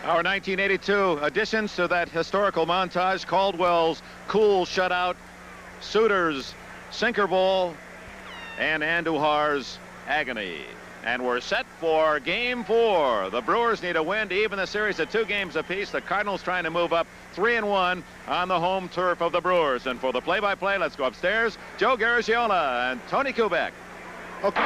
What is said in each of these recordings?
Our 1982 additions to that historical montage: Caldwell's cool shutout, Suter's sinker ball, and Andujar's agony. And we're set for Game 4. The Brewers need a win to even the series at 2 games apiece. The Cardinals trying to move up 3-1 on the home turf of the Brewers. And for the play-by-play, let's go upstairs. Joe Garagiola and Tony Kubek. Okay.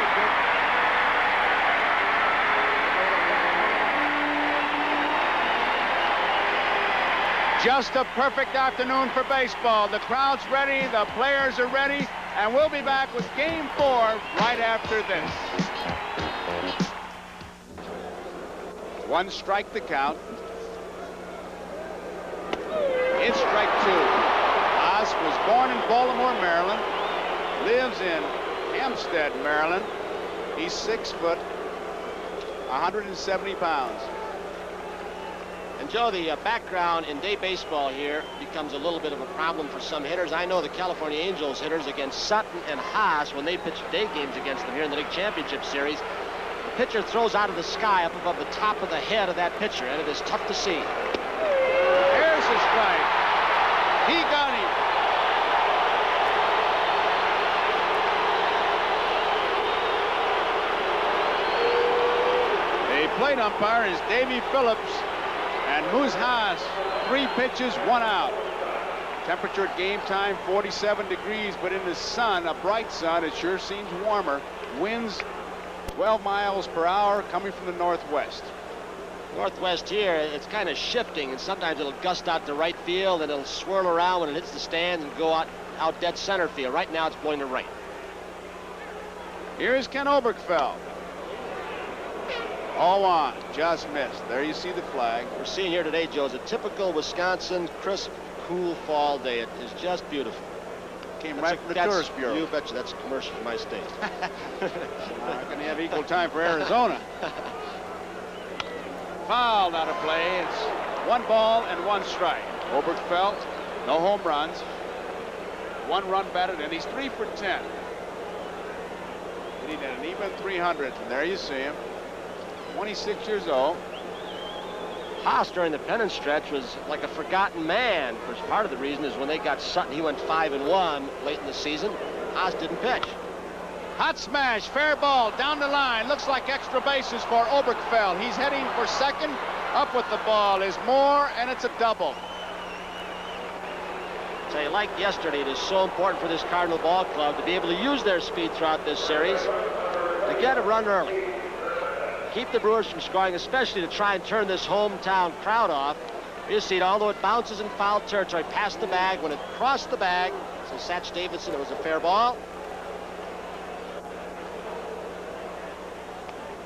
Just a perfect afternoon for baseball. The crowd's ready, the players are ready, and we'll be back with Game 4 right after this. 1 strike to count. It's strike 2. Haas was born in Baltimore, Maryland, lives in Hempstead, Maryland. He's 6 foot, 170 pounds. And Joe, the background in day baseball here becomes a little bit of a problem for some hitters. I know the California Angels hitters against Sutton and Haas, when they pitch day games against them here in the League Championship Series, the pitcher throws out of the sky up above the top of the head of that pitcher, and it is tough to see. Here's a strike. He got him. The plate umpire is Davey Phillips. And Moose Haas, 3 pitches, 1 out. Temperature at game time, 47 degrees, but in the sun, a bright sun, it sure seems warmer. Winds 12 miles per hour coming from the northwest. Northwest here, it's kind of shifting, and sometimes it'll gust out to right field, and it'll swirl around when it hits the stands and go out dead center field. Right now, it's blowing to right. Here's Ken Oberkfell. 0-1, just missed. There you see the flag. We're seeing here today, Joe, is a typical Wisconsin crisp, cool fall day. It is just beautiful. Came right from the Tourist Bureau. You betcha, that's a commercial for my state. Not going to have equal time for Arizona. Fouled out of play. It's 1 ball and 1 strike. Oberkfell, no home runs. 1 run batted, and he's 3 for 10. Hitting at an even 300, and there you see him. 26 years old. Haas during the pennant stretch was like a forgotten man. Of course, part of the reason is when they got Sutton, he went 5-1 late in the season. Haas didn't pitch. Hot smash, fair ball, down the line. Looks like extra bases for Oberkfell. He's heading for second. Up with the ball is Moore, and it's a double. So like yesterday, it is so important for this Cardinal ball club to be able to use their speed throughout this series to get a run early. Keep the Brewers from scoring, especially to try and turn this hometown crowd off. You see it, although it bounces in foul territory past the bag, when it crossed the bag, so Satch Davidson, it was a fair ball.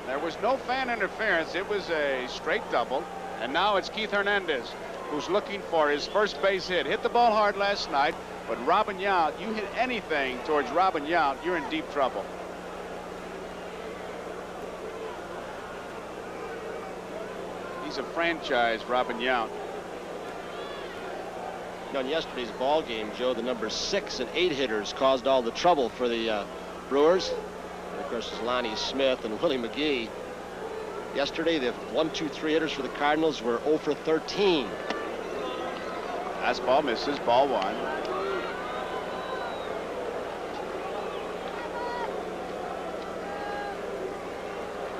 There was no fan interference. It was a straight double. And now it's Keith Hernandez, who's looking for his first base hit. Hit the ball hard last night, but Robin Yount, you hit anything towards Robin Yount, you're in deep trouble. He's a franchise, Robin Yount. On yesterday's ball game, Joe, the number 6 and 8 hitters caused all the trouble for the Brewers. And of course, it's Lonnie Smith and Willie McGee. Yesterday, the 1, 2, 3 hitters for the Cardinals were 0 for 13. Last ball misses, ball 1.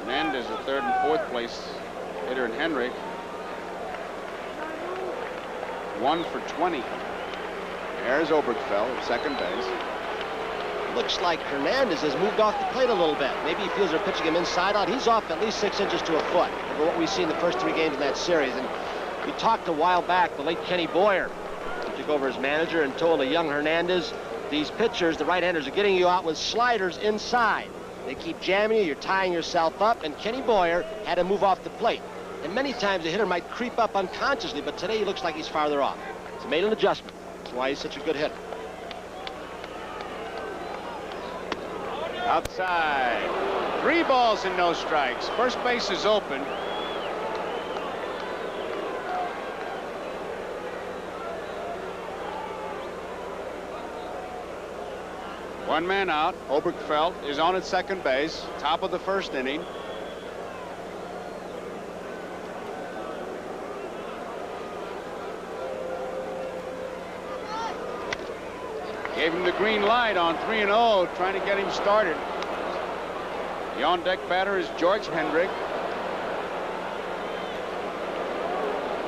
Hernandez, the 3rd and 4th place hitter in Henry. 1 for 20. There's Oberkfell at second base. Looks like Hernandez has moved off the plate a little bit. Maybe he feels they're pitching him inside out. He's off at least 6 inches to a foot over what we've seen the first 3 games in that series. And we talked a while back, the late Kenny Boyer, who took over as manager and told a young Hernandez, these pitchers, the right-handers, are getting you out with sliders inside. They keep jamming you, you're tying yourself up, and Kenny Boyer had to move off the plate. And many times the hitter might creep up unconsciously, but today he looks like he's farther off. He's made an adjustment. That's why he's such a good hitter. Outside. 3 balls and no strikes. First base is open. One man out. Oberkfell is on at second base. Top of the first inning. Gave him the green light on 3-0, trying to get him started. The on-deck batter is George Hendrick.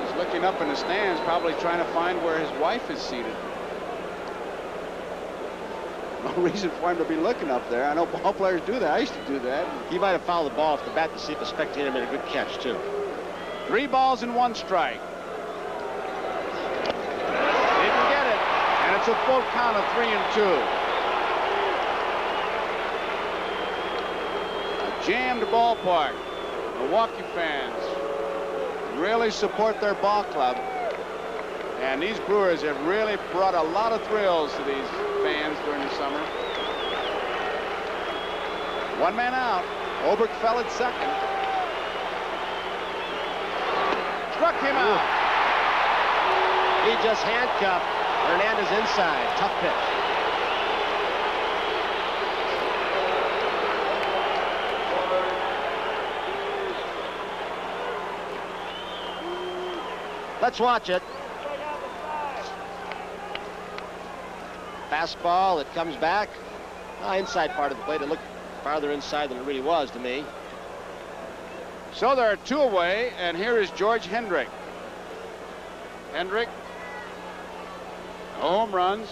He's looking up in the stands, probably trying to find where his wife is seated. No reason for him to be looking up there. I know ball players do that. I used to do that. He might have fouled the ball off the bat to see if a spectator made a good catch, too. 3 balls and 1 strike. Didn't get it. And it's a full count of 3-2. A jammed ballpark. Milwaukee fans really support their ball club. And these Brewers have really brought a lot of thrills to these fans during the summer. 1 man out. Oberg fell at second. Struck him out. He just handcuffed Hernandez inside. Tough pitch. Let's watch it. Fastball, it comes back. Inside part of the plate. It looked farther inside than it really was to me. So there are 2 away, and here is George Hendrick. Hendrick, no home runs.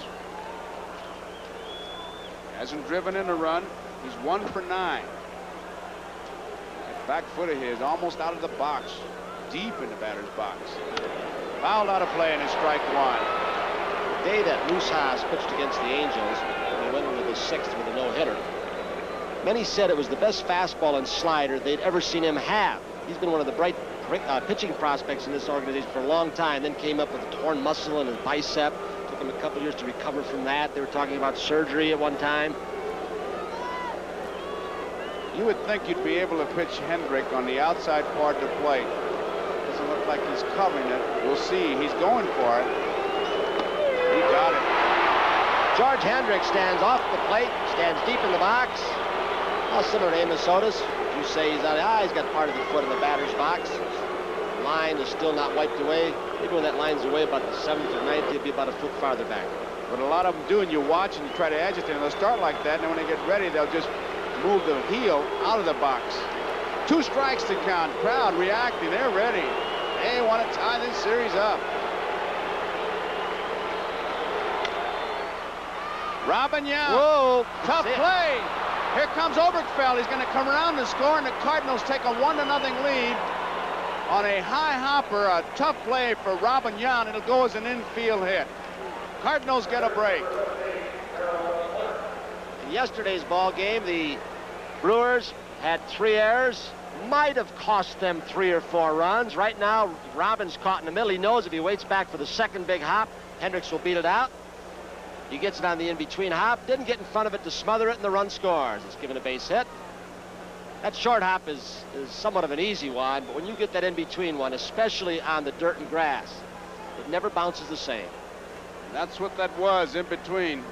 Hasn't driven in a run. He's 1 for 9. That back foot of his almost out of the box, deep in the batter's box. Fouled out of play, and it's strike 1. The day that Moose Haas pitched against the Angels, when he went into the 6th with a no-hitter, many said it was the best fastball and slider they'd ever seen him have. He's been one of the bright pitching prospects in this organization for a long time, then came up with a torn muscle in his bicep. Took him a couple years to recover from that. They were talking about surgery at one time. You would think you'd be able to pitch Hendrick on the outside part of the plate. Doesn't look like he's covering it. We'll see. He's going for it. He got it. George Hendrick stands off the plate, stands deep in the box. Well, similar to Amos Otis. You say he's out. He's got part of the foot in the batter's box. The line is still not wiped away. Maybe when that line's away about the 7th or 9th, he'll be about a foot farther back. What a lot of them do, and you watch and you try to agitate them, they'll start like that, and then when they get ready, they'll just move the heel out of the box. 2 strikes to count. Crowd reacting. They're ready. They want to tie this series up. Robin Young. Whoa. Tough play. Here comes Obergfell. He's going to come around and score, and the Cardinals take a 1-0 lead on a high hopper. A tough play for Robin Young. It'll go as an infield hit. Cardinals get a break. In yesterday's ball game, the Brewers had 3 errors. Might have cost them 3 or 4 runs. Right now, Robin's caught in the middle. He knows if he waits back for the second big hop, Hendricks will beat it out. He gets it on the in-between hop, didn't get in front of it to smother it, and the run scores. It's given a base hit. That short hop is somewhat of an easy one, but when you get that in-between one, especially on the dirt and grass, it never bounces the same. That's what that was, in between.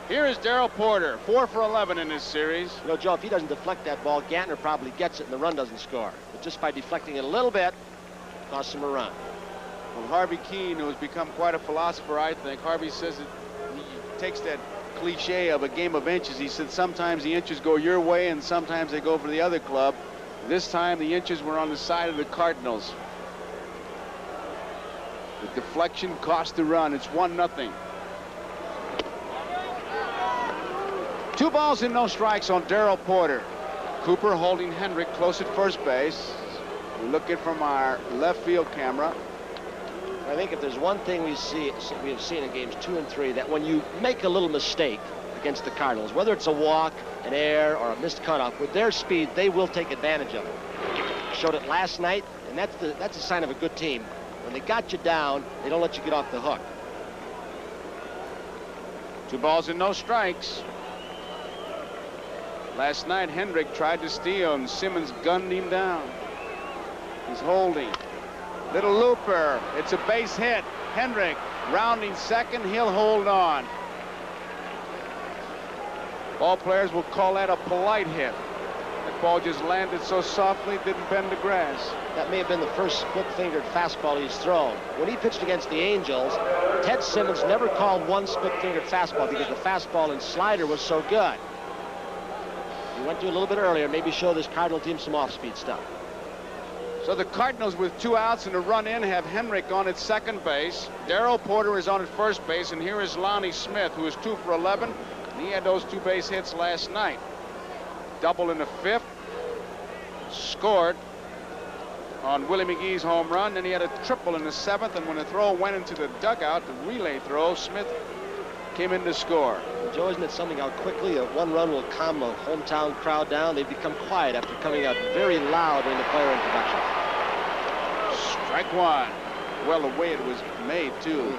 Here is Darrell Porter, 4 for 11 in this series. You know, Joe, if he doesn't deflect that ball, Gantner probably gets it and the run doesn't score. But just by deflecting it a little bit, it costs him a run. Well, Harvey Keene, who has become quite a philosopher, I think, Harvey says that he takes that cliche of a game of inches. He said sometimes the inches go your way and sometimes they go for the other club. This time the inches were on the side of the Cardinals. The deflection cost the run. It's 1-0. 2 balls and no strikes on Darrell Porter. Cooper holding Hendrick close at first base. We look at from our left field camera. I think if there's one thing we have seen in games 2 and 3, that when you make a little mistake against the Cardinals, whether it's a walk, an error, or a missed cutoff, with their speed, they will take advantage of it. Showed it last night, and that's a sign of a good team. When they got you down, they don't let you get off the hook. 2 balls and no strikes. Last night, Hendrick tried to steal, and Simmons gunned him down. He's holding. Little looper. It's a base hit. Hendrick rounding second. He'll hold on. Ball players will call that a polite hit. That ball just landed so softly, didn't bend the grass. That may have been the first split-fingered fastball he's thrown. When he pitched against the Angels, Ted Simmons never called one split-fingered fastball because the fastball and slider was so good. He went to a little bit earlier, maybe show this Cardinal team some off-speed stuff. So the Cardinals, with 2 outs and a run in, have Henrik on at second base. Darrell Porter is on at first base, and here is Lonnie Smith, who is 2 for 11. And he had those 2 base hits last night. Double in the 5th. Scored on Willie McGee's home run. Then he had a triple in the 7th, and when the throw went into the dugout, the relay throw, Smith came in to score. Joe, isn't it something how quickly a 1 run will calm a hometown crowd down? They become quiet after coming out very loud during the player introduction. Strike 1. Well, the way it was made, too.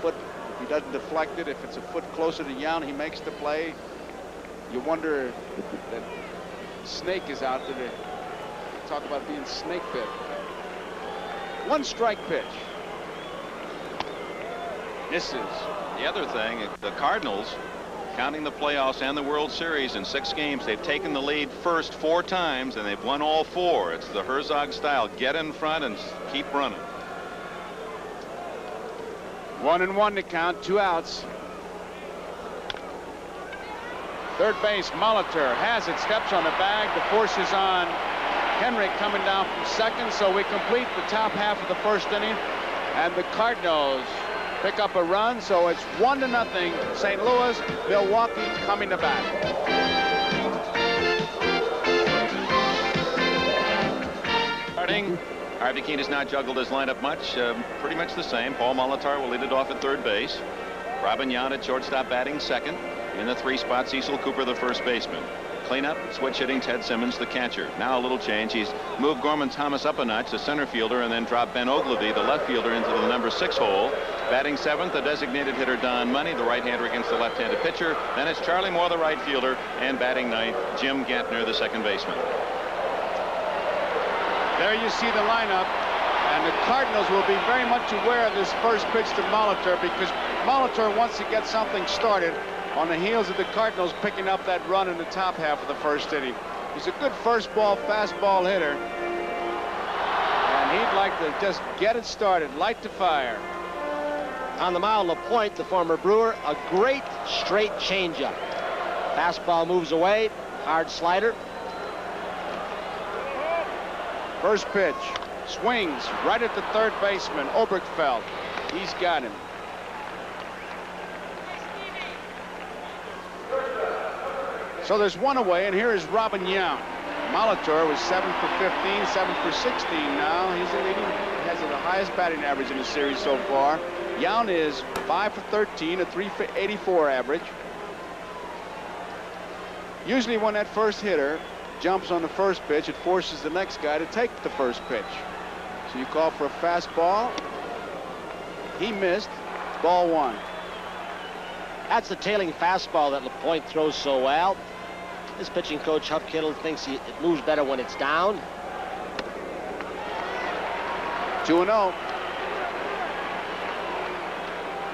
Foot, if he doesn't deflect it, if it's a foot closer to Young, he makes the play. You wonder that Snake is out there to talk about being snake bit. 1 strike pitch. Misses. The other thing, the Cardinals, counting the playoffs and the World Series, in 6 games, they've taken the lead first 4 times, and they've won all 4. It's the Herzog style. Get in front and keep running. 1-1 to count, 2 outs. Third base, Molitor has it, steps on the bag. The force is on Henrik coming down from second, so we complete the top half of the first inning, and the Cardinals pick up a run, so it's 1-0. St. Louis, Milwaukee coming to bat. Starting, Harvey Keene has not juggled his lineup much. Pretty much the same. Paul Molitor will lead it off at third base. Robin Yount at shortstop batting second. In the 3 spot, Cecil Cooper, the first baseman. Cleanup, switch hitting, Ted Simmons, the catcher. Now a little change. He's moved Gorman Thomas up a notch, the center fielder, and then dropped Ben Ogilvie, the left fielder, into the number 6 hole. Batting 7th, the designated hitter Don Money, the right-hander against the left-handed pitcher. Then it's Charlie Moore, the right fielder, and batting 9th, Jim Gantner, the second baseman. There you see the lineup, and the Cardinals will be very much aware of this first pitch to Molitor, because Molitor wants to get something started on the heels of the Cardinals picking up that run in the top half of the first inning. He's a good first ball fastball hitter, and he'd like to just get it started, light the fire. On the mound, LaPointe, the former Brewer, a great straight changeup. Fastball moves away, hard slider. First pitch, swings right at the third baseman, Oberkfell. He's got him. So there's 1 away, and here is Robin Yount. Molitor was 7 for 15, 7 for 16 now. He's leading, has the highest batting average in the series so far. Yount is 5 for 13, a 3 for 84 average. Usually when that first hitter jumps on the first pitch, it forces the next guy to take the first pitch. So you call for a fastball. He missed. Ball 1. That's the tailing fastball that LaPointe throws so well. His pitching coach, Huff Kittle, thinks it moves better when it's down. 2-0.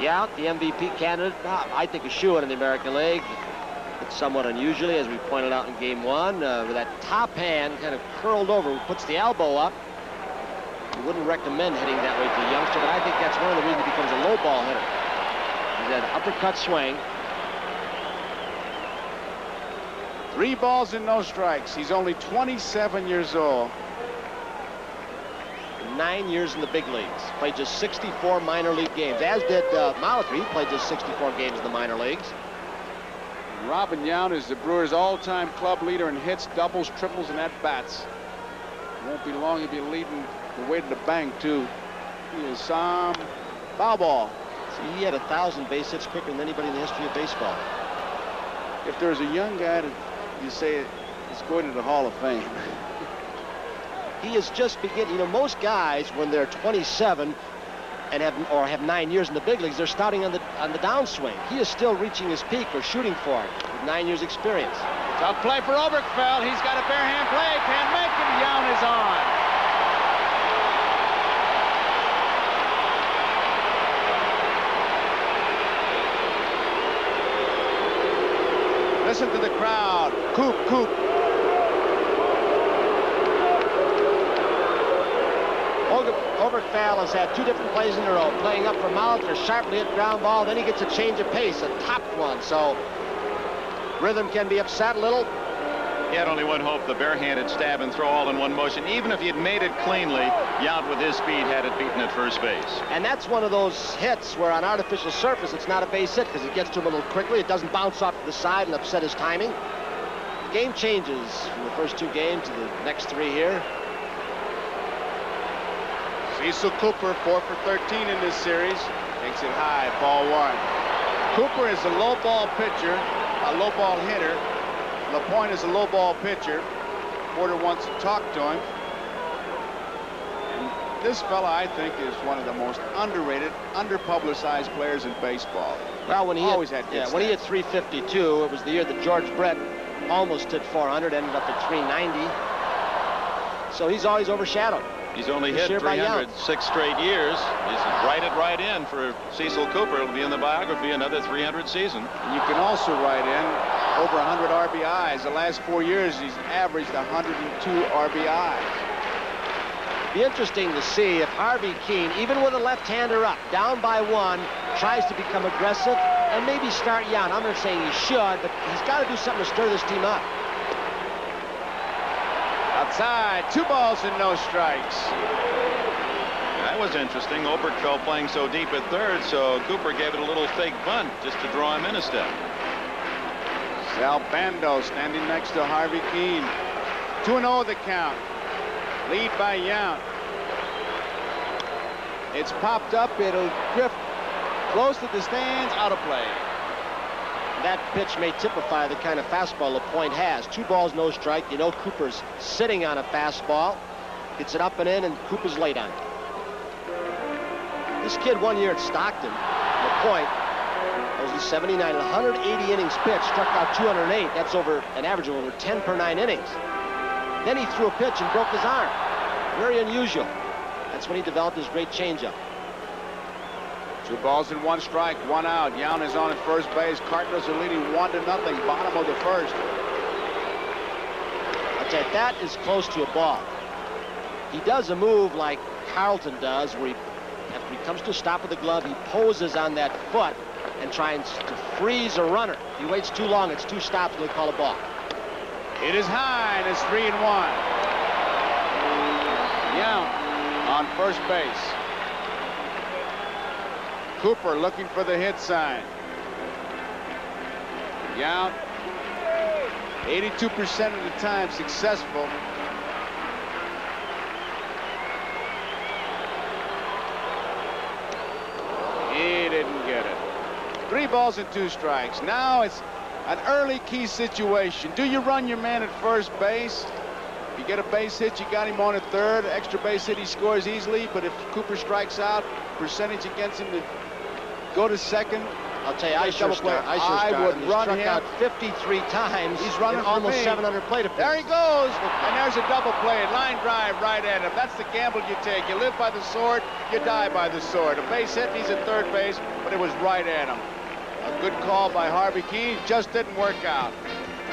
Yeah, the MVP candidate, I think a shoo-in in the American League. It's somewhat unusually, as we pointed out in game 1, with that top hand kind of curled over, puts the elbow up. You wouldn't recommend hitting that way to a youngster, but I think that's one of the reasons he becomes a low ball hitter. He's got an uppercut swing. 3 balls and no strikes. He's only 27 years old. 9 years in the big leagues. Played just 64 minor league games, as did Molitor. He played just 64 games in the minor leagues. Robin Yount is the Brewers' all-time club leader in hits, doubles, triples, and at-bats. Won't be long, he'll be leading the way to the bank, too. He is foul ball. See, he had 1,000 base hits quicker than anybody in the history of baseball. If there's a young guy that you say is going to the Hall of Fame. He is just beginning. You know, most guys, when they're 27 and have 9 years in the big leagues, they're starting on the downswing. He is still reaching his peak or shooting for it with 9 years experience. Tough play for Oberkfell. He's got a bare hand play. Can't make it. Yount is on. Listen to the crowd. Coop, Coop. Oberkfell has had 2 different plays in a row, playing up for Mount, a sharply hit ground ball, then he gets a change of pace, a topped one, so rhythm can be upset a little. He had only one hope, the barehanded stab and throw all in one motion. Even if he had made it cleanly, Yount with his speed had it beaten at first base. And that's one of those hits where on artificial surface it's not a base hit because it gets to him a little quickly. It doesn't bounce off to the side and upset his timing. The game changes from the first 2 games to the next 3 here. Cecil Cooper, 4 for 13 in this series. Takes it high, ball 1. Cooper is a low ball pitcher, a low ball hitter. LaPointe is a low ball pitcher. Porter wants to talk to him. And this fella, I think, is one of the most underrated, underpublicized players in baseball. Well, when he always hit, had good when he hit stats. 352, it was the year that George Brett almost hit 400, ended up at 390. So he's always overshadowed. He's only This hit year by 300 Yount. 6 straight years. He's right in for Cecil Cooper. It'll be in the biography, another 300 season. And you can also write in over 100 RBIs. The last 4 years, he's averaged 102 RBIs. Be interesting to see if Harvey Keene, even with a left-hander up, down by 1, tries to become aggressive and maybe start Yount. I'm not saying he should, but he's got to do something to stir this team up. Outside, 2 balls and no strikes. That was interesting. Oberkfell playing so deep at third, so Cooper gave it a little fake bunt just to draw him in a step. Sal Bando standing next to Harvey Keene. 2-0 the count. Lead by Yount. It's popped up. It'll drift close to the stands, out of play. That pitch may typify the kind of fastball LaPointe has. 2 balls, no strike. You know Cooper's sitting on a fastball. Gets it up and in, and Cooper's late on it. This kid 1 year at Stockton, LaPointe, was in 79, 180 innings pitched, struck out 208. That's over an average of over 10 per 9 innings. Then he threw a pitch and broke his arm. Very unusual. That's when he developed his great changeup. 2 balls and 1 strike, 1 out. Yount is on at first base. Cardinals are leading 1-0, bottom of the first. I'll tell you, that is close to a ball. He does a move like Carlton does, where he, after he comes to a stop with the glove, he poses on that foot and tries to freeze a runner. If he waits too long, it's 2 stops, and they call a ball. It is high, and it's 3-1. Yount on first base. Cooper looking for the hit sign. Yount, 82% of the time successful. He didn't get it. 3 balls and 2 strikes. Now it's an early key situation. Do you run your man at first base? You get a base hit, you got him on at third. Extra base hit, he scores easily. But if Cooper strikes out, percentage against him to go to second. I'll tell you, I sure start. I would run him. He's struck out 53 times. He's running in for almost me. 700 plate appearances. There he goes, and there's a double play. Line drive right at him. That's the gamble you take. You live by the sword, you die by the sword. A base hit, he's at third base, but it was right at him. A good call by Harvey Keene, just didn't work out.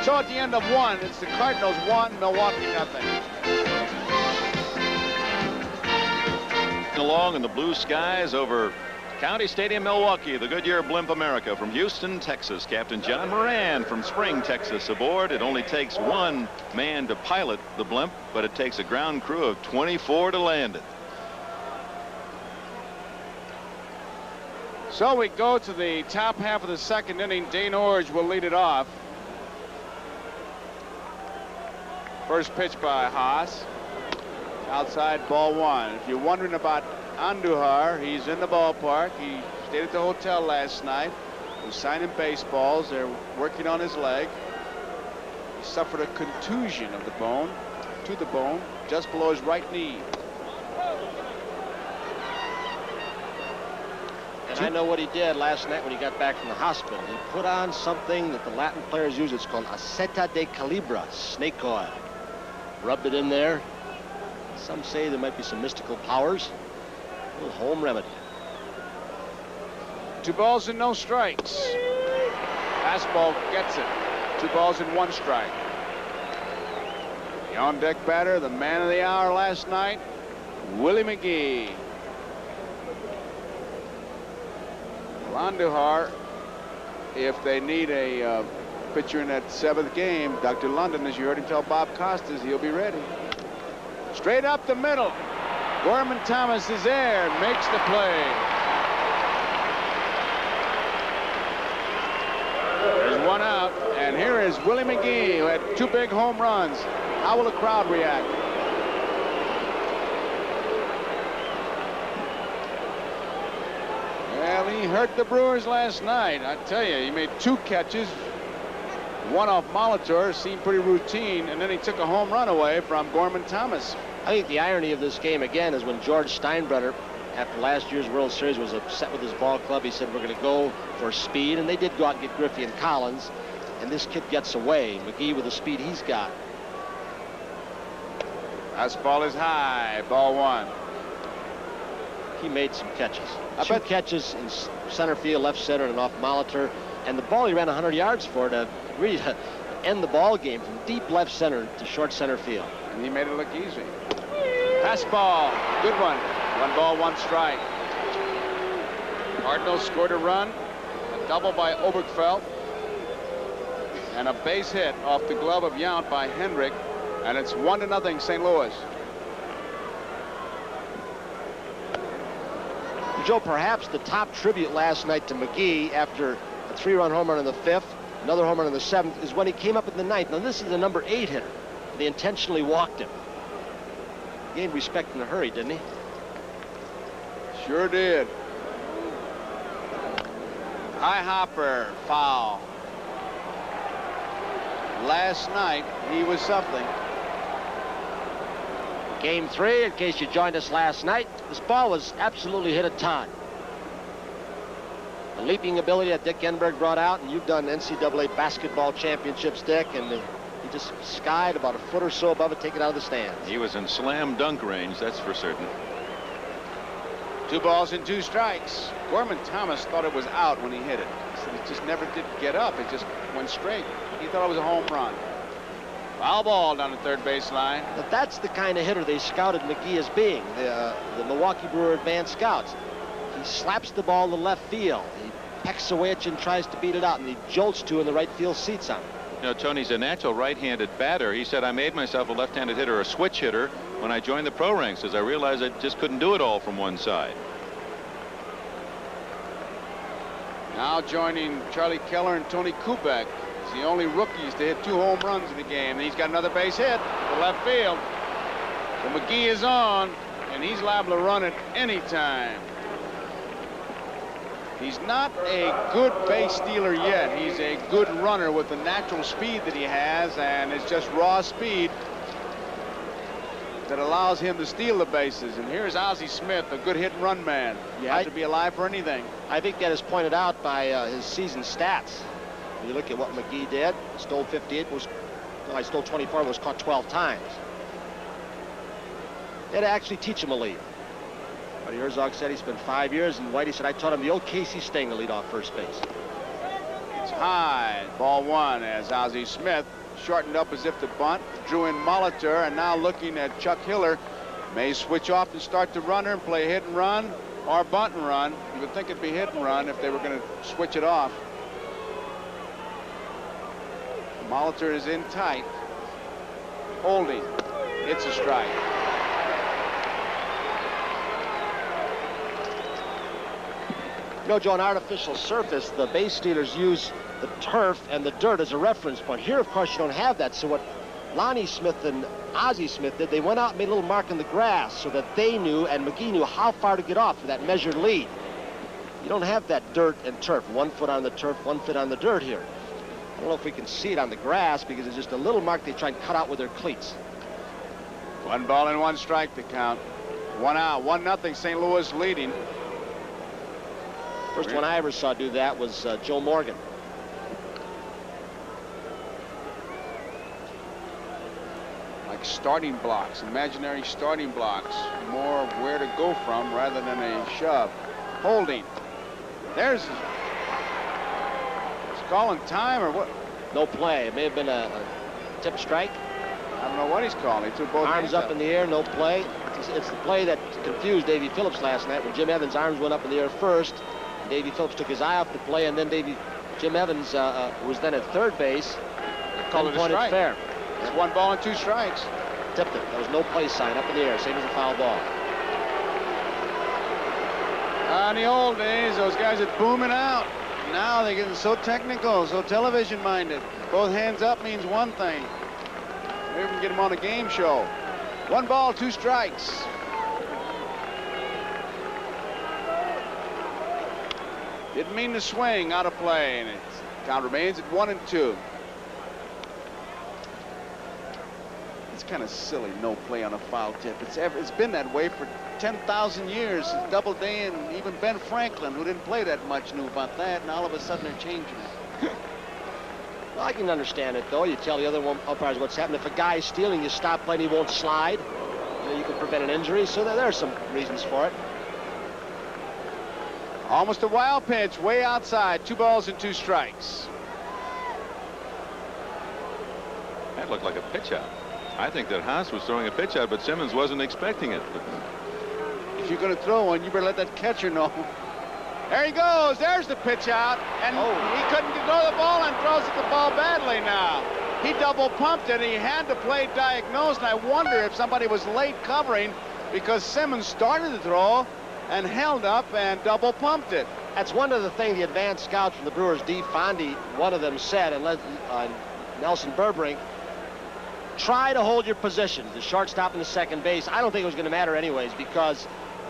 So at the end of 1, it's the Cardinals 1, Milwaukee 0. Along in the blue skies over County Stadium, Milwaukee, the Goodyear Blimp America from Houston, Texas. Captain John Moran from Spring, Texas aboard. It only takes 1 man to pilot the blimp, but it takes a ground crew of 24 to land it. So we go to the top half of the 2nd inning. Dane Orge will lead it off. First pitch by Haas. Outside, ball 1. If you're wondering about Andujar, he's in the ballpark. He stayed at the hotel last night. Was signing baseballs. They're working on his leg. He suffered a contusion of the bone, to the bone, just below his right knee. And I know what he did last night when he got back from the hospital. He put on something that the Latin players use. It's called aceta de calibra, snake oil. Rubbed it in there. Some say there might be some mystical powers. A little home remedy. 2 balls and no strikes. Fastball gets it. 2 balls and 1 strike. The on-deck batter, the man of the hour last night, Willie McGee. Andujar, if they need a pitcher in that 7th game, Dr. London, as you heard him tell Bob Costas, he'll be ready. Straight up the middle. Gorman Thomas is there, makes the play. There's one out, and here is Willie McGee, who had 2 big home runs. How will the crowd react? Well, he hurt the Brewers last night. I tell you, he made 2 catches. One off Molitor, seemed pretty routine, and then he took a home run away from Gorman Thomas. I think the irony of this game, again, is when George Steinbrenner, after last year's World Series, was upset with his ball club. He said, we're going to go for speed, and they did go out and get Griffey and Collins, and this kid gets away. McGee with the speed he's got. Fastball is high, ball 1. He made some catches. 2 catches in center field, left center, and off Molitor. And the ball he ran 100 yards for to really end the ball game from deep left center to short center field. And he made it look easy. Fastball, good one. 1 ball, 1 strike. Cardinals scored a run, a double by Obergefell, and a base hit off the glove of Yount by Hendrick, and it's 1-0 St. Louis. Joe, perhaps the top tribute last night to McGee after a 3-run home run in the 5th, another home run in the 7th, is when he came up in the 9th. Now, this is the number 8 hitter. They intentionally walked him. Gained respect in a hurry, didn't he? Sure did. High hopper, foul. Last night, he was something. Game 3, in case you joined us last night, this ball was absolutely hit a ton. The leaping ability that Dick Enberg brought out, and you've done NCAA basketball championships, Dick, and he just skied about a foot or so above it, take it out of the stands. He was in slam dunk range, that's for certain. 2 balls and 2 strikes. Gorman Thomas thought it was out when he hit it. He said it just never did get up. It just went straight. He thought it was a home run. Foul ball down the 3rd baseline. But that's the kind of hitter they scouted McGee as being, the Milwaukee Brewer advanced scouts. He slaps the ball to left field. He pecks away at you and tries to beat it out, and he jolts to in the right field seats on him. You know, Tony's a natural right-handed batter. He said, I made myself a left-handed hitter, a switch hitter, when I joined the pro ranks, as I realized I just couldn't do it all from one side. Now joining Charlie Keller and Tony Kubek. He's the only rookies to hit 2 home runs in the game. And he's got another base hit to left field. So McGee is on, and he's liable to run at any time. He's not a good base stealer yet. He's a good runner with the natural speed that he has, and it's just raw speed that allows him to steal the bases. And here's Ozzie Smith, a good hit and run man. You have to be alive for anything. I think that is pointed out by his season stats. When you look at what McGee did, stole 58, stole 24, was caught 12 times. They had to actually teach him a lead. Buddy Herzog said he spent 5 years, and Whitey said, I taught him the old Casey Steng to lead off first base. It's high, ball 1, as Ozzie Smith shortened up as if to bunt, drew in Molitor, and now looking at Chuck Hiller. May switch off and start the runner and play hit and run or bunt and run. You would think it'd be hit and run if they were going to switch it off. Molitor is in tight. Holding. It's a strike. You know, Joe, on artificial surface, the base stealers use the turf and the dirt as a reference point. Here, of course, you don't have that. So what Lonnie Smith and Ozzie Smith did, they went out and made a little mark in the grass so that they knew, and McGee knew, how far to get off for that measured lead. You don't have that dirt and turf. 1 foot on the turf, 1 foot on the dirt here. I don't know if we can see it on the grass because it's just a little mark they try and cut out with their cleats. 1 ball and 1 strike to count. 1 out, 1-0 St. Louis leading. First one I ever saw do that was Joe Morgan. Like starting blocks, imaginary starting blocks. More where to go from rather than a shove. Holding. There's... He's calling time or what? No play. It may have been a tip strike. I don't know what he's calling. He threw both arms up in the air, no play. It's the play that confused Davy Phillips last night when Jim Evans' arms went up in the air first. Davy Phillips took his eye off the play, and then Jim Evans was then at third base. Called it a strike. Fair. It's 1 ball and 2 strikes. Tipped it. There was no play sign up in the air, same as a foul ball. In the old days, those guys would boom it out. Now they're getting so technical, so television-minded. Both hands up means one thing. Maybe we can get them on a game show. 1 ball, 2 strikes. Didn't mean to swing, out of play, and count remains at 1-2. It's kind of silly, no play on a foul tip. It's been that way for 10,000 years. Doubleday and even Ben Franklin, who didn't play that much, knew about that, and all of a sudden they're changing it. Well, I can understand it, though. You tell the other umpires what's happening. If a guy's stealing, you stop playing, he won't slide. You can prevent an injury, so there are some reasons for it. Almost a wild pitch, way outside. 2 balls and 2 strikes. That looked like a pitch out. I think that Haas was throwing a pitch out, but Simmons wasn't expecting it. If you're going to throw one, you better let that catcher know. There he goes. There's the pitch out, and he couldn't throw the ball and throws the ball badly now. He double pumped it. He had the play diagnosed, and I wonder if somebody was late covering because Simmons started the throw and held up and double pumped it. That's one of the things the advanced scouts from the Brewers, D. Fondy, one of them said, and Nelson Burbrink, try to hold your position. The shortstop and the second base. I don't think it was going to matter anyways because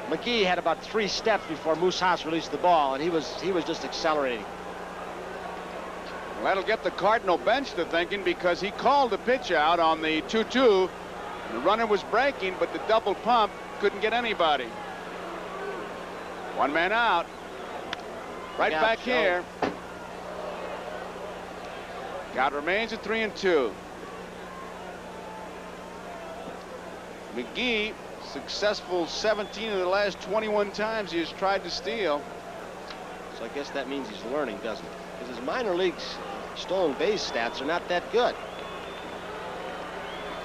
McGee had about 3 steps before Moose Haas released the ball, and he was just accelerating. Well, that'll get the Cardinal bench to thinking because he called the pitch out on the 2-2. The runner was breaking, but the double pump couldn't get anybody. 1 man out. Right back here. Count remains at 3-2. McGee, successful 17 of the last 21 times he has tried to steal. So I guess that means he's learning, doesn't it? Because his minor leagues stolen base stats are not that good.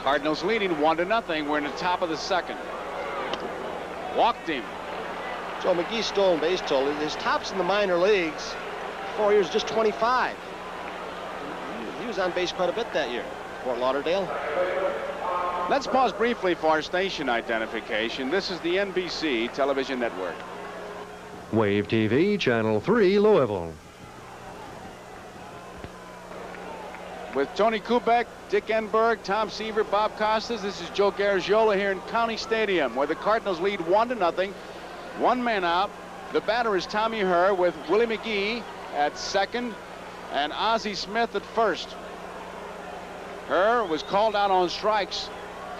Cardinals leading 1-0. We're in the top of the second. Walked him. Joe McGee's stolen base total, his tops in the minor leagues, 4 years, just 25. He was on base quite a bit that year. Fort Lauderdale. Let's pause briefly for our station identification. This is the NBC television network. Wave TV, Channel 3, Louisville. With Tony Kubek, Dick Enberg, Tom Seaver, Bob Costas, this is Joe Garagiola here in County Stadium, where the Cardinals lead 1-0. 1 man out. The batter is Tommy Herr with Willie McGee at second and Ozzie Smith at first. Herr was called out on strikes.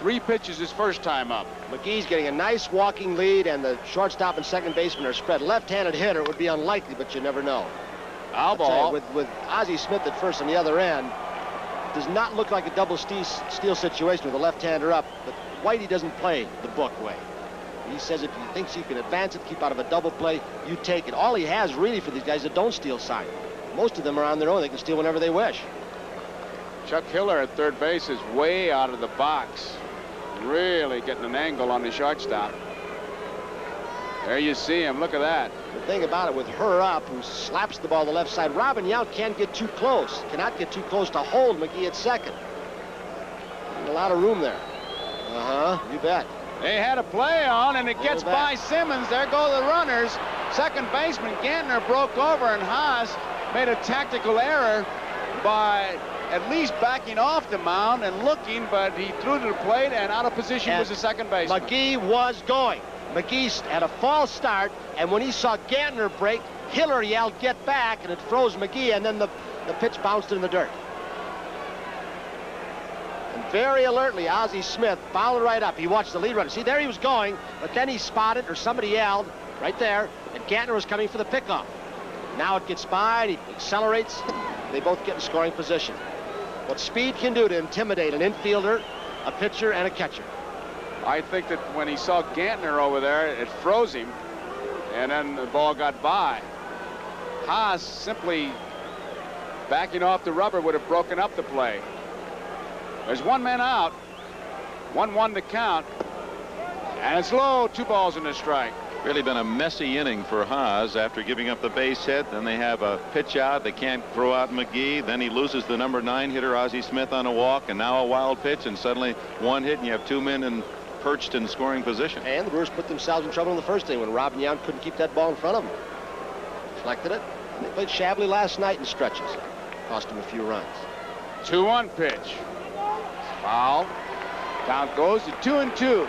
3 pitches his first time up. McGee's getting a nice walking lead, and the shortstop and second baseman are spread. Left-handed hitter, it would be unlikely, but you never know. Foul ball. With Ozzie Smith at first on the other end, does not look like a double steal situation with a left-hander up, but Whitey doesn't play the book way. He says if he thinks he can advance it, keep out of a double play, you take it. All he has really for these guys is a don't steal sign. Most of them are on their own. They can steal whenever they wish. Chuck Hiller at third base is way out of the box. Really getting an angle on the shortstop. There you see him. Look at that. The thing about it with her up, who slaps the ball to the left side, Robin Yount can't get too close. Cannot get too close to hold McGee at second. A lot of room there. You bet. They had a play on, and it gets by Simmons. There go the runners. Second baseman Gantner broke over, and Haas made a tactical error by at least backing off the mound and looking, but he threw to the plate, and out of position was the second baseman. McGee was going. McGee had a false start, and when he saw Gantner break, Hiller yelled, "Get back," and it froze McGee, and then the pitch bounced in the dirt. And very alertly, Ozzie Smith fouled right up. He watched the lead runner. See, there he was going, but then he spotted, or somebody yelled, right there, and Gantner was coming for the pickoff. Now it gets by, and he accelerates. They both get in scoring position. What speed can do to intimidate an infielder, a pitcher, and a catcher. I think that when he saw Gantner over there, it froze him, and then the ball got by. Haas simply backing off the rubber would have broken up the play. There's 1 man out. 1-1 to count. And it's low. 2 balls and a strike. Really been a messy inning for Haas after giving up the base hit. Then they have a pitch out. They can't throw out McGee. Then he loses the number 9 hitter, Ozzie Smith, on a walk. And now a wild pitch. And suddenly 1 hit and you have 2 men perched in scoring position. And the Brewers put themselves in trouble in the first inning when Robin Yount couldn't keep that ball in front of them. Deflected it. And they played shabbily last night in stretches. Cost them a few runs. 2-1 pitch. Foul. Count goes to 2-2.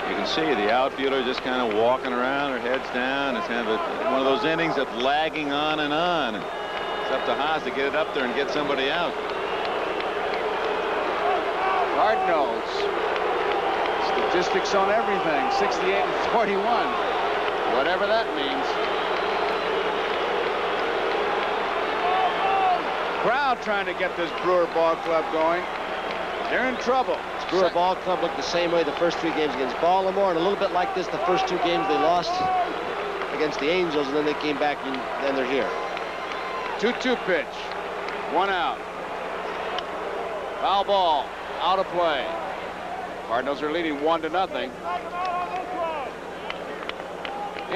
You can see the outfielder just kind of walking around, her head's down. It's kind of one of those innings that's lagging on and on. It's up to Haas to get it up there and get somebody out. Cardinals. Statistics on everything. 68 and 41. Whatever that means. Crowd trying to get this Brewer ball club going. They're in trouble. Brewer ball club looked the same way the first 3 games against Baltimore, and a little bit like this the first 2 games they lost against the Angels, and then they came back and then they're here. 2-2 pitch. 1 out. Foul ball. Out of play. Cardinals are leading 1-0.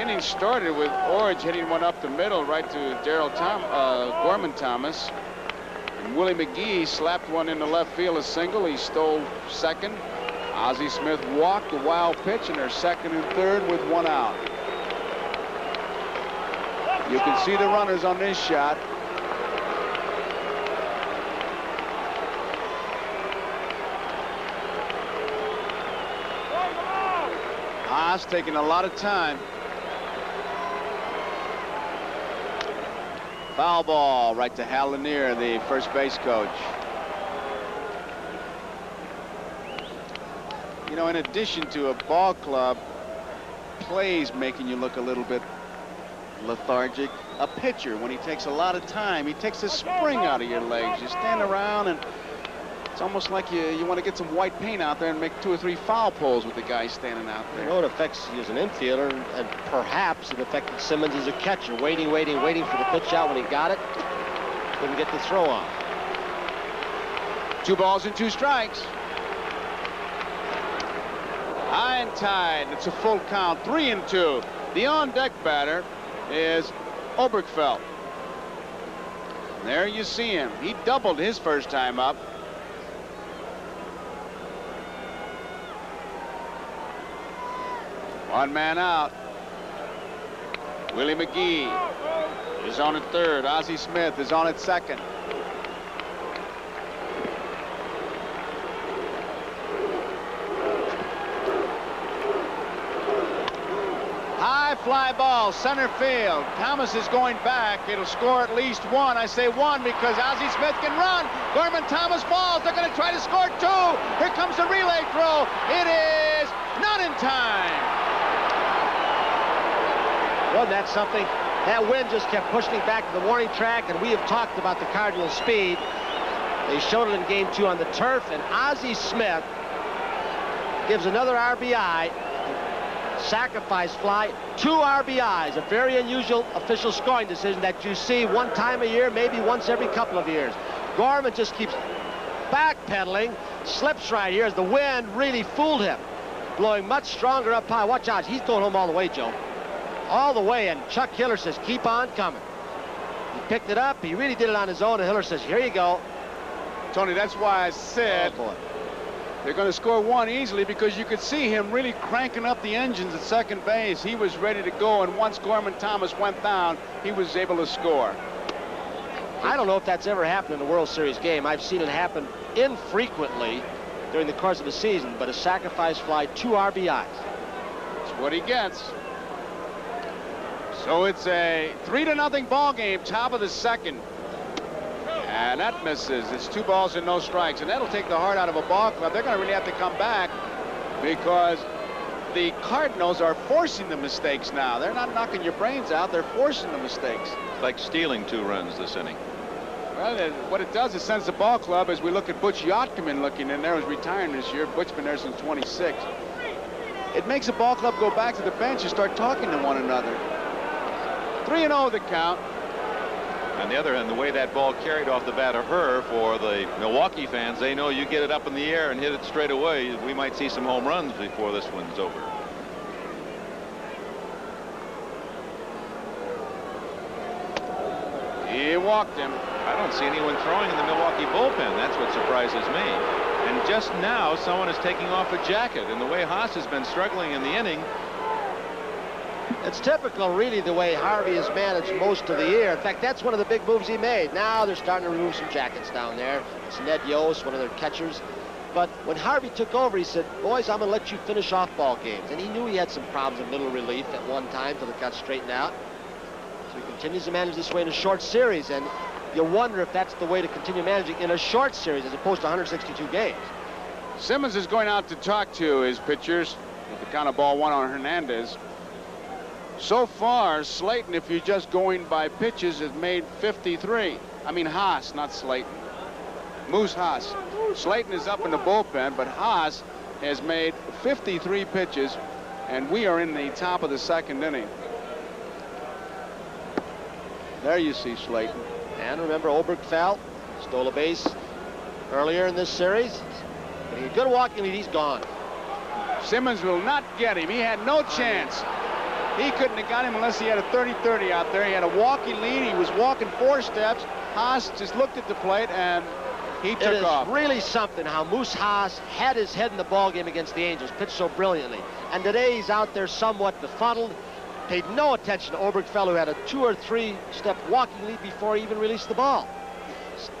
Inning started with Orge hitting one up the middle right to Gorman Thomas. And Willie McGee slapped one into left field, a single. He stole second. Ozzie Smith walked a wild pitch, and they're second and third with 1 out. You can see the runners on this shot. Haas taking a lot of time. Foul ball right to Hal Lanier, the first base coach. You know, in addition to a ball club, plays making you look a little bit lethargic. A pitcher, when he takes a lot of time, he takes the spring out of your legs. You stand around and it's almost like you want to get some white paint out there and make 2 or 3 foul poles with the guy standing out there. You know, it affects you as an infielder, and perhaps it affected Simmons as a catcher, waiting for the pitch out. When he got it, couldn't get the throw on. 2 balls and 2 strikes. High and tied. It's a full count. 3-2. The on-deck batter is Oberkfell. There you see him. He doubled his first time up. One man out. Willie McGee is on at third. Ozzie Smith is on at second. High fly ball, center field. Thomas is going back. It'll score at least 1. I say 1 because Ozzie Smith can run. Gorman Thomas falls. They're going to try to score 2. Here comes the relay throw. It is not in time. Wasn't that something? That wind just kept pushing him back to the warning track, and we have talked about the Cardinals' speed. They showed it in Game 2 on the turf, and Ozzie Smith gives another RBI. Sacrifice fly, 2 RBIs, a very unusual official scoring decision that you see 1 time a year, maybe once every couple of years. Gorman just keeps backpedaling, slips right here as the wind really fooled him. Blowing much stronger up high. Watch out, he's going home all the way, Joe. All the way, and Chuck Hiller says, keep on coming. He picked it up. He really did it on his own, and Hiller says, here you go. Tony, that's why I said they're going to score 1 easily, because you could see him really cranking up the engines at second base. He was ready to go, and once Gorman Thomas went down, he was able to score. I don't know if that's ever happened in a World Series game. I've seen it happen infrequently during the course of a season, but a sacrifice fly, 2 RBIs. That's what he gets. So it's a 3-0 ball game, top of the second. And that misses. It's 2 balls and no strikes. And that'll take the heart out of a ball club. They're going to really have to come back because the Cardinals are forcing the mistakes now. They're not knocking your brains out. They're forcing the mistakes. It's like stealing 2 runs this inning. Well, what it does is sends the ball club, as we look at Butch Yotkaman looking in there, who's retiring this year. Butch's been there since 26. It makes the ball club go back to the bench and start talking to one another. 3-0 the count. On the other end, the way that ball carried off the bat of her, for the Milwaukee fans, they know you get it up in the air and hit it straight away, we might see some home runs before this one's over. He walked him. I don't see anyone throwing in the Milwaukee bullpen. That's what surprises me. And just now, someone is taking off a jacket. And the way Haas has been struggling in the inning. It's typical, really, the way Harvey has managed most of the year. In fact, that's one of the big moves he made. Now they're starting to remove some jackets down there. It's Ned Yost, one of their catchers. But when Harvey took over, he said, boys, I'm going to let you finish off ball games. And he knew he had some problems of little relief at one time till it got straightened out. So he continues to manage this way in a short series. And you wonder if that's the way to continue managing in a short series as opposed to 162 games. Simmons is going out to talk to his pitchers with the count of ball 1 on Hernandez. So far, Slayton, if you're just going by pitches, has made 53. I mean Haas, not Slayton. Moose Haas. Slayton is up in the bullpen, but Haas has made 53 pitches, and we are in the top of the 2nd inning. There you see Slayton. And remember, Oberkfell stole a base earlier in this series. Getting a good walking lead, he's gone. Simmons will not get him. He had no chance. He couldn't have got him unless he had a 30-30 out there. He had a walking lead. He was walking 4 steps. Haas just looked at the plate, and he took off. It is really something how Moose Haas had his head in the ballgame against the Angels, pitched so brilliantly. And today he's out there somewhat befuddled, paid no attention to Oberkfell, who had a 2 or 3 step walking lead before he even released the ball.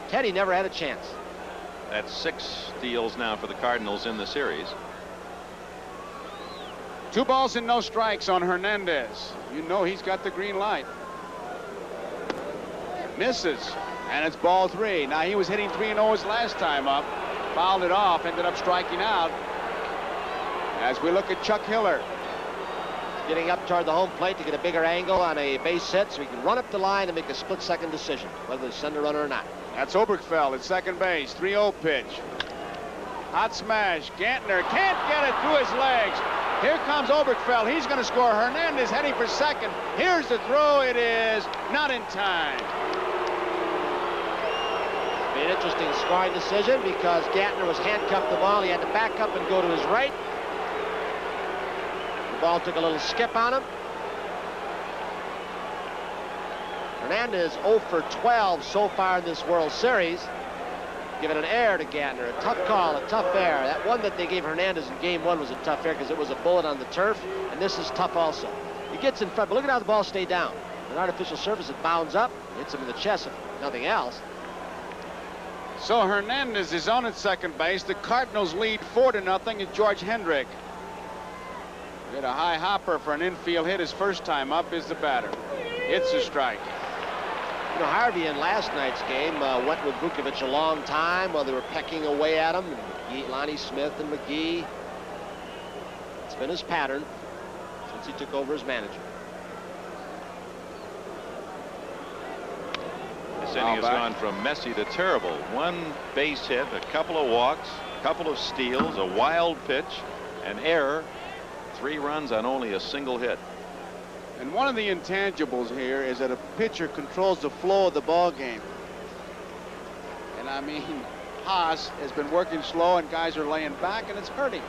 Teddy never had a chance. That's 6 steals now for the Cardinals in the series. 2 balls and no strikes on Hernandez. You know he's got the green light. Misses, and it's ball 3. Now he was hitting 3-0s last time up. Fouled it off, ended up striking out. As we look at Chuck Hiller. Getting up toward the home plate to get a bigger angle on a base hit so he can run up the line and make a split-second decision, whether to send a runner or not. That's Oberkfell at second base. 3-0 pitch. Hot smash. Gantner can't get it through his legs. Here comes Oberkfell. He's going to score. Hernandez heading for second. Here's the throw. It is not in time. Be an interesting scoring decision because Gantner was handcuffed the ball. He had to back up and go to his right. The ball took a little skip on him. Hernandez 0 for 12 so far in this World Series. Giving an error to Gantner. A tough call, a tough error. That one that they gave Hernandez in game 1 was a tough error because it was a bullet on the turf, and this is tough also. He gets in front, but look at how the ball stayed down. An artificial surface, it bounds up, hits him in the chest, if nothing else. So Hernandez is on at second base. The Cardinals lead 4-0 at George Hendrick. Hit a high hopper for an infield hit his first time up is the batter. It's a strike. You know, Harvey in last night's game went with Vukovic a long time while they were pecking away at him. And Lonnie Smith and McGee. It's been his pattern since he took over as manager. This inning has gone from messy to terrible. 1 base hit, a couple of walks, a couple of steals, a wild pitch, an error, 3 runs on only a single hit. And one of the intangibles here is that a pitcher controls the flow of the ball game. And I mean, Haas has been working slow and guys are laying back and it's hurting.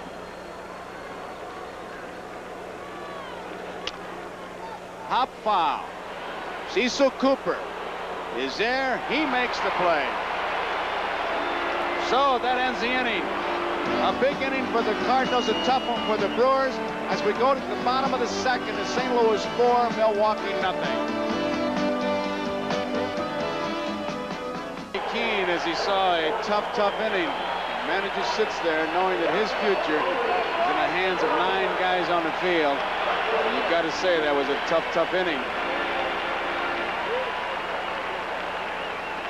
Hop foul. Cecil Cooper is there. He makes the play. So that ends the inning. A big inning for the Cardinals, a tough one for the Brewers. As we go to the bottom of the 2nd, it's St. Louis 4, Milwaukee 0. Keen as he saw a tough inning. The manager sits there knowing that his future is in the hands of 9 guys on the field. And you've got to say that was a tough inning.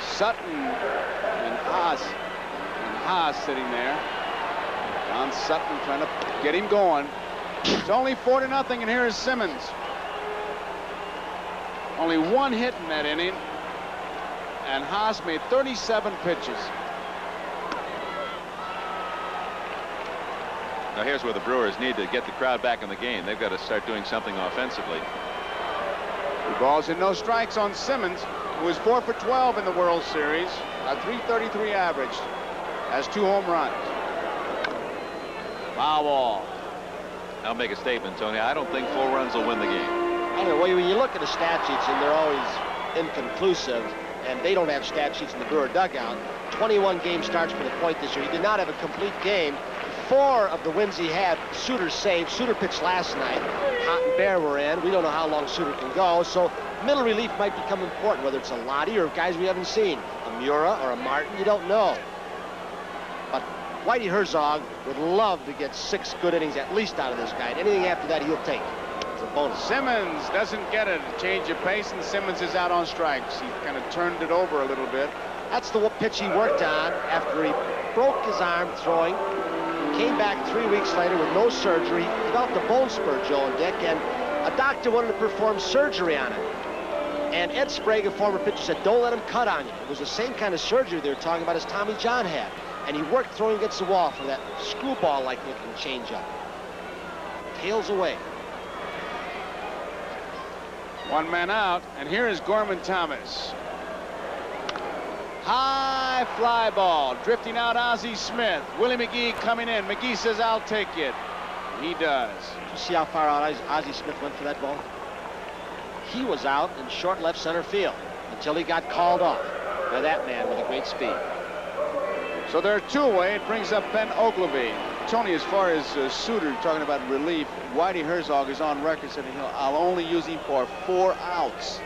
Sutton and Haas sitting there. Don Sutton trying to get him going. It's only 4-0, and here is Simmons. Only 1 hit in that inning, and Haas made 37 pitches. Now here's where the Brewers need to get the crowd back in the game. They've got to start doing something offensively. 2 balls and no strikes on Simmons. who was 4 for 12 in the World Series, a .333 average, has 2 home runs. Foul ball. I'll make a statement, Tony. I don't think 4 runs will win the game. I don't know, when you look at the stat sheets, and they're always inconclusive, and they don't have stat sheets in the Brewer dugout. 21 game starts for the Point this year. He did not have a complete game. 4 of the wins he had, Suter saved. Suter pitched last night. Hot and Bear were in. We don't know how long Suter can go, so middle relief might become important, whether it's a Lottie or guys we haven't seen. A Mura or a Martin, you don't know. But Whitey Herzog would love to get 6 good innings at least out of this guy. Anything after that, he'll take. It's a bonus. Simmons doesn't get it. A change of pace, and Simmons is out on strikes. He kind of turned it over a little bit. That's the pitch he worked on after he broke his arm throwing. Came back 3 weeks later with no surgery. He developed a bone spur, Joe and Dick, and a doctor wanted to perform surgery on it. And Ed Sprague, a former pitcher, said, don't let him cut on you. It was the same kind of surgery they were talking about as Tommy John had. And he worked throwing against the wall for that screwball-like looking changeup. Tails away. 1 man out, and here is Gorman Thomas. High fly ball, drifting out Ozzie Smith. Willie McGee coming in. McGee says, I'll take it. He does. Did you see how far out Ozzie Smith went for that ball? He was out in short left center field until he got called off by that man with a great speed. So they're 2 away. It brings up Ben Ogilvie. Tony, as far as Suter talking about relief, Whitey Herzog is on record saying, I'll only use him for 4 outs.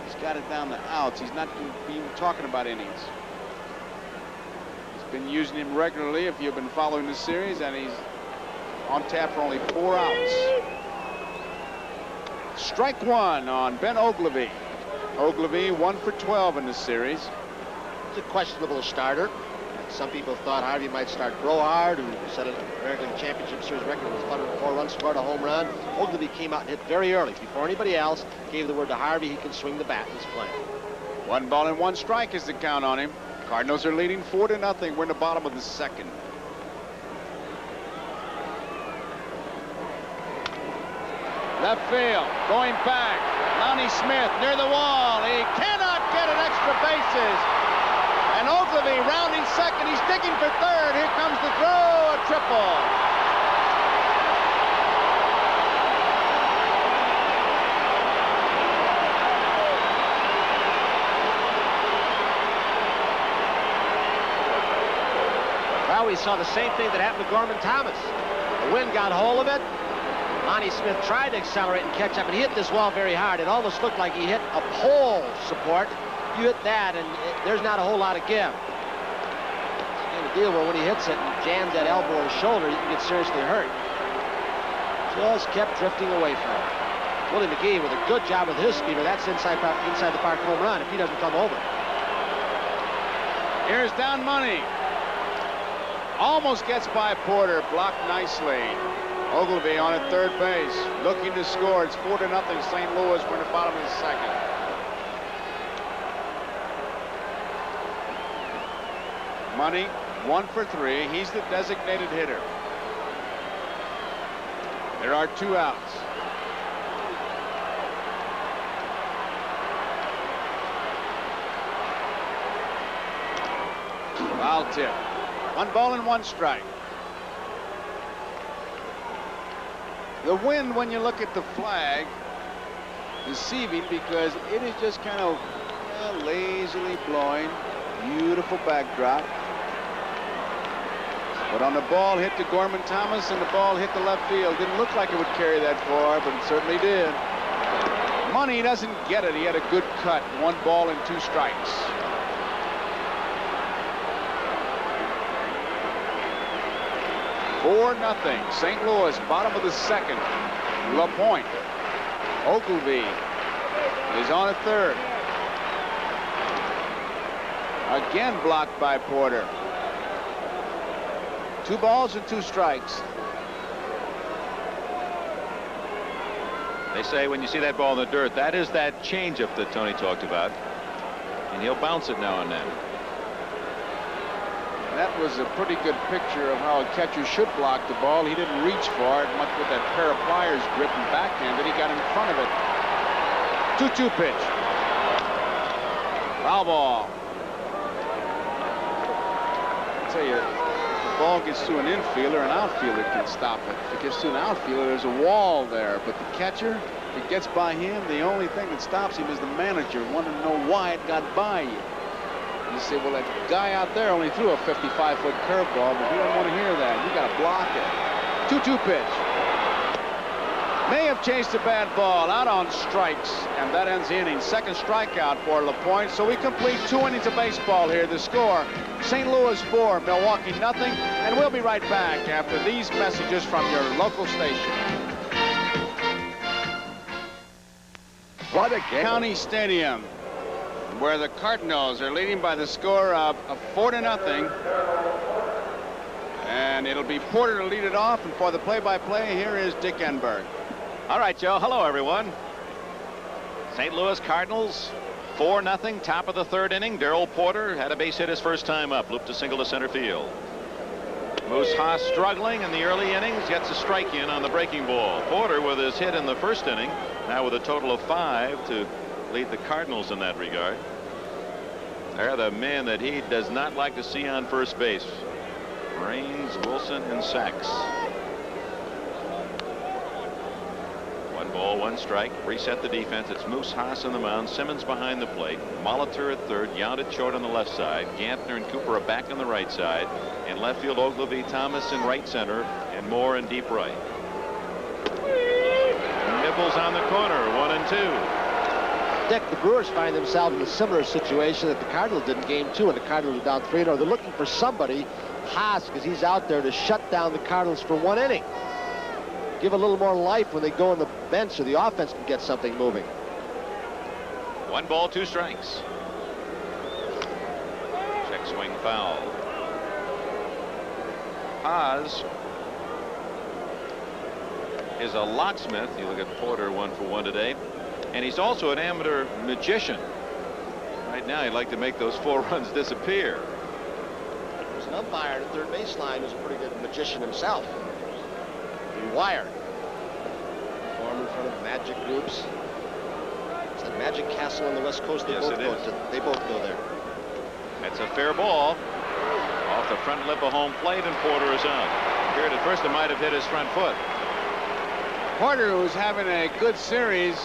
He's got it down to outs. He's not even talking about innings. He's been using him regularly if you've been following the series, and he's on tap for only 4 outs. Strike 1 on Ben Ogilvie. Ogilvie 1 for 12 in this series. He's a questionable starter. Some people thought Harvey might start Brohard, who set an American Championship Series record with 104 runs scored, a home run. Ogilvie came out and hit very early. Before anybody else gave the word to Harvey, he can swing the bat in his play. 1 ball and 1 strike is the count on him. Cardinals are leading 4-0. We're in the bottom of the 2nd. Left field, going back. Lonnie Smith near the wall. He cannot get an extra bases. And Ogilvie rounding second. He's digging for third. Here comes the throw, a triple. Well, we saw the same thing that happened to Gorman Thomas. The wind got hold of it. Lonnie Smith tried to accelerate and catch up, and he hit this wall very hard. It almost looked like he hit a pole support. You hit that, and there's not a whole lot of give. It's kind of deal where when he hits it and jams that elbow or shoulder, you can get seriously hurt. Just kept drifting away from him. Willie McGee with a good job with his speeder. That's inside the park home run if he doesn't come over. Here's down money. Almost gets by Porter, blocked nicely. Ogilvie on at third base, looking to score. It's 4-0 St. Louis. We're in the bottom of the 2nd. Money 1 for 3. He's the designated hitter. There are 2 outs. Foul tip. 1 ball and 1 strike. The wind, when you look at the flag, deceiving because it is just kind of lazily blowing. Beautiful backdrop. But on the ball hit to Gorman Thomas, and the ball hit the left field. Didn't look like it would carry that far, but it certainly did. Money doesn't get it. He had a good cut. 1 ball and 2 strikes. (4-0) St. Louis, bottom of the 2nd. LaPointe. Ogilvie is on at third. Again blocked by Porter. 2 balls and 2 strikes. They say when you see that ball in the dirt, that is that changeup that Tony talked about. And he'll bounce it now and then. That was a pretty good picture of how a catcher should block the ball. He didn't reach for it much with that pair of pliers grip and backhand, but he got in front of it. 2-2 pitch. Foul ball. I tell you, if the ball gets to an infielder, an outfielder can stop it. If it gets to an outfielder, there's a wall there. But the catcher, if it gets by him, the only thing that stops him is the manager wanting to know why it got by you. You say, well, that guy out there only threw a 55-foot curveball, but we don't want to hear that. You got to block it. 2-2 pitch. May have chased a bad ball out on strikes, and that ends the inning. Second strikeout for LaPointe. So we complete 2 innings of baseball here. The score, St. Louis 4, Milwaukee nothing. And we'll be right back after these messages from your local station. What a game. County Stadium, where the Cardinals are leading by the score of 4-0. And it'll be Porter to lead it off. And for the play-by-play, here is Dick Enberg. All right, Joe. Hello, everyone. St. Louis Cardinals 4-0, top of the third inning. Darrell Porter had a base hit his first time up, looped a single to center field. Moose Haas struggling in the early innings, gets a strike in on the breaking ball. Porter with his hit in the first inning, now with a total of 5 to lead the Cardinals in that regard. They're the men that he does not like to see on first base. Raines, Wilson, and Sachs. 1 ball, 1 strike. Reset the defense. It's Moose Haas on the mound. Simmons behind the plate. Molitor at third. Yount at short on the left side. Gantner and Cooper are back on the right side. In left field, Ogilvie, Thomas in right center, and Moore in deep right. Nibbles on the corner. 1-2. Dick, the Brewers find themselves in a similar situation that the Cardinals did in game 2, and the Cardinals are down 3-0. They're looking for somebody, Haas, because he's out there to shut down the Cardinals for 1 inning. Give a little more life when they go on the bench so the offense can get something moving. 1 ball, 2 strikes. Check swing foul. Haas is a locksmith. You look at Porter, 1 for 1 today. And he's also an amateur magician. Right now, he'd like to make those 4 runs disappear. There's an umpire at third baseline who's a pretty good magician himself. Wire. Form in front of Magic groups. It's that Magic Castle on the West Coast. They both go there. That's a fair ball. Off the front lip of home plate, and Porter is out. Appeared at first it might have hit his front foot. Porter, who's having a good series.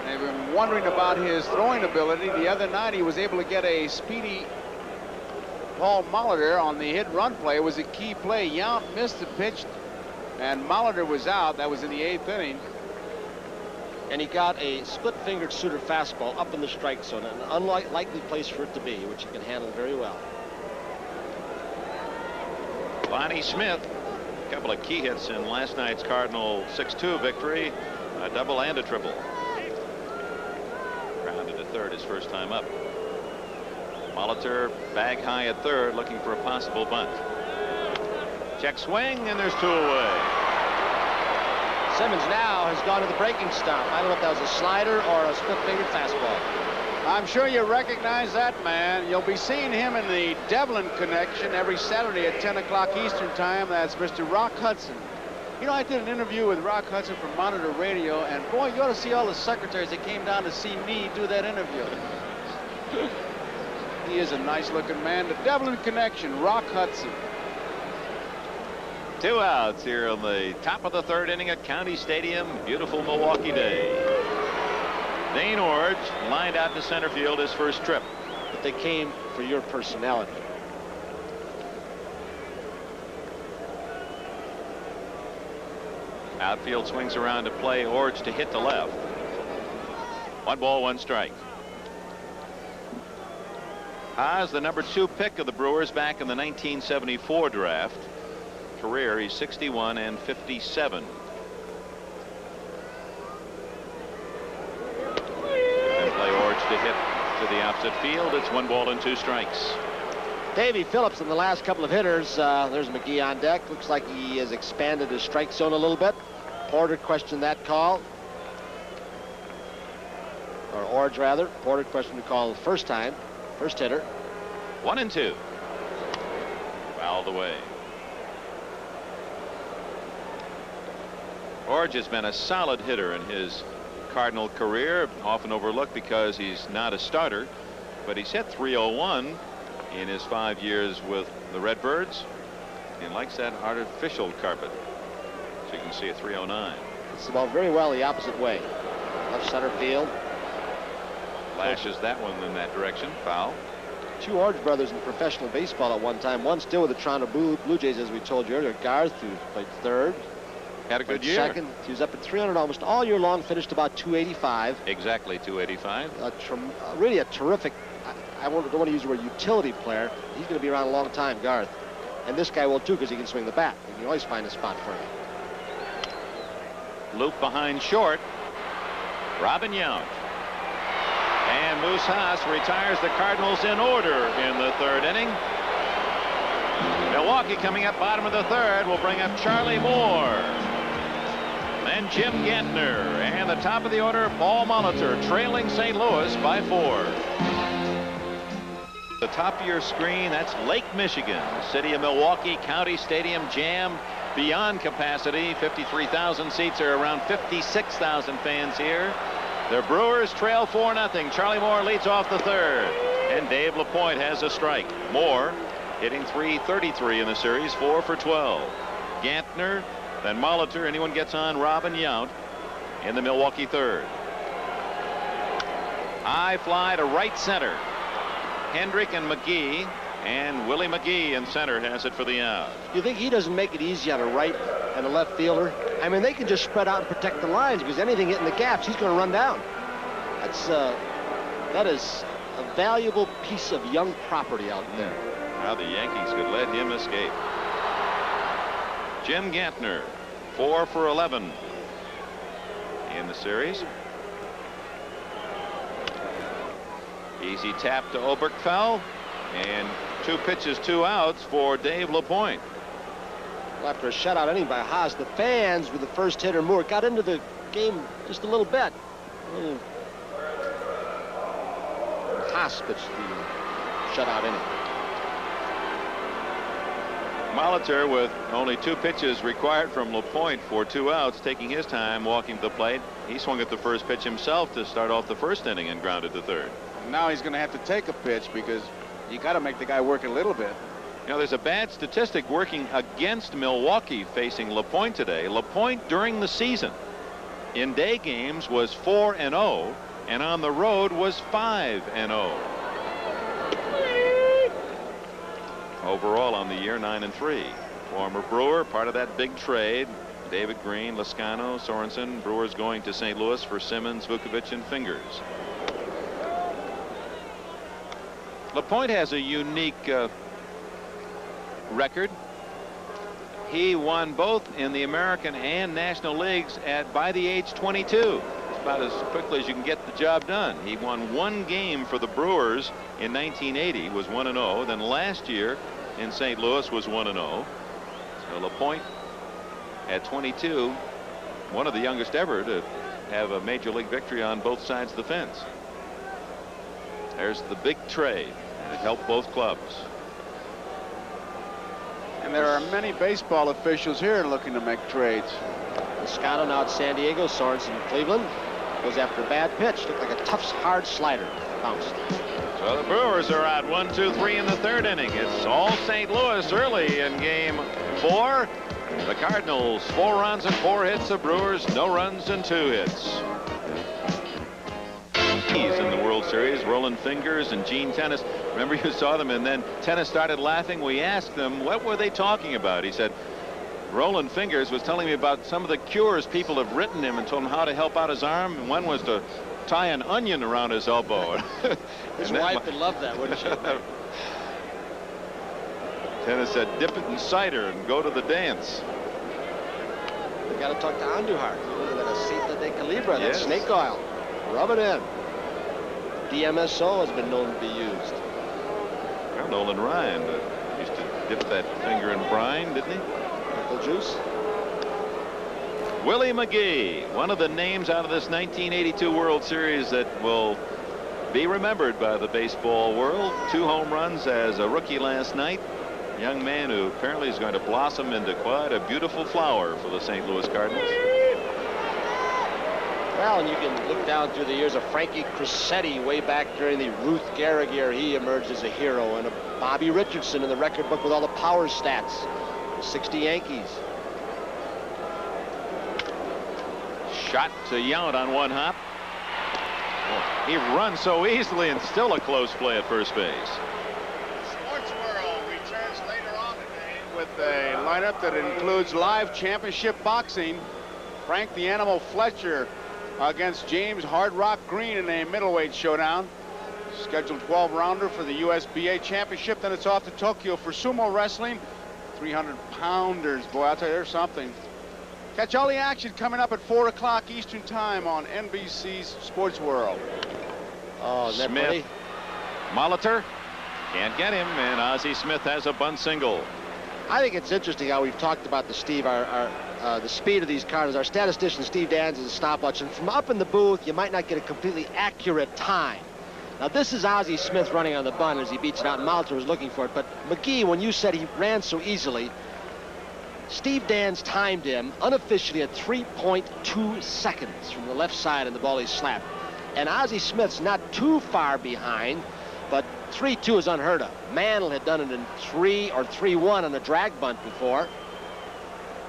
They've been wondering about his throwing ability. The other night he was able to get a speedy Paul Molitor on the hit run play. It was a key play. Yount missed the pitch, and Molitor was out. That was in the 8th inning. And he got a split-fingered Suter fastball up in the strike zone, an unlikely place for it to be, which he can handle very well. Lonnie Smith, a couple of key hits in last night's Cardinal 6-2 victory, a double and a triple. Grounded to third his first time up. Molitor bag high at third, looking for a possible bunt. Check swing, and there's 2 away. Simmons now has gone to the breaking stump. I don't know if that was a slider or a split-fingered fastball. I'm sure you recognize that man. You'll be seeing him in the Devlin Connection every Saturday at 10 o'clock Eastern Time. That's Mr. Rock Hudson. You know, I did an interview with Rock Hudson from Monitor Radio, and boy, you ought to see all the secretaries that came down to see me do that interview. He is a nice-looking man. The Devlin Connection, Rock Hudson. 2 outs here on the top of the third inning at County Stadium. Beautiful Milwaukee day. Dane Orge lined out to center field his first trip. But they came for your personality. Outfield swings around to play. Orge to hit to left. 1 ball, 1 strike. Haas, the number 2 pick of the Brewers back in the 1974 draft. Career, he's 61 and 57. And play Orge to hit to the opposite field. It's 1 ball and 2 strikes. Davey Phillips in the last couple of hitters. There's McGee on deck. Looks like he has expanded his strike zone a little bit. Porter questioned that call. Or Orge, rather. Porter questioned the call the first time. First hitter. 1-2. Fouled away. Orge has been a solid hitter in his Cardinal career, often overlooked because he's not a starter, but he's hit .301 in his 5 years with the Redbirds. He likes that artificial carpet. So you can see a .309. It's the ball very well the opposite way. Left center field. Flashes that one in that direction. Foul. Two Orange brothers in professional baseball at one time. One still with the Toronto Blue Jays, as we told you earlier. Garth, who played third. Had a good year. Second. He was up at 300 almost all year long. Finished about 285. Exactly 285. Really a terrific. I don't want to use the word utility player. He's going to be around a long time, Garth. And this guy will too, because he can swing the bat. He can always find a spot for him. Loop behind short. Robin Yount. And Moose Haas retires the Cardinals in order in the third inning. Milwaukee coming up bottom of the third will bring up Charlie Moore. Then Jim Gantner. And the top of the order, Paul Molitor, trailing St. Louis by 4. The top of your screen, that's Lake Michigan. City of Milwaukee County Stadium jammed beyond capacity. 53,000 seats. Are around 56,000 fans here. The Brewers trail 4-0. Charlie Moore leads off the third. And Dave LaPointe has a strike. Moore hitting .333 in the series, 4 for 12. Gantner, then Molitor. Anyone gets on Robin Yount in the Milwaukee third. High fly to right center. Hendrick and McGee, and Willie McGee in center has it for the out. You think he doesn't make it easy on a right and a left fielder? I mean, they can just spread out and protect the lines, because anything hitting the gaps, he's going to run down. That is a valuable piece of young property out there. Now the Yankees could let him escape. Jim Gantner, 4 for 11 in the series. Easy tap to Oberkfell, and 2 pitches, 2 outs for Dave LaPointe. Well, after a shutout inning by Haas, the fans with the first hitter Moore got into the game just a little bit. Haas pitched the shutout inning. Molitor, with only 2 pitches required from LaPointe for 2 outs, taking his time walking to the plate. He swung at the first pitch himself to start off the first inning and grounded to third. Now he's going to have to take a pitch, because you got to make the guy work a little bit. You know, there's a bad statistic working against Milwaukee facing LaPointe today. LaPointe during the season in day games was 4-0, and on the road was 5-0. Overall on the year, 9-3. Former Brewer, part of that big trade. David Green, Lascano, Sorensen. Brewers going to St. Louis for Simmons, Vukovich, and Fingers. LaPointe has a unique record. He won both in the American and National Leagues by the age 22. It's about as quickly as you can get the job done. He won 1 game for the Brewers in 1980, was 1-0. Then last year in St. Louis was 1-0. So LaPointe at 22, one of the youngest ever to have a major league victory on both sides of the fence. There's the big trade, and it helped both clubs. And there are many baseball officials here looking to make trades. Lascano now at San Diego. Sorensen in Cleveland. Goes after a bad pitch. Looked like a tough, hard slider. Bounced. So the Brewers are out 1-2-3 in the third inning. It's all St. Louis early in game 4. The Cardinals 4 runs and 4 hits. The Brewers no runs and 2 hits. He's in the World Series. Roland Fingers and Gene Tennis. Remember, you saw them, and then Tennis started laughing. We asked them, what were they talking about? He said, Roland Fingers was telling me about some of the cures people have written him and told him how to help out his arm. And one was to tie an onion around his elbow. His wife would love that, wouldn't she? Tennis said, dip it in cider and go to the dance. We got to talk to Andujar. That aceite de calibra, that Yes. snake oil. Rub it in. DMSO has been known to be used. Well, Nolan Ryan used to dip that finger in brine, didn't he? Pickle juice. Willie McGee, one of the names out of this 1982 World Series that will be remembered by the baseball world. 2 home runs as a rookie last night. Young man who apparently is going to blossom into quite a beautiful flower for the St. Louis Cardinals. Well, and you can look down through the years of Frankie Crissetti way back during the Ruth Gehrig year. He emerged as a hero, and a Bobby Richardson in the record book with all the power stats. The 60 Yankees. Shot to Yount on one hop. He runs so easily, and still a close play at first base. Sports World returns later on today with a lineup that includes live championship boxing. Frank the Animal Fletcher against James Hard Rock Green in a middleweight showdown. Scheduled 12-rounder for the USBA championship. Then it's off to Tokyo for sumo wrestling. 300-pounders. Boy, I'll tell you, there's something. Catch all the action coming up at 4 o'clock Eastern Time on NBC's Sports World. Oh, Smith. Molitor can't get him, and Ozzie Smith has a bunt single. I think it's interesting how we've talked about the speed of these cars. Our statistician Steve Dans is a stopwatch, and from up in the booth you might not get a completely accurate time. Now this is Ozzie Smith running on the bunt as he beats it out, and Molitor was looking for it. But McGee, when you said he ran so easily, Steve Dans timed him unofficially at 3.2 seconds from the left side and the ball he slapped. And Ozzie Smith's not too far behind, but 3.2 is unheard of. Mantle had done it in 3 or 3.1 on a drag bunt before.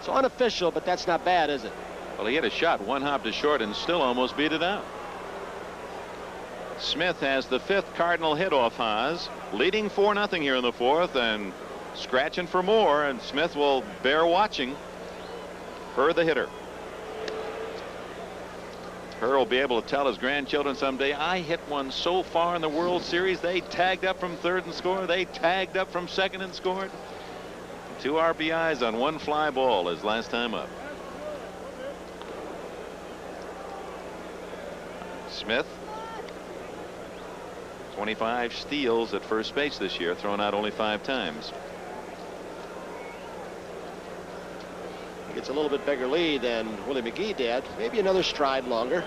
So unofficial, but that's not bad, is it? Well, he hit a shot, one hop to short, and still almost beat it out. Smith has the 5th Cardinal hit off Haas, leading 4-0 here in the 4th, and scratching for more, and Smith will bear watching. Herr the hitter. Herr will be able to tell his grandchildren someday, I hit one so far in the World Series, they tagged up from 3rd and scored, they tagged up from 2nd and scored. 2 RBIs on 1 fly ball his last time up. Smith, 25 steals at first base this year, thrown out only 5 times. He gets a little bit bigger lead than Willie McGee did. Maybe another stride longer.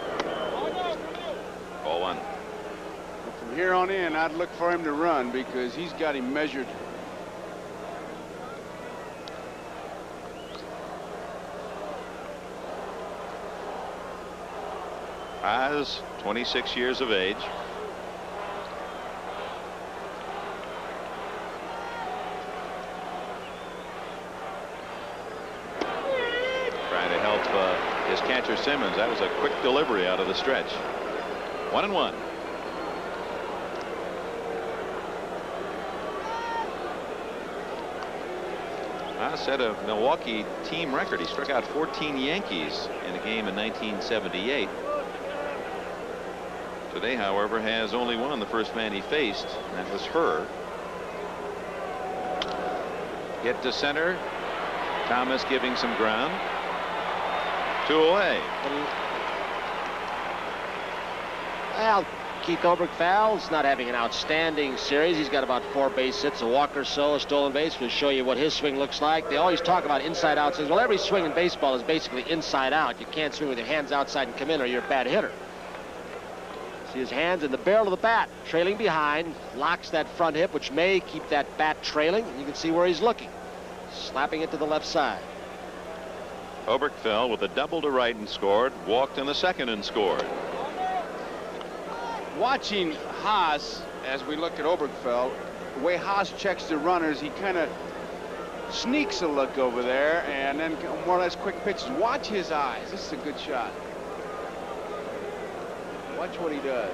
Ball 1. From here on in, I'd look for him to run because he's got him measured. Haas, 26 years of age. Trying to help his catcher Simmons. That was a quick delivery out of the stretch. 1-1. Haas set a Milwaukee team record. He struck out 14 Yankees in a game in 1978. Today, however, has only one. The first man he faced, and that was Herr. Hit to center. Thomas giving some ground. 2 away. Well, Keith Oberkfeld's not having an outstanding series. He's got about 4 base hits, a walk or so, a stolen base. We'll show you what his swing looks like. They always talk about inside-out swings. Well, every swing in baseball is basically inside-out. You can't swing with your hands outside and come in, or you're a bad hitter. See his hands in the barrel of the bat, trailing behind, locks that front hip, which may keep that bat trailing. And you can see where he's looking, slapping it to the left side. Oberkfeld with a double to right and scored, walked in the 2nd and scored. Watching Haas as we look at Oberkfeld, the way Haas checks the runners, he kind of sneaks a look over there and then more or less quick pitches. Watch his eyes. This is a good shot. Watch what he does.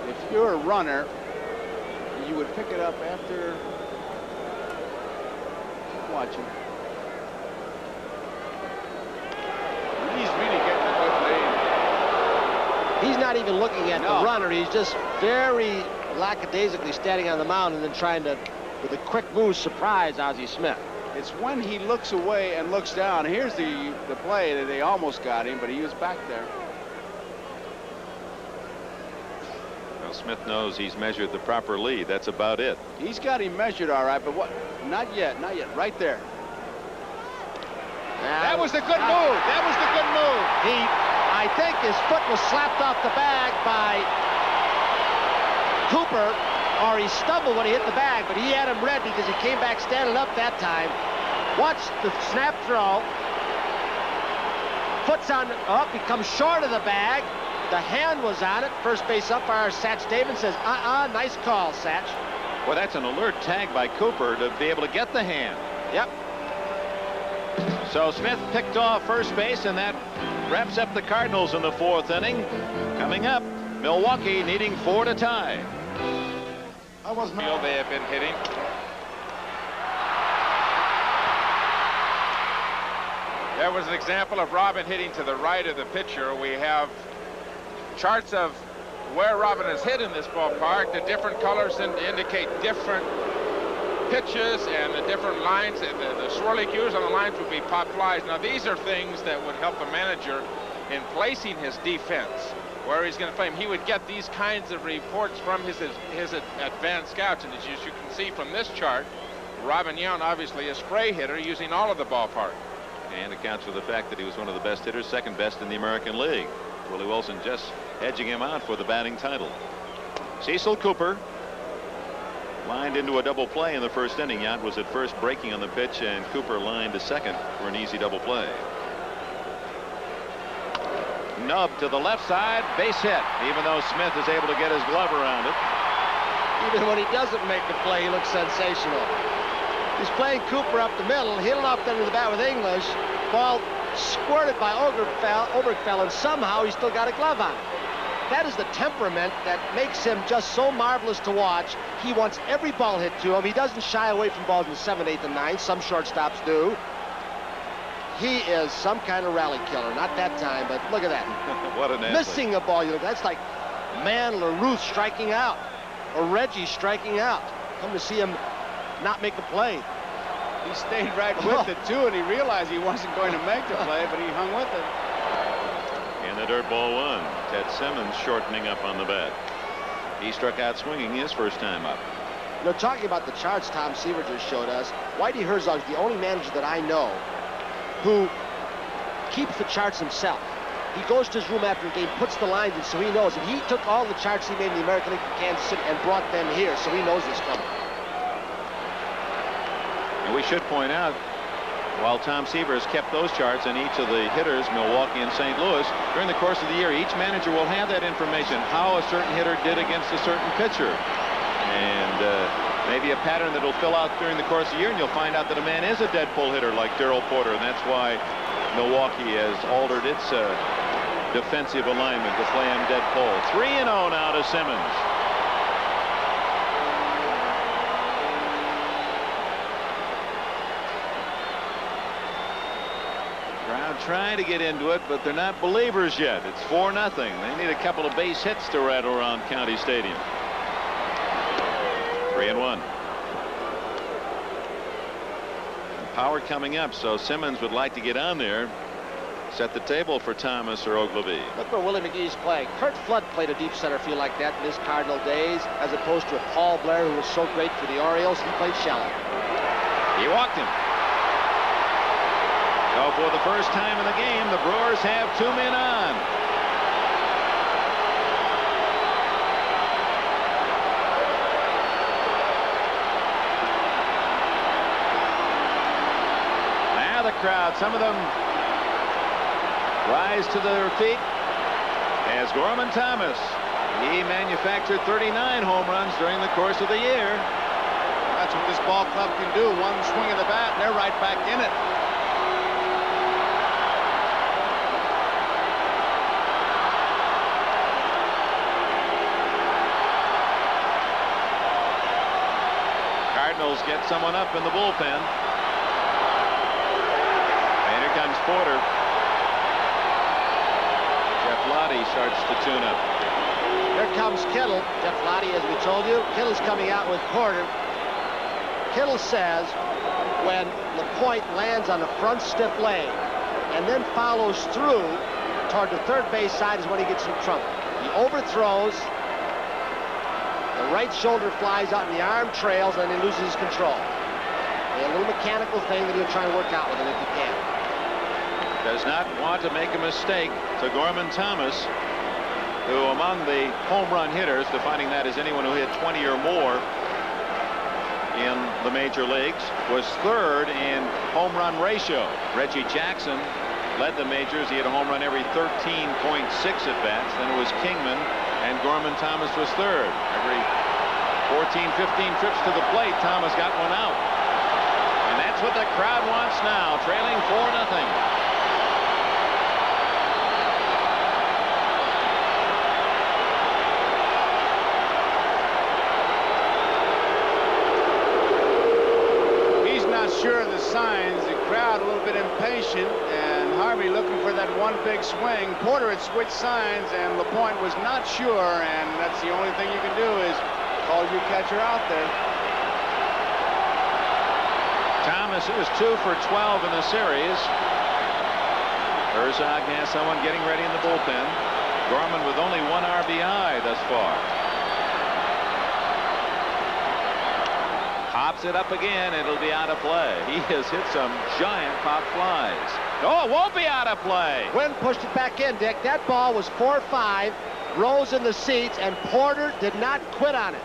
If you're a runner, you would pick it up after. Keep watching. He's really getting a good lead. He's not even looking at the runner. He's just very lackadaisically standing on the mound and then trying to, with a quick move, surprise Ozzie Smith. It's when he looks away and looks down. Here's the play that they almost got him, but he was back there. Well, Smith knows he's measured the proper lead. That's about it. He's got him measured all right, but what? Not yet, not yet. Right there. That was the good move. That was the good move. I think his foot was slapped off the bag by Cooper. or he stumbled when he hit the bag, but he had him ready because he came back standing up that time. Watch the snap throw. Foot's on, up, he comes short of the bag. The hand was on it. First base umpire, Satch David, says, nice call, Satch. Well, that's an alert tag by Cooper to be able to get the hand. Yep. So Smith picked off first base, and that wraps up the Cardinals in the 4th inning. Coming up, Milwaukee needing 4 to tie. They have been hitting. There was an example of Robin hitting to the right of the pitcher. We have charts of where Robin has hit in this ballpark. The different colors indicate different pitches, and the different lines, and the swirly cues on the lines would be pop flies. Now, these are things that would help the manager in placing his defense, where he's going to play him. He would get these kinds of reports from his advanced scouts, and as you can see from this chart, Robin Yount, obviously a spray hitter, using all of the ballpark. And accounts for the fact that he was one of the best hitters, second best in the American League. Willie Wilson just edging him out for the batting title. Cecil Cooper lined into a double play in the 1st inning. Yount was at first breaking on the pitch, and Cooper lined to second for an easy double play. Nub to the left side, base hit, even though Smith is able to get his glove around it. Even when he doesn't make the play, he looks sensational. He's playing Cooper up the middle, hit it off under the bat with English. Ball squirted by Obergfell, and somehow he still got a glove on it. That is the temperament that makes him just so marvelous to watch. He wants every ball hit to him. He doesn't shy away from balls in the 7th, 8th, and 9th. Some shortstops do. He is some kind of rally killer. Not that time, but look at that. What an athlete. Missing a ball. That's like LaRuth striking out, or Reggie striking out. Come to see him not make a play. He stayed right with it, too, and he realized he wasn't going to make the play, but he hung with it. And the dirt ball 1. Ted Simmons shortening up on the bat. He struck out swinging his first time up. You know, talking about the charts Tom Seaver just showed us, Whitey Herzog is the only manager that I know who keeps the charts himself. He goes to his room after a game, puts the lines in so he knows. And he took all the charts he made in the American League from Kansas City and brought them here, so he knows this coming. And we should point out, while Tom Seaver has kept those charts on each of the hitters, Milwaukee and St. Louis, during the course of the year, each manager will have that information, how a certain hitter did against a certain pitcher. And maybe a pattern that will fill out during the course of the year, and you'll find out that a man is a dead pull hitter like Darrell Porter, and that's why Milwaukee has altered its defensive alignment to play him dead pull. 3-0 now to Simmons. Crowd trying to get into it, but they're not believers yet. It's 4-0. They need a couple of base hits to rattle around County Stadium. 3-1. Power coming up, so Simmons would like to get on there, set the table for Thomas or Ogilvie. Look where Willie McGee's playing. Kurt Flood played a deep center field like that in his Cardinal days, as opposed to a Paul Blair who was so great for the Orioles. He played shallow. He walked him. So for the first time in the game, the Brewers have 2 men on. Now the crowd, some of them rise to their feet as Gorman Thomas. He manufactured 39 home runs during the course of the year. That's what this ball club can do. One swing of the bat, and they're right back in it. Cardinals get someone up in the bullpen. And here comes Porter. Jeff Lottie starts to tune up. Here comes Kittle. Jeff Lottie, as we told you. Kittle's coming out with Porter. Kittle says when LaPointe lands on the front stiff leg and then follows through toward the third base side is when he gets in trouble. He overthrows. The right shoulder flies out and the arm trails, and he loses control. A little mechanical thing that he'll try and work out with him if he can. Does not want to make a mistake to Gorman Thomas. who among the home run hitters, defining that as anyone who hit 20 or more in the major leagues, was third in home run ratio. Reggie Jackson led the majors. He had a home run every 13.6 at bats. Then it was Kingman, and Gorman Thomas was third. Every 14, 15 trips to the plate, Thomas got one out. And that's what the crowd wants now, trailing 4-0. Sure of the signs, the crowd a little bit impatient, and Harvey looking for that one big swing. Porter had switched signs, and LaPointe was not sure, and that's the only thing you can do is call your catcher out there. Thomas is 2 for 12 in the series. Herzog has someone getting ready in the bullpen. Gorman with only 1 RBI thus far. Pops it up again. It'll be out of play. He has hit some giant pop flies. No, it won't be out of play. Wynn pushed it back in, Dick. That ball was 4-5, rose in the seats, and Porter did not quit on it.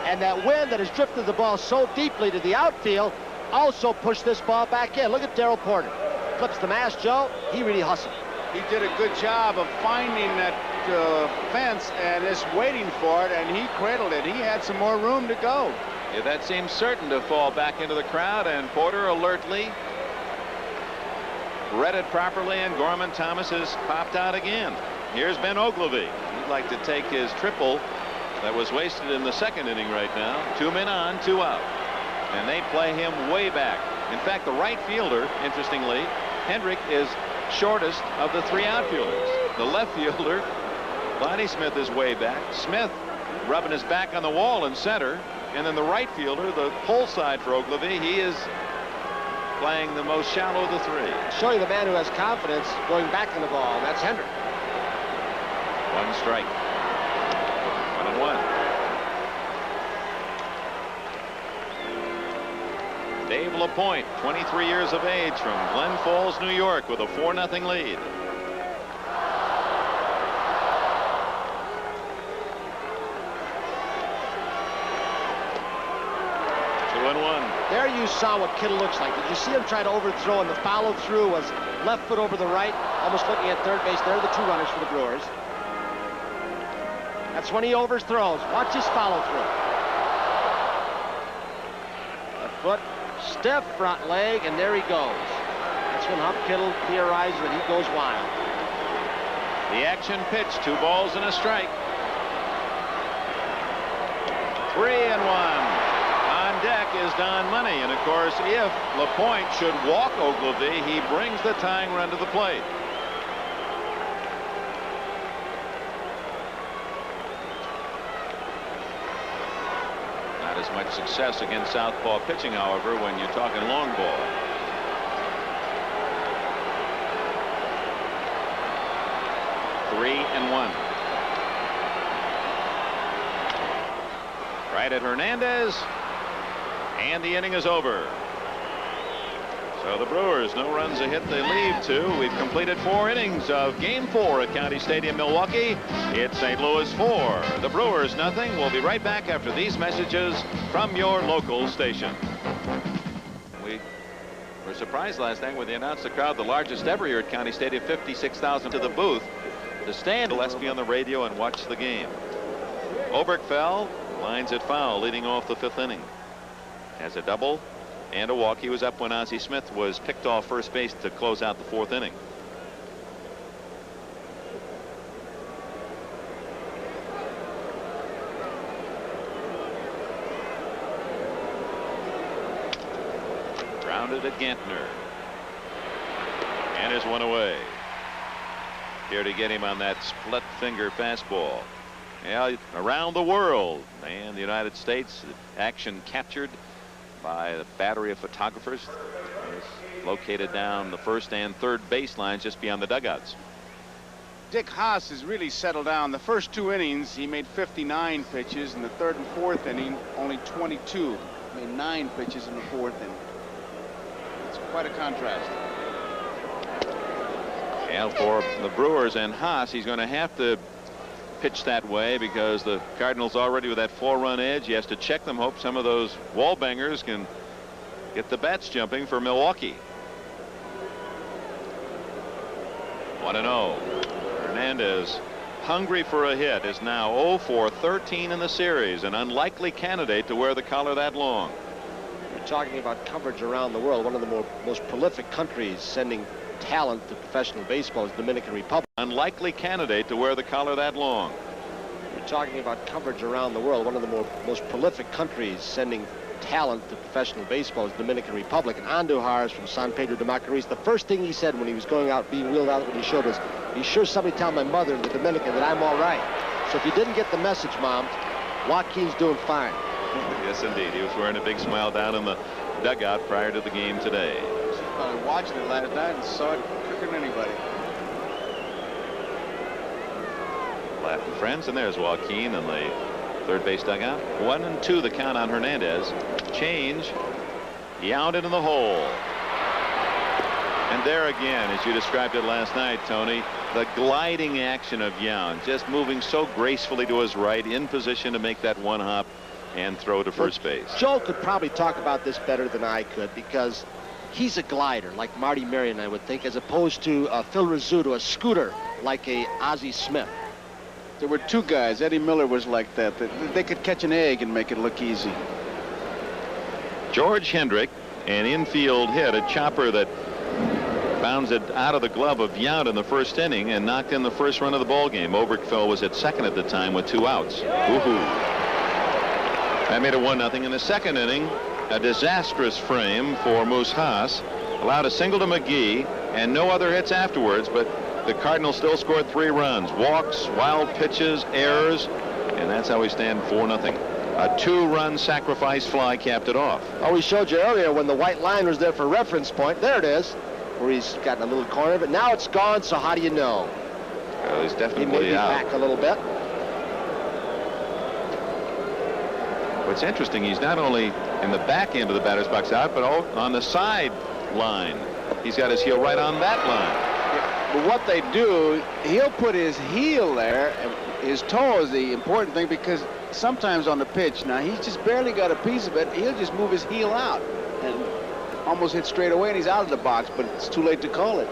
And that wind that has drifted the ball so deeply to the outfield also pushed this ball back in. Look at Darrell Porter. Flips the mask, Joe. He really hustled. He did a good job of finding that fence and just waiting for it, and he cradled it. He had some more room to go. Yeah, that seems certain to fall back into the crowd, and Porter alertly read it properly, and Gorman Thomas has popped out again. Here's Ben Ogilvy. He'd like to take his triple that was wasted in the second inning right now. 2 men on, 2 out. And they play him way back. In fact, the right fielder, interestingly, Hendrick, is shortest of the 3 outfielders. The left fielder, Lonnie Smith, is way back. Smith rubbing his back on the wall in center. And then the right fielder, the pull side for Ogilvy, he is playing the most shallow of the 3. Show you the man who has confidence going back in the ball, and that's Hendrick. 1 strike. 1-1. Dave LaPointe, 23 years of age, from Glen Falls, New York, with a 4-0 lead. There you saw what Kittle looks like. Did you see him try to overthrow, and the follow-through was left foot over the right, almost looking at third base. There are the 2 runners for the Brewers. That's when he overthrows. Watch his follow-through. Left foot, stiff front leg, and there he goes. That's when Hump Kittle theorizes that he goes wild. The action pitch, 2 balls and a strike. 3-1. On deck is Don Money, and of course, if LaPointe should walk Ogilvy, he brings the tying run to the plate. Not as much success against southpaw pitching, however, when you're talking long ball. Three and 1. Right at Hernandez. And the inning is over. So the Brewers, no runs a hit, they leave 2. We've completed 4 innings of Game 4 at County Stadium, Milwaukee. It's St. Louis 4. The Brewers nothing. We'll be right back after these messages from your local station. We were surprised last night when they announced the crowd, the largest ever here at County Stadium, 56,000 to the booth. To stand, let's be on the radio and watch the game. Oberkfell lines it foul, leading off the 5th inning. Has a double and a walk. He was up when Ozzie Smith was picked off first base to close out the 4th inning. Grounded at Gantner. And is 1 away. Here to get him on that split finger fastball. Yeah, around the world and the United States, action captured by a battery of photographers. It's located down the 1st and 3rd baselines just beyond the dugouts. Dick Haas has really settled down. The first 2 innings, he made 59 pitches. In the 3rd and 4th inning, only 22. Made 9 pitches in the 4th inning. It's quite a contrast. And for the Brewers and Haas, he's going to have to pitch that way because the Cardinals already with that 4-run edge. He has to check them, hope some of those wall bangers can get the bats jumping for Milwaukee. 1-0. Hernandez, hungry for a hit, is now 0 for 13 in the series, an unlikely candidate to wear the collar that long. We're talking about coverage around the world. One of the most prolific countries sending talent to professional baseball is the Dominican Republic. Unlikely candidate to wear the collar that long. We're talking about coverage around the world. One of the most prolific countries sending talent to professional baseball is the Dominican Republic. And Andujar is from San Pedro de Macorís. The first thing he said when he was going out, being wheeled out when he showed us, "Be sure somebody tell my mother in the Dominican that I'm all right." So if you didn't get the message, Mom, Joaquin's doing fine. Yes, indeed. He was wearing a big smile down in the dugout prior to the game today. I was watching it last night and saw it quicker than anybody. Laughing friends, and there's Joaquin in the third base dugout. 1-2 the count on Hernandez. Change. Yount into the hole. And there again, as you described it last night, Tony, the gliding action of Yount, just moving so gracefully to his right, in position to make that one hop and throw to first base. Joel could probably talk about this better than I could, because he's a glider like Marty Marion, I would think, as opposed to Phil Rizzuto, a scooter like a Ozzie Smith. There were two guys. Eddie Miller was like that. They could catch an egg and make it look easy. George Hendrick, an infield hit, a chopper that bounded out of the glove of Yount in the first inning and knocked in the first run of the ball game. Oberkfell was at second at the time with 2 outs. Woohoo! That made it 1-0 in the second inning. A disastrous frame for Moose Haas. Allowed a single to McGee and no other hits afterwards, but the Cardinals still scored 3 runs. Walks, wild pitches, errors, and that's how we stand 4-0. A 2-run sacrifice fly capped it off. Oh, we showed you earlier when the white line was there for reference point. There it is, where he's gotten a little corner of it. Now it's gone, so how do you know? Well, he's He definitely may be out. back a little bit. What's interesting, he's not only in the back end of the batter's box out, but on the side line. He's got his heel right on that line. But what they do, he'll put his heel there, and his toe is the important thing, because sometimes on the pitch, now he's just barely got a piece of it, he'll just move his heel out and almost hit straight away, and he's out of the box, but it's too late to call it.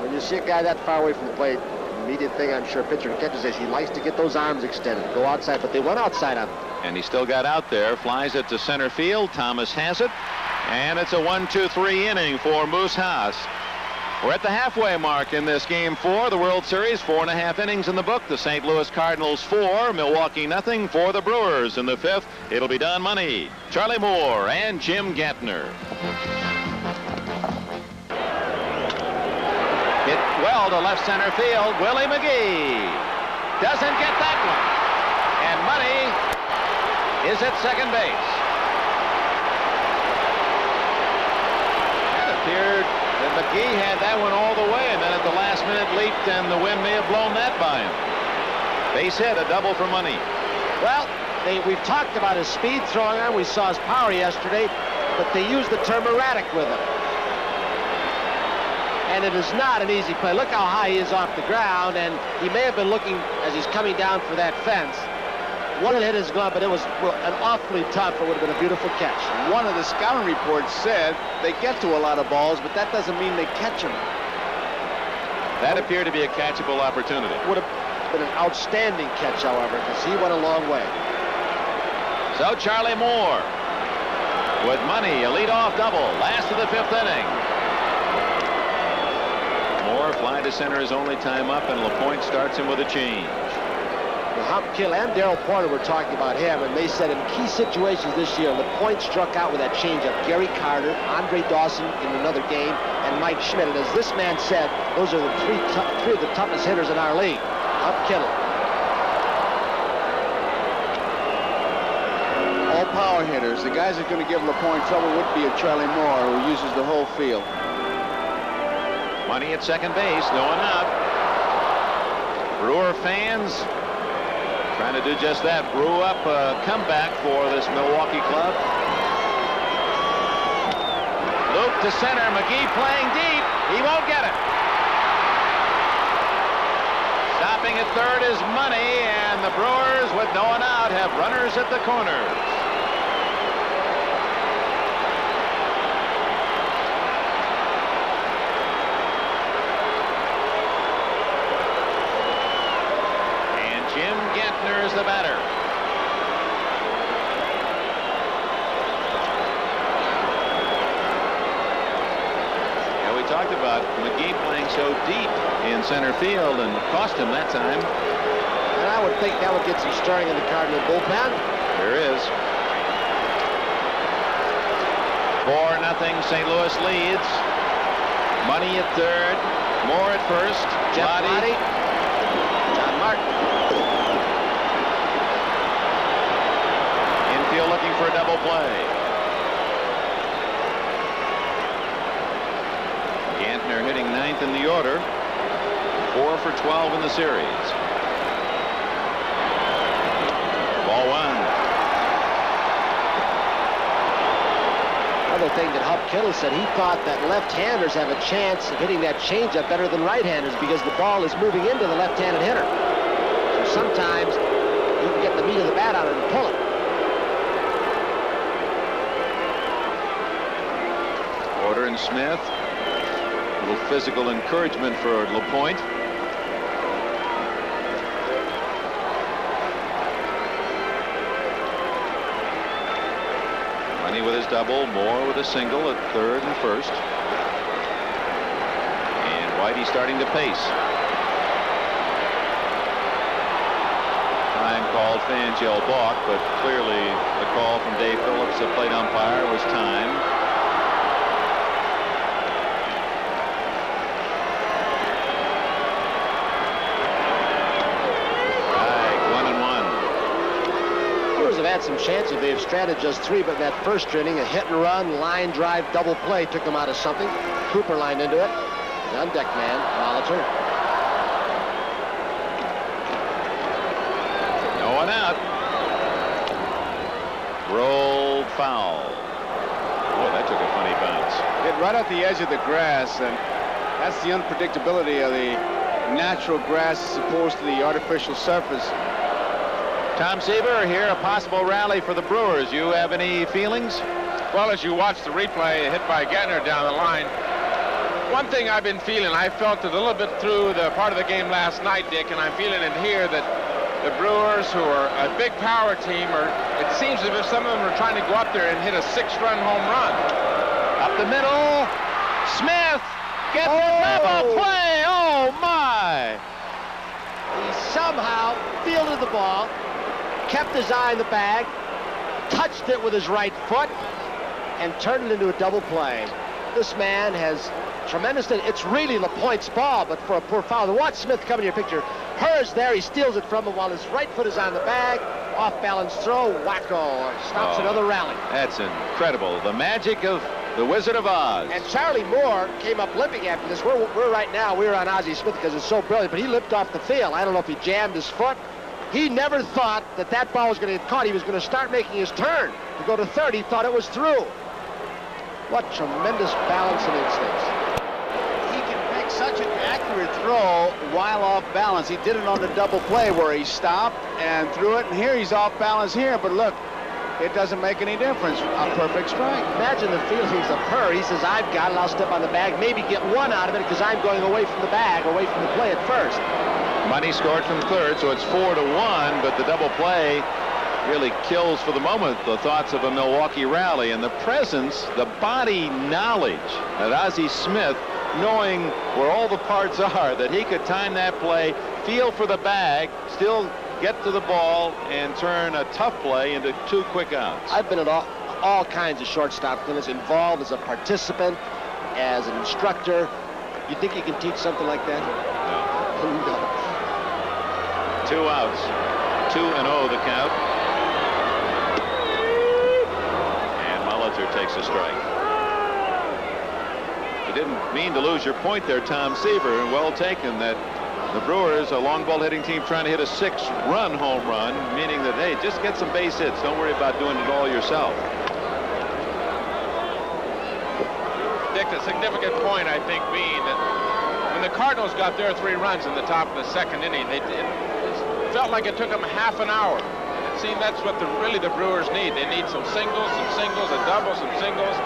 When you see a guy that far away from the plate, the immediate thing I'm sure pitcher and catcher says, he likes to get those arms extended, go outside, but they went outside on him. And he still got out there, flies it to center field. Thomas has it, and it's a 1-2-3 inning for Moose Haas. We're at the halfway mark in this game 4, the World Series. 4.5 innings in the book. The St. Louis Cardinals 4, Milwaukee nothing for the Brewers. In the 5th, it'll be Don Money, Charlie Moore, and Jim Gantner. Hit well to left center field. Willie McGee doesn't get that one. And Money is at second base. It appeared that McGee had that one all the way, and then at the last minute leaped, and the wind may have blown that by him. Base hit, a double for Money. Well, we've talked about his speed throwing arm. We saw his power yesterday, but they used the term erratic with him. And it is not an easy play. Look how high he is off the ground, and he may have been looking as he's coming down for that fence. One hit his glove, but it was an awfully tough. It would have been a beautiful catch. One of the scouting reports said they get to a lot of balls, but that doesn't mean they catch them. That appeared to be a catchable opportunity. Would have been an outstanding catch, however, because he went a long way. So Charlie Moore with Money, a leadoff double, last of the 5th inning. Moore fly to center his only time up, and LaPointe starts him with a change. Hopkill and Darrell Porter were talking about him, and they said in key situations this year, LaPointe struck out with that changeup. Gary Carter, Andre Dawson in another game, and Mike Schmidt. And as this man said, those are the three of the toughest hitters in our league. Hopkill. All power hitters. The guys that are going to give LaPointe trouble would be a Charlie Moore, who uses the whole field. Money at second base, no one out. Brewer fans trying to do just that. Brew up a comeback for this Milwaukee club. Luke to center. McGee playing deep. He won't get it. Stopping at third is Money, and the Brewers, with no one out, have runners at the corners. And Jim Gantner is the batter. We talked about McGee playing so deep in center field and cost him that time. And I would think that would get some stirring in the Cardinal bullpen. There is. 4-0 St. Louis leads. Money at third. Moore at first. Jeff Lottie. John Martin. Infield looking for a double play. Gantner hitting ninth in the order. 4 for 12 in the series. Ball one. Another thing that Hub Kittle said, he thought that left-handers have a chance of hitting that changeup better than right-handers because the ball is moving into the left-handed hitter. So sometimes you can get the meat of the bat on it and pull it. Porter and Smith. A little physical encouragement for LaPointe. Money with his double, Moore with a single at third and first. And Whitey starting to pace. Time called Fangio balk, but clearly the call from Dave Phillips, the plate umpire, was time. Had some chances. They've stranded just 3, but in that first inning, a hit and run, line drive, double play took them out of something. Cooper lined into it. The on-deck man, Molitor. No one out. Rolled foul. Boy, that took a funny bounce. Hit right at the edge of the grass, and that's the unpredictability of the natural grass as opposed to the artificial surface. Tom Seaver, here a possible rally for the Brewers. You have any feelings? Well, as you watch the replay, hit by Gantner down the line, one thing I've been feeling, I felt it a little bit through the part of the game last night, Dick, and I'm feeling it here, that the Brewers, who are a big power team, it seems as if some of them are trying to go up there and hit a 6-run home run. Up the middle, Smith gets a double play. Oh my! He somehow fielded the ball, kept his eye on the bag, touched it with his right foot, and turned it into a double play. This man has tremendous. It's really LaPointe's ball, but for a poor foul. Watch Smith come in your picture. Hers there, he steals it from him while his right foot is on the bag. Off-balance throw, wacko, stops another rally. That's incredible. The magic of the Wizard of Oz. And Charlie Moore came up limping after this. We're right now, we're on Ozzie Smith because it's so brilliant, but he limped off the field. I don't know if he jammed his foot. He never thought that that ball was going to get caught. He was going to start making his turn to go to third. He thought it was through. What tremendous balance and instincts. He can make such an accurate throw while off balance. He did it on the double play where he stopped and threw it, and here he's off balance here, but look, it doesn't make any difference. A perfect strike. Imagine the feelings of her. He says, I've got it, I'll step on the bag, maybe get one out of it because I'm going away from the bag, away from the play at first. Money scored from third, so it's 4-1, but the double play really kills for the moment the thoughts of a Milwaukee rally, and the presence, the body knowledge of Ozzie Smith, knowing where all the parts are, that he could time that play, feel for the bag, still get to the ball, and turn a tough play into 2 quick outs. I've been at all kinds of shortstop clinics, involved as a participant, as an instructor. You think you can teach something like that? No. No. 2 outs. 2-0 the count. And Molitor takes a strike. You didn't mean to lose your point there, Tom Seaver, and well taken that the Brewers, a long ball hitting team, trying to hit a 6-run home run, meaning that, hey, just get some base hits. Don't worry about doing it all yourself. Dick, a significant point, I think, being that when the Cardinals got their 3 runs in the top of the 2nd inning, it felt like it took them half an hour. It seemed that's what really the Brewers need. They need some singles, a double, some singles,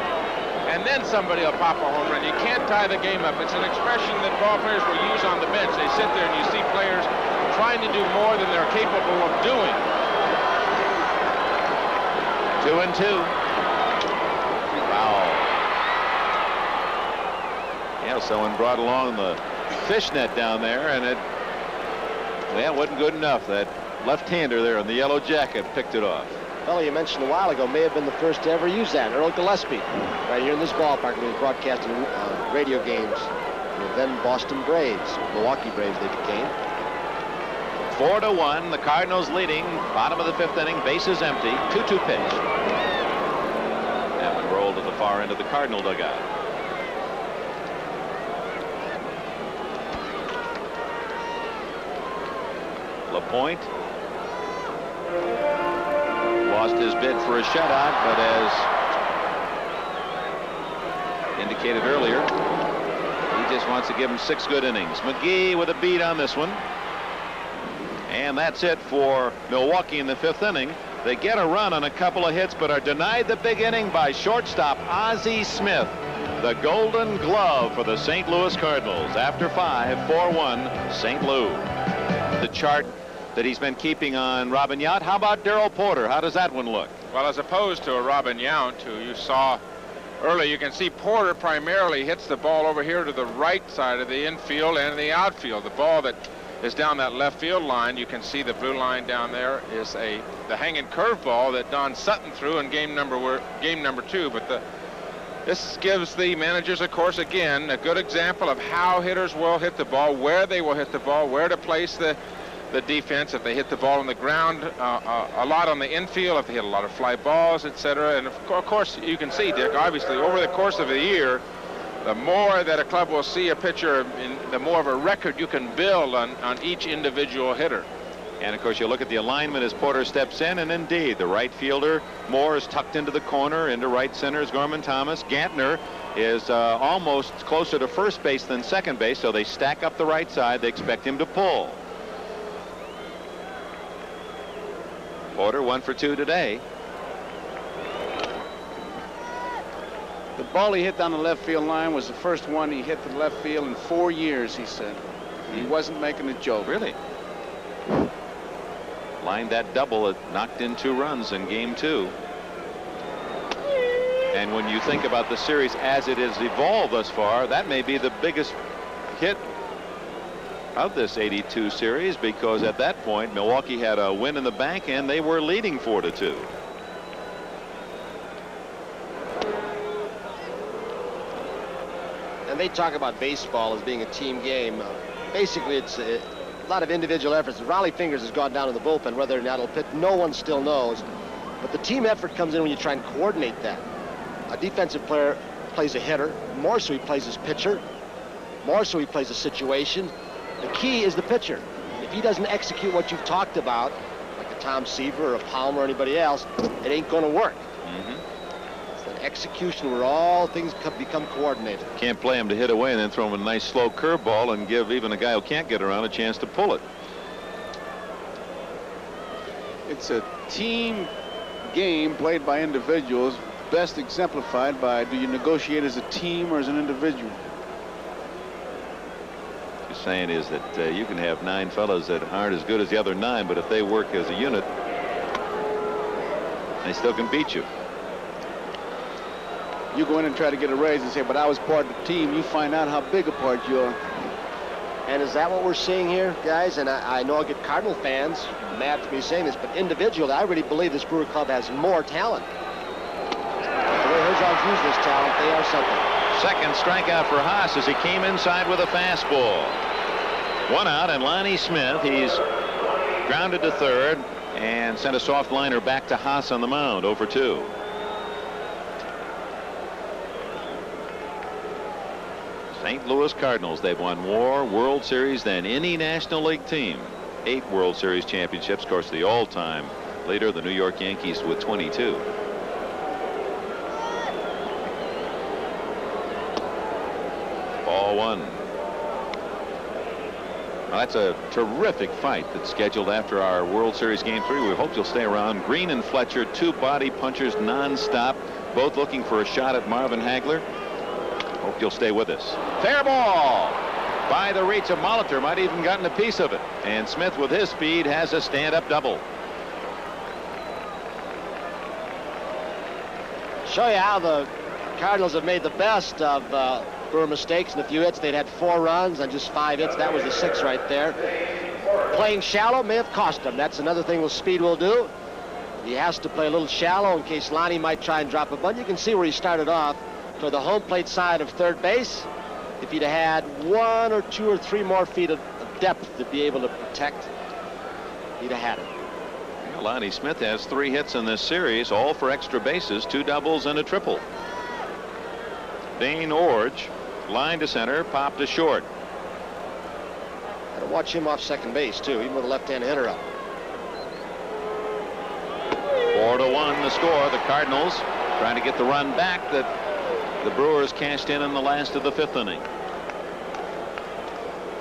and then somebody will pop a home run. You can't tie the game up. It's an expression that ball players will use on the bench. They sit there and you see players trying to do more than they're capable of doing. 2-2. Wow. Yeah, someone brought along the fishnet down there, and it wasn't good enough. That left-hander there in the yellow jacket picked it off. Fellow you mentioned a while ago may have been the first to ever use that, Earl Gillespie, right here in this ballpark when he was broadcasting radio games. The then Boston Braves, Milwaukee Braves they became. 4-1, the Cardinals leading, bottom of the 5th inning, bases empty, 2-2 pitch. That one rolled to the far end of the Cardinal dugout. LaPointe lost his bid for a shutout, but as indicated earlier, he just wants to give him 6 good innings. McGee with a beat on this one. And that's it for Milwaukee in the 5th inning. They get a run on a couple of hits, but are denied the big inning by shortstop Ozzie Smith. The Golden Glove for the St. Louis Cardinals. After 5, 4-1, St. Louis. The chart that he's been keeping on Robin Yount. How about Darrell Porter? How does that one look? Well, as opposed to a Robin Yount, who you saw earlier, you can see Porter primarily hits the ball over here to the right side of the infield and the outfield. The ball that is down that left field line, you can see the blue line down there is the hanging curveball that Don Sutton threw in game number 2. But this gives the managers, of course, again, a good example of how hitters will hit the ball, where they will hit the ball, where to place the defense if they hit the ball on the ground, a lot on the infield, if they hit a lot of fly balls, etc. And of course, you can see, Dick, obviously, over the course of a year, the more that a club will see a pitcher, the more of a record you can build on each individual hitter. And of course, you look at the alignment as Porter steps in, and indeed, the right fielder, Moore, is tucked into the corner. Into right center is Gorman Thomas. Gantner is almost closer to first base than second base, so they stack up the right side. They expect him to pull. Porter 1 for 2 today. The ball he hit down the left field line was the first one he hit to the left field in 4 years, he said. He wasn't making a joke. Really? Lined that double, it knocked in 2 runs in game 2. And when you think about the series as it has evolved thus far, that may be the biggest hit of this 82 series, because at that point Milwaukee had a win in the bank and they were leading 4-2. And they talk about baseball as being a team game. Basically, it's a lot of individual efforts. Raleigh Fingers has gone down to the bullpen. Whether or not he'll pitch, no one still knows. But the team effort comes in when you try and coordinate that. A defensive player plays a hitter. More so he plays his pitcher. More so he plays a situation. The key is the pitcher. If he doesn't execute what you've talked about, like a Tom Seaver or a Palmer or anybody else, it ain't going to work. It's an execution where all things become coordinated. Can't play him to hit away and then throw him a nice slow curveball and give even a guy who can't get around a chance to pull it. It's a team game played by individuals, best exemplified by, do you negotiate as a team or as an individual? What you're saying is that you can have 9 fellas that aren't as good as the other 9, but if they work as a unit, they still can beat you. You go in and try to get a raise and say, but I was part of the team. You find out how big a part you are. And is that what we're seeing here, guys? And I know I'll get Cardinal fans mad for me saying this, but individually, I really believe this Brewer club has more talent. The way Herzog's used this talent, they are something. Second strikeout for Haas as he came inside with a fastball. 1 out, and Lonnie Smith, he's grounded to third and sent a soft liner back to Haas on the mound, 0 for 2. St. Louis Cardinals, they've won more World Series than any National League team. 8 World Series championships. Of course, the all-time leader, the New York Yankees, with 22. Ball 1. Well, that's a terrific fight that's scheduled after our World Series Game 3. We hope you'll stay around. Green and Fletcher, two body punchers nonstop, both looking for a shot at Marvin Hagler. Hope you'll stay with us. Fair ball by the reach of Molitor. Might even gotten a piece of it. And Smith, with his speed, has a stand-up double. Show you how the Cardinals have made the best of Brewer mistakes. In a few hits, they'd had 4 runs on just 5 hits. That was the 6 right there. Playing shallow may have cost him. That's another thing with speed will do. He has to play a little shallow in case Lonnie might try and drop a bunt. You can see where he started off toward the home plate side of third base. If he'd have had 1 or 2 or 3 more feet of depth to be able to protect, he'd have had it. Lonnie Smith has 3 hits in this series, all for extra bases, 2 doubles and a triple. Dane Orge, line to center, popped to short. Got to watch him off second base too, even with a left-hand hitter up. 4-1 the score. The Cardinals trying to get the run back that the Brewers cashed in the last of the 5th inning.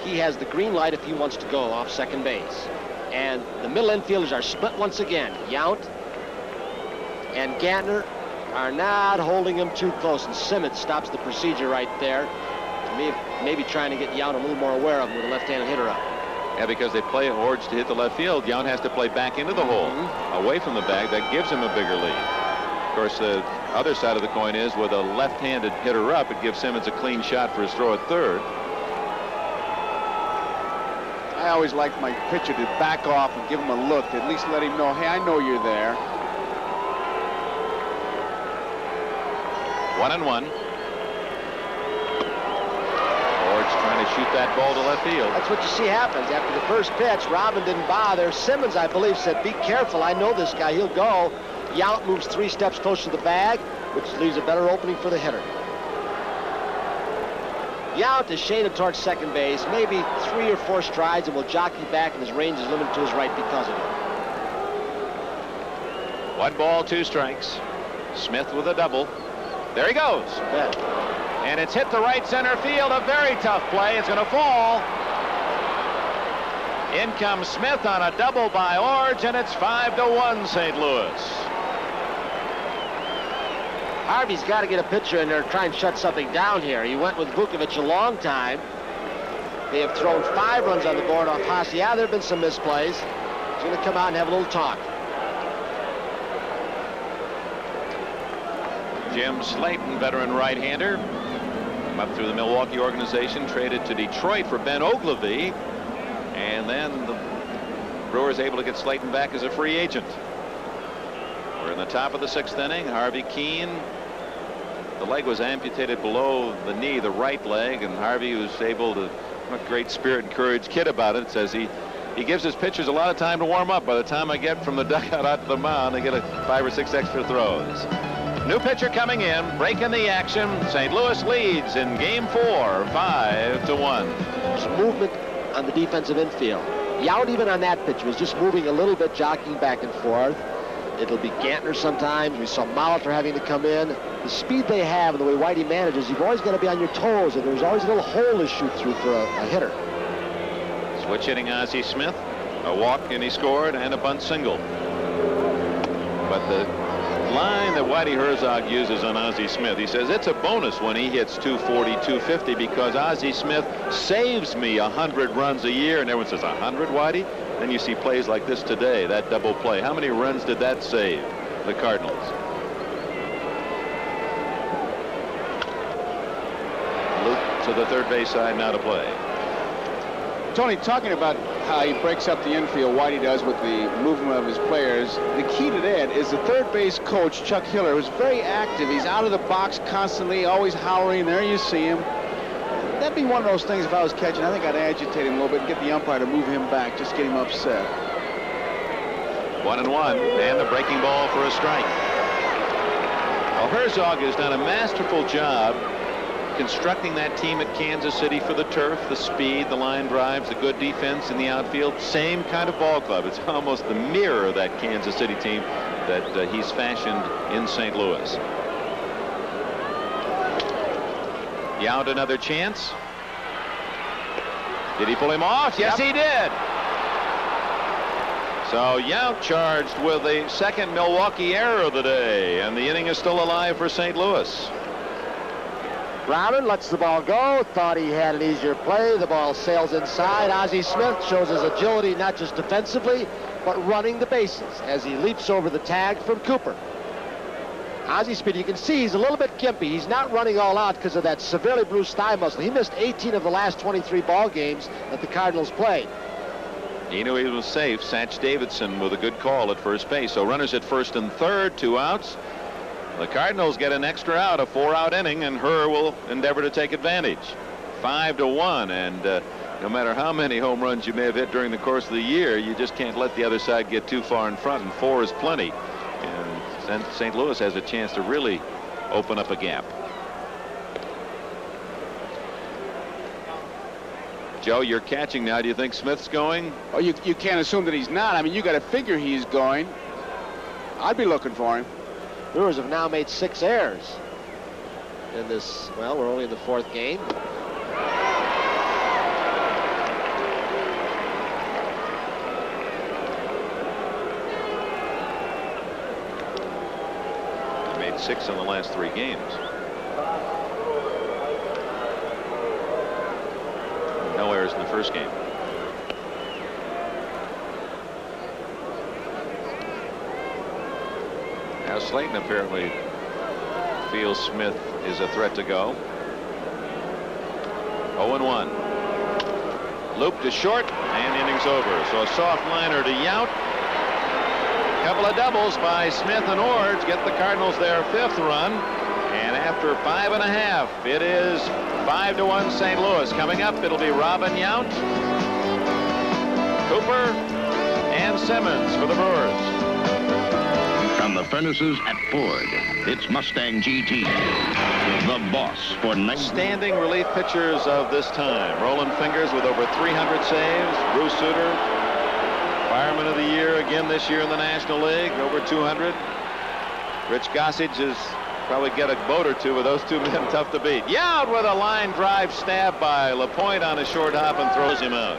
He has the green light if he wants to go off second base. And the middle infielders are split once again. Yount and Gantner are not holding him too close, and Simmons stops the procedure right there. Maybe trying to get Yount a little more aware of him with a left-handed hitter up. Yeah, because they play Orge to hit the left field. Yount has to play back into the hole, away from the bag. That gives him a bigger lead. Of course, the other side of the coin is with a left-handed hitter up, it gives Simmons a clean shot for his throw at third. I always like my pitcher to back off and give him a look, to at least let him know, hey, I know you're there. 1-1. Orge trying to shoot that ball to left field. That's what you see happens after the first pitch. Robin didn't bother. Simmons, I believe, said, be careful. I know this guy. He'll go. Yount moves 3 steps closer to the bag, which leaves a better opening for the hitter. Yount is shaded towards second base, maybe 3 or 4 strides, and will jockey back, and his range is limited to his right because of it. 1 ball, 2 strikes. Smith with a double. There he goes. And it's hit the right center field. A very tough play. It's going to fall. In comes Smith on a double by Orge, and it's 5-1 St. Louis. Harvey's got to get a pitcher in there and try and shut something down here. He went with Vukovic a long time. They have thrown 5 runs on the board off Haas. Yeah, there have been some misplays. He's going to come out and have a little talk. Jim Slayton, veteran right-hander, up through the Milwaukee organization, traded to Detroit for Ben Ogilvie, and then the Brewers able to get Slayton back as a free agent. We're in the top of the 6th inning. Harvey Keene, the leg was amputated below the knee, the right leg, and Harvey was able to, what great spirit and courage kid about it, says he gives his pitchers a lot of time to warm up. By the time I get from the dugout out to the mound, they get 5 or 6 extra throws. New pitcher coming in, breaking the action. St. Louis leads in game 4, 5-1. Some movement on the defensive infield. Yount, even on that pitch, was just moving a little bit, jockeying back and forth. It'll be Gantner sometimes. We saw Molitor having to come in. The speed they have and the way Whitey manages, you've always got to be on your toes, and there's always a little hole to shoot through for a hitter. Switch hitting Ozzie Smith. A walk, and he scored, and a bunt single. But the line that Whitey Herzog uses on Ozzie Smith, he says it's a bonus when he hits 240, 250 because Ozzie Smith saves me 100 runs a year. And everyone says, 100, Whitey? Then you see plays like this today, that double play. How many runs did that save the Cardinals? Luke to the third base side now to play. Tony, talking about how he breaks up the infield, Whitey does with the movement of his players, the key to that is the third base coach, Chuck Hiller, who's very active. He's out of the box constantly, always hollering. There you see him. That'd be one of those things if I was catching. I think I'd agitate him a little bit and get the umpire to move him back, just get him upset. 1-1, and the breaking ball for a strike. Well, Herzog has done a masterful job constructing that team at Kansas City for the turf, the speed, the line drives, the good defense in the outfield. Same kind of ball club. It's almost the mirror of that Kansas City team that he's fashioned in St. Louis. Yount another chance. Did he pull him off? Yes, he did. So Yount charged with the second Milwaukee error of the day, and the inning is still alive for St. Louis. Browning lets the ball go. Thought he had an easier play. The ball sails inside. Ozzie Smith shows his agility not just defensively, but running the bases as he leaps over the tag from Cooper. Ozzie Smith, you can see he's a little bit gimpy. He's not running all out because of that severely bruised thigh muscle. He missed 18 of the last 23 ball games that the Cardinals played. He knew he was safe. Satch Davidson with a good call at first base. So runners at first and third, 2 outs. The Cardinals get an extra out, a 4-out inning, and Herr will endeavor to take advantage. 5-1, and no matter how many home runs you may have hit during the course of the year, you just can't let the other side get too far in front, and 4 is plenty. And St. Louis has a chance to really open up a gap. Joe, you're catching now. Do you think Smith's going? Oh, you can't assume that he's not. I mean, you got to figure he's going. I'd be looking for him. Brewers have now made 6 errors in this. Well, we're only in the 4th game. They made 6 in the last 3 games. No errors in the first game. Now Slayton apparently feels Smith is a threat to go. 0-1. Loop to short, and inning's over. So a soft liner to Yount. Couple of doubles by Smith and Ord get the Cardinals their 5th run. And after 5.5, it is 5-1 St. Louis. Coming up, it'll be Robin Yount, Cooper, and Simmons for the Brewers. From the furnaces at Ford, it's Mustang GT, the boss for standing relief pitchers of this time. Roland Fingers with over 300 saves. Bruce Sutter, Fireman of the Year again this year in the National League, over 200. Rich Gossage is probably get a boat or two with those 2 men. Tough to beat. Yount with a line drive stab by LaPointe on a short hop and throws him out.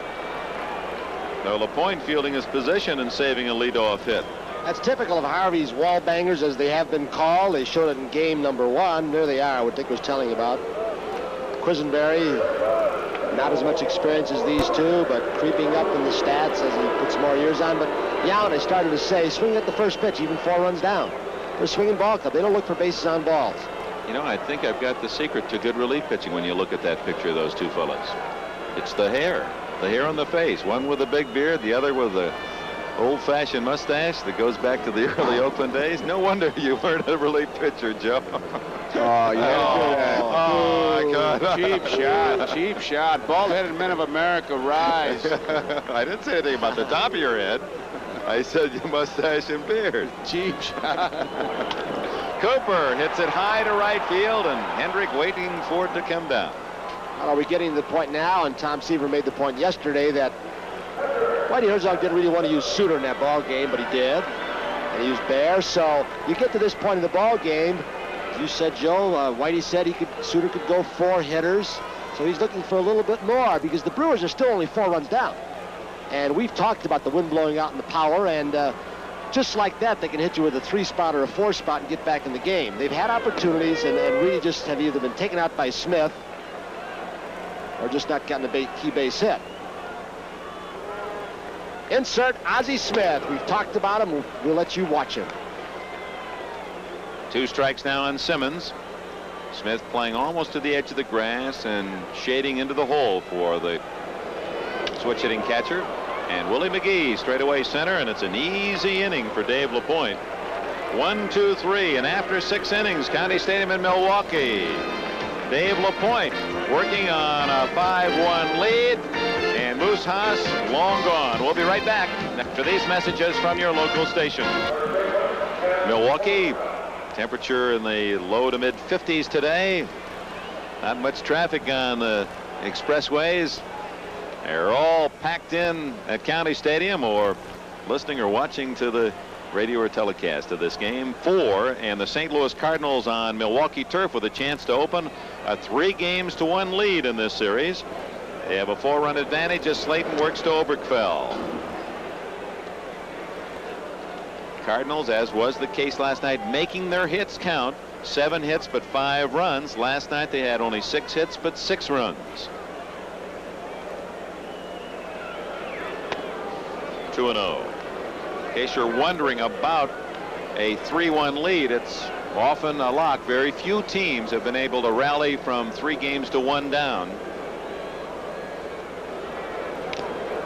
Though LaPointe fielding his position and saving a leadoff hit. That's typical of Harvey's wall bangers, as they have been called. They showed it in game number 1. There they are, what Dick was telling about. Quisenberry, not as much experience as these 2, but creeping up in the stats as he puts more years on. But Yount, I started to say, swing at the first pitch, even 4 runs down. They're a swinging ball club. They don't look for bases on balls. You know, I think I've got the secret to good relief pitching when you look at that picture of those 2 fellas. It's the hair on the face. One with a big beard, the other with a old-fashioned mustache that goes back to the early Oakland days. No wonder you weren't a relief pitcher, Joe. Oh, you had to do that. Oh, my God. Cheap shot. Cheap shot. Bald-headed men of America rise. I didn't say anything about the top of your head. I said your mustache and beard. Cheap shot. Cooper hits it high to right field, and Hendrick waiting for it to come down. Well, are we getting to the point now, and Tom Seaver made the point yesterday, that Whitey Herzog didn't really want to use Suter in that ball game, but he did. And he used Bear. So you get to this point in the ball game. You said, Joe, Whitey said Suter could go 4 hitters. So he's looking for a little bit more, because the Brewers are still only 4 runs down. And we've talked about the wind blowing out and the power, and just like that, they can hit you with a 3-spot or a 4-spot and get back in the game. They've had opportunities and really just have either been taken out by Smith or just not gotten a key base hit. Insert Ozzie Smith. We've talked about him. We'll let you watch him. 2 strikes now on Simmons. Smith playing almost to the edge of the grass and shading into the hole for the switch hitting catcher. And Willie McGee straight away center, and it's an easy inning for Dave LaPointe. 1, 2, 3, and after 6 innings, County Stadium in Milwaukee, Dave LaPointe working on a 5-1 lead, and Moose Haas long gone. We'll be right back after these messages from your local station. Milwaukee, temperature in the low to mid 50s today. Not much traffic on the expressways. They're all packed in at County Stadium, or listening or watching to the radio or telecast of this game. 4, and the St. Louis Cardinals on Milwaukee turf with a chance to open a 3-1 lead in this series. They have a 4-run advantage as Slayton works to Oberkfell. Cardinals, as was the case last night, making their hits count. 7 hits but 5 runs. Last night they had only 6 hits but 6 runs. 2-0. In case you're wondering about a 3-1 lead, it's often a lock. Very few teams have been able to rally from 3 games to 1 down.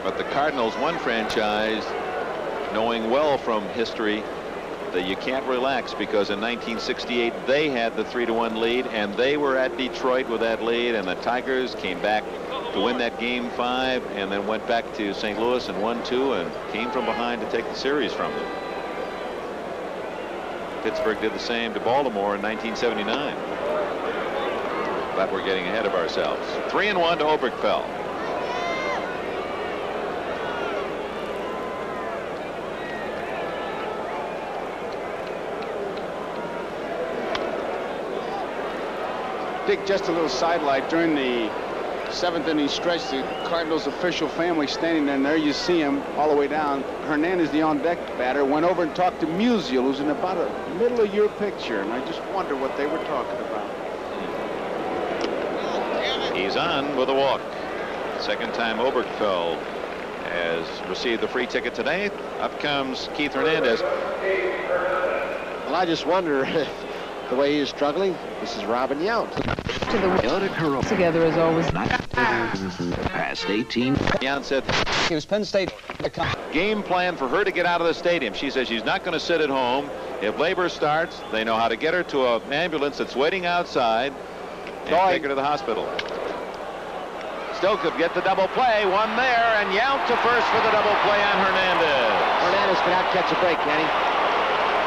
But the Cardinals, one franchise, knowing well from history that you can't relax, because in 1968 they had the 3-1 lead and they were at Detroit with that lead, and the Tigers came back to win that game 5 and then went back to St. Louis and won 2 and came from behind to take the series from them. Pittsburgh did the same to Baltimore in 1979. But we're getting ahead of ourselves. 3-1 to Oberkfell. Dick, just a little sidelight. During the 7th inning stretch, the Cardinals official family standing there, and there you see him all the way down. Hernandez, the on-deck batter, went over and talked to Musial, who's in about a middle of your picture, and I just wonder what they were talking about. He's on with a walk. Second time Oberkfell has received the free ticket today. Up comes Keith Hernandez. Well, I just wonder if the way he is struggling, this is Robin Yount. To the together as always. Past 18. Yount said It was Penn State. game plan for her to get out of the stadium. She says she's not going to sit at home. If labor starts, they know how to get her to an ambulance that's waiting outside and take her to the hospital. Still could get the double play. One there, and Yount to first for the double play on Hernandez. Hernandez cannot catch a break, can he?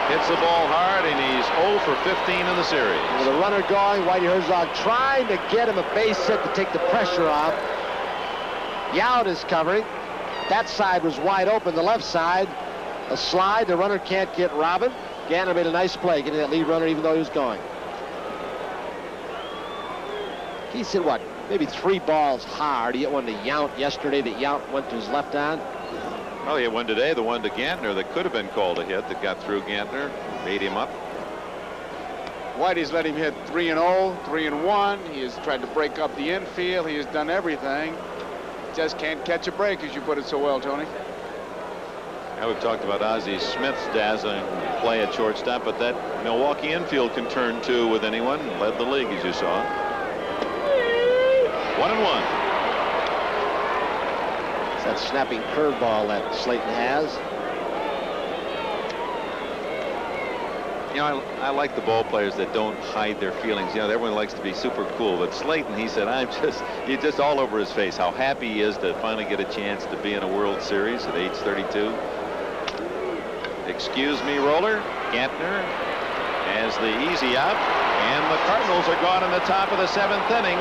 Hits the ball hard, and he's 0 for 15 in the series. With a runner going, Whitey Herzog trying to get him a base hit to take the pressure off. Yount is covering. That side was wide open, the left side. A slide, the runner can't get Robin. Gannon made a nice play, getting that lead runner even though he was going. He's hit, what, maybe 3 balls hard. He hit one to Yount yesterday that Yount went to his left on. Well, he had one today, the one to Gantner that could have been called a hit that got through Gantner, made him up. Whitey's let him hit 3-0, 3-1. He has tried to break up the infield. He has done everything. Just can't catch a break, as you put it so well, Tony. Now we've talked about Ozzie Smith's dazzling play at shortstop, but that Milwaukee infield can turn 2 with anyone. Led the league, as you saw. 1-1. That snapping curveball that Slayton has. You know, I like the ball players that don't hide their feelings. You know, everyone likes to be super cool, but Slayton, he said, he's just all over his face how happy he is to finally get a chance to be in a World Series at age 32. Excuse me, roller. Gantner has the easy out, and the Cardinals are gone in the top of the 7th inning.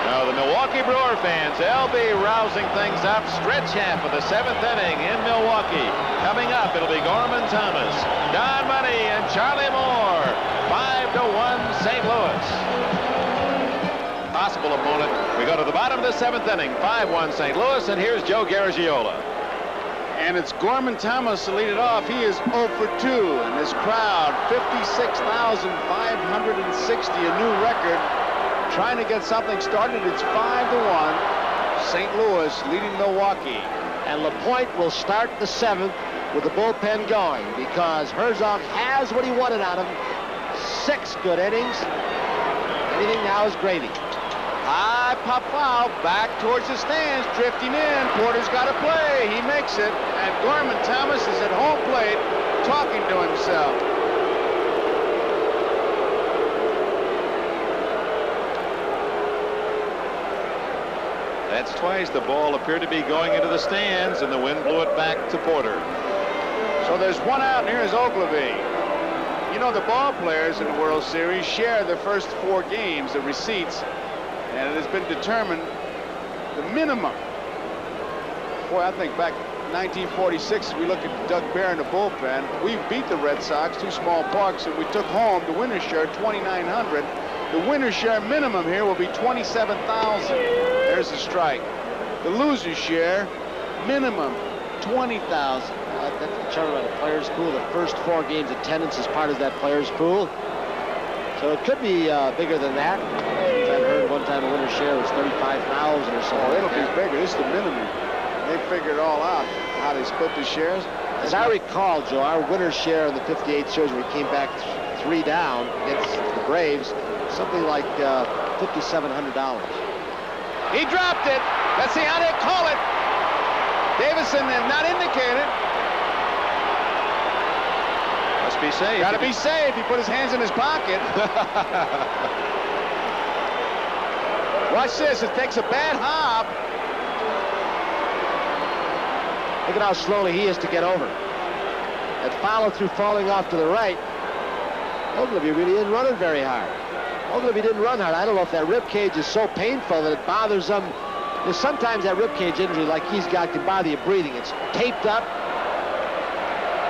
Now the Milwaukee Brewer fans, they'll be rousing things up. Stretch half of the 7th inning in Milwaukee. Coming up, it'll be Gorman Thomas, Don Money, and Charlie Moore. 5-1 St. Louis. Possible opponent. We go to the bottom of the 7th inning. 5-1 St. Louis, and here's Joe Garagiola. And it's Gorman Thomas to lead it off. He is 0 for 2, and this crowd, 56,560, a new record. Trying to get something started. It's 5-1. St. Louis leading Milwaukee. And LaPointe will start the 7th with the bullpen going because Herzog has what he wanted out of him. 6 good innings. Anything now is gravy. High pop foul back towards the stands, drifting in. Porter's got to play. He makes it. And Gorman Thomas is at home plate talking to himself. That's twice. The ball appeared to be going into the stands, and the wind blew it back to Porter. So there's 1 out, and here's Ogilvie. You know, the ball players in the World Series share the first 4 games, the receipts, and it has been determined the minimum. Boy, I think back 1946, we look at Doug Bear in the bullpen. We beat the Red Sox, 2 small parks, and we took home the winner's share, 2,900. The winner's share minimum here will be 27,000. There's the strike. The loser's share, minimum $20,000. That's determined by the players' pool. The first 4 games attendance is part of that players' pool. So it could be bigger than that. I've heard one time a winner's share was $35,000 or something. Oh, it'll be bigger. This is the minimum. They figured it all out, how they split the shares. As I recall, Joe, our winner's share in the 58 series, when we came back 3 down against the Braves, something like $5,700. He dropped it. Let's see how they call it. Davison is not indicated. Must be safe. Got to be safe. He put his hands in his pocket. Watch this. It takes a bad hop. Look at how slowly he is to get over. That follow-through falling off to the right. Ogilvie really isn't running very hard. Ogilvie didn't run hard. I don't know if that rib cage is so painful that it bothers him. There's sometimes that rib cage injury like he's got can bother you breathing. It's taped up,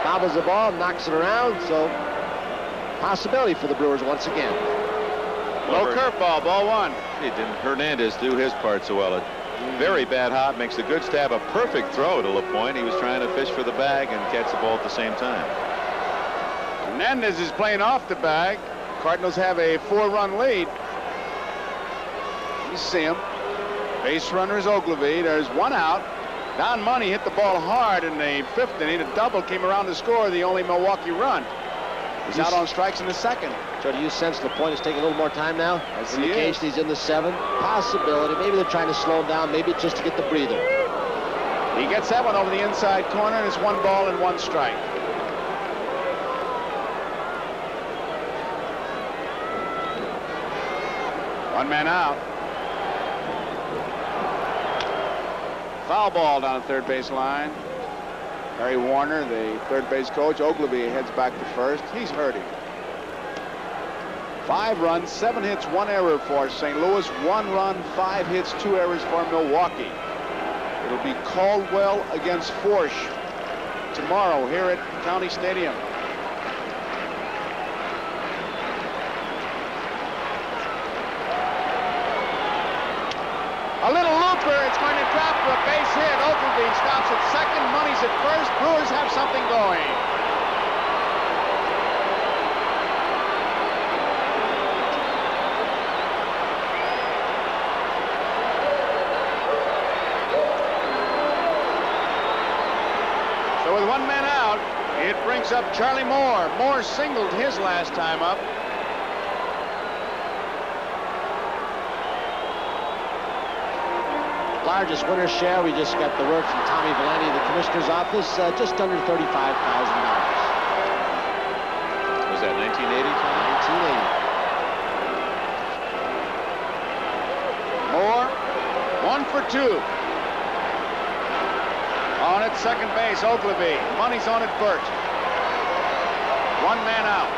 bobbles the ball, knocks it around. So possibility for the Brewers once again. Low curveball, ball 1. He didn't Hernandez do his part so well. A very bad hop, makes a good stab, a perfect throw to LaPointe. He was trying to fish for the bag and catch the ball at the same time. Hernandez is playing off the bag. Cardinals have a 4-run lead. You see him. Base runner is Ogilvie. There's 1 out. Don Money hit the ball hard in the 5th inning. A double came around to score the only Milwaukee run. He's out on strikes in the 2nd. So do you sense LaPointe is taking a little more time now? Yes, Indication he's in the 7th. Possibility. Maybe they're trying to slow him down. Maybe just to get the breather. He gets that one over the inside corner, and it's 1 ball and 1 strike. One man out. Foul ball down the third base line. Harry Warner, the third base coach. Ogilvie heads back to first. He's hurting. 5 runs, 7 hits, 1 error for St. Louis. 1 run, 5 hits, 2 errors for Milwaukee. It'll be Caldwell against Forsch tomorrow here at County Stadium. A little looper. It's going to drop for a base hit. Ogilvie stops at second. Money's at first. Brewers have something going. So with 1 man out, it brings up Charlie Moore. Moore singled his last time up. Largest winner's share, we just got the word from Tommy Valenti, the commissioner's office, just under $35,000. Was that 1980? 1980. Moore, 1 for 2. On at second base, Ogilvie. Money's on at first. 1 man out.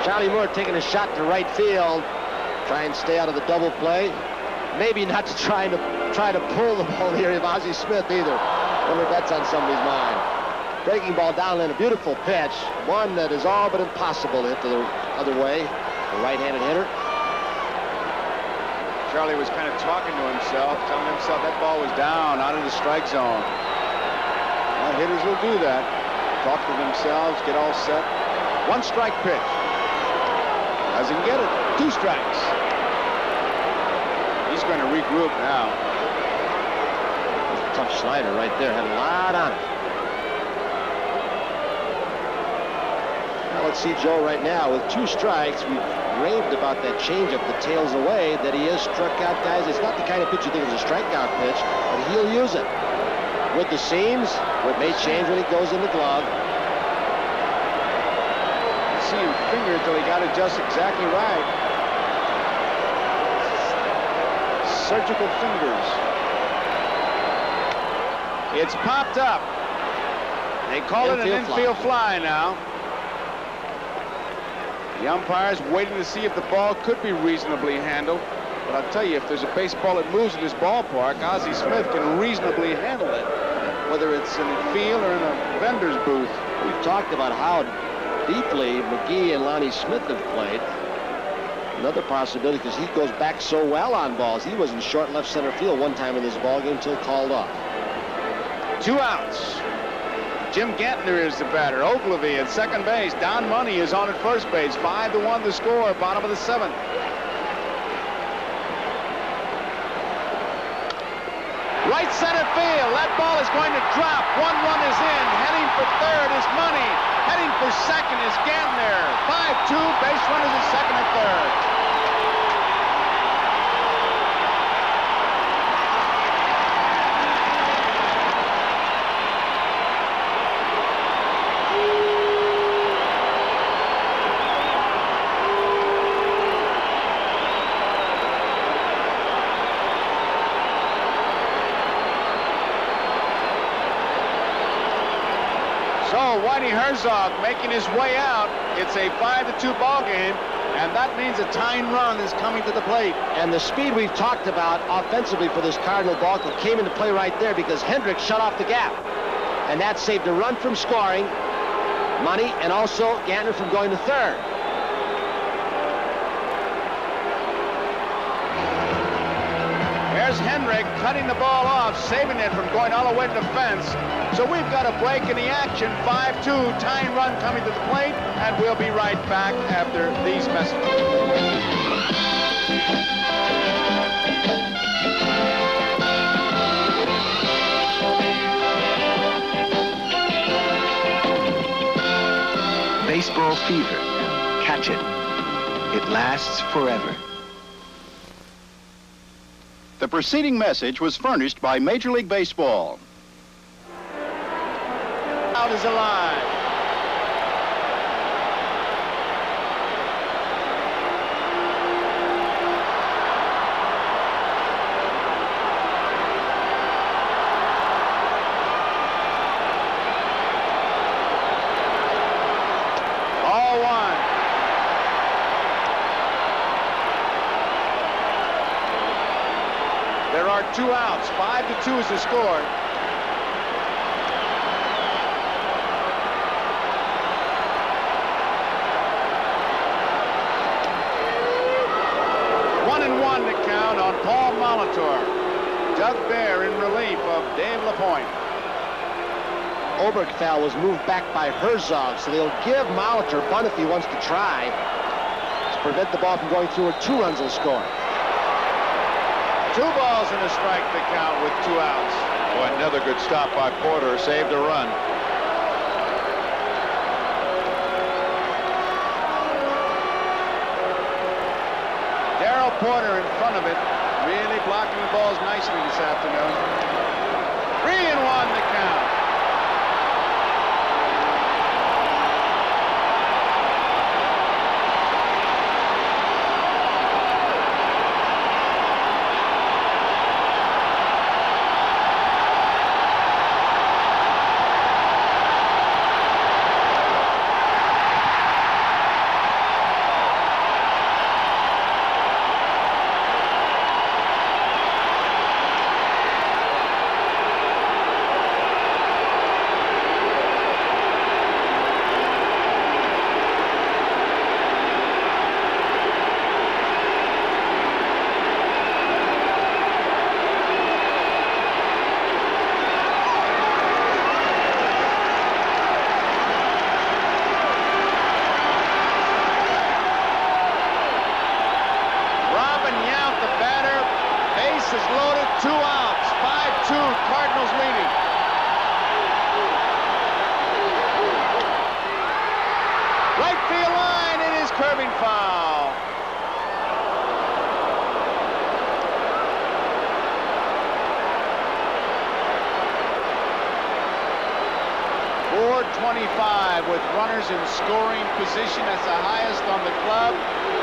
Charlie Moore taking a shot to right field. Try and stay out of the double play. Maybe not to try to pull the ball here of Ozzie Smith either. Wonder if that's on somebody's mind. Breaking ball down in a beautiful pitch. One that is all but impossible to hit the other way. The right-handed hitter. Charlie was kind of talking to himself, telling himself that ball was down, out of the strike zone. Well, hitters will do that. Talk to themselves, get all set. 1 strike pitch. Doesn't get it. 2 strikes. He's going to regroup now. Tough slider right there. Had a lot on it. Now let's see Joe right now with 2 strikes. We've raved about that changeup that tails away, that he has struck out guys. It's not the kind of pitch you think is a strikeout pitch, but he'll use it. With the seams, it may change when he goes in the glove. See him finger until he got it just exactly right. Surgical fingers. It's popped up. They call it an infield fly now. The umpire's waiting to see if the ball could be reasonably handled. But I'll tell you, if there's a baseball that moves in this ballpark, Ozzie Smith can reasonably handle it, whether it's in the field or in a vendor's booth. We've talked about how deeply McGee and Lonnie Smith have played. Another possibility because he goes back so well on balls. He was in short left center field one time in this ball game until called off. 2 outs. Jim Gantner is the batter. Ogilvy at second base. Don Money is on at first base. 5-1 the score, bottom of the 7th. Right center field. That ball is going to drop. 1 run is in. Heading for third is Money. Heading for second is Gantner. 5-2. Base runners at second and third. So Whitey Herzog making his way out. It's a 5-2 ball game, and that means a tying run is coming to the plate. And the speed we've talked about offensively for this Cardinal ball club came into play right there because Hendricks shut off the gap. And that saved a run from scoring, Money, and also Gantner from going to third. There's Hendrick cutting the ball off, saving it from going all the way to the fence. So we've got a break in the action. 5-2, tying run coming to the plate, and we'll be right back after these messages. Baseball fever. Catch it. It lasts forever. The preceding message was furnished by Major League Baseball. Out is alive. All one. There are 2 outs. 5-2 is the score. The count on Paul Molitor. Doug Bear in relief of Dave LaPointe. Oberkfell was moved back by Herzog, so they'll give Molitor a bunt if he wants to try to prevent the ball from going through, or 2 runs will score. 2 balls and a strike to count with 2 outs. Boy, another good stop by Porter, saved a run. Porter in front of it, really blocking the balls nicely this afternoon. 3-1 the count. Foul. 425 with runners in scoring position. That's the highest on the club,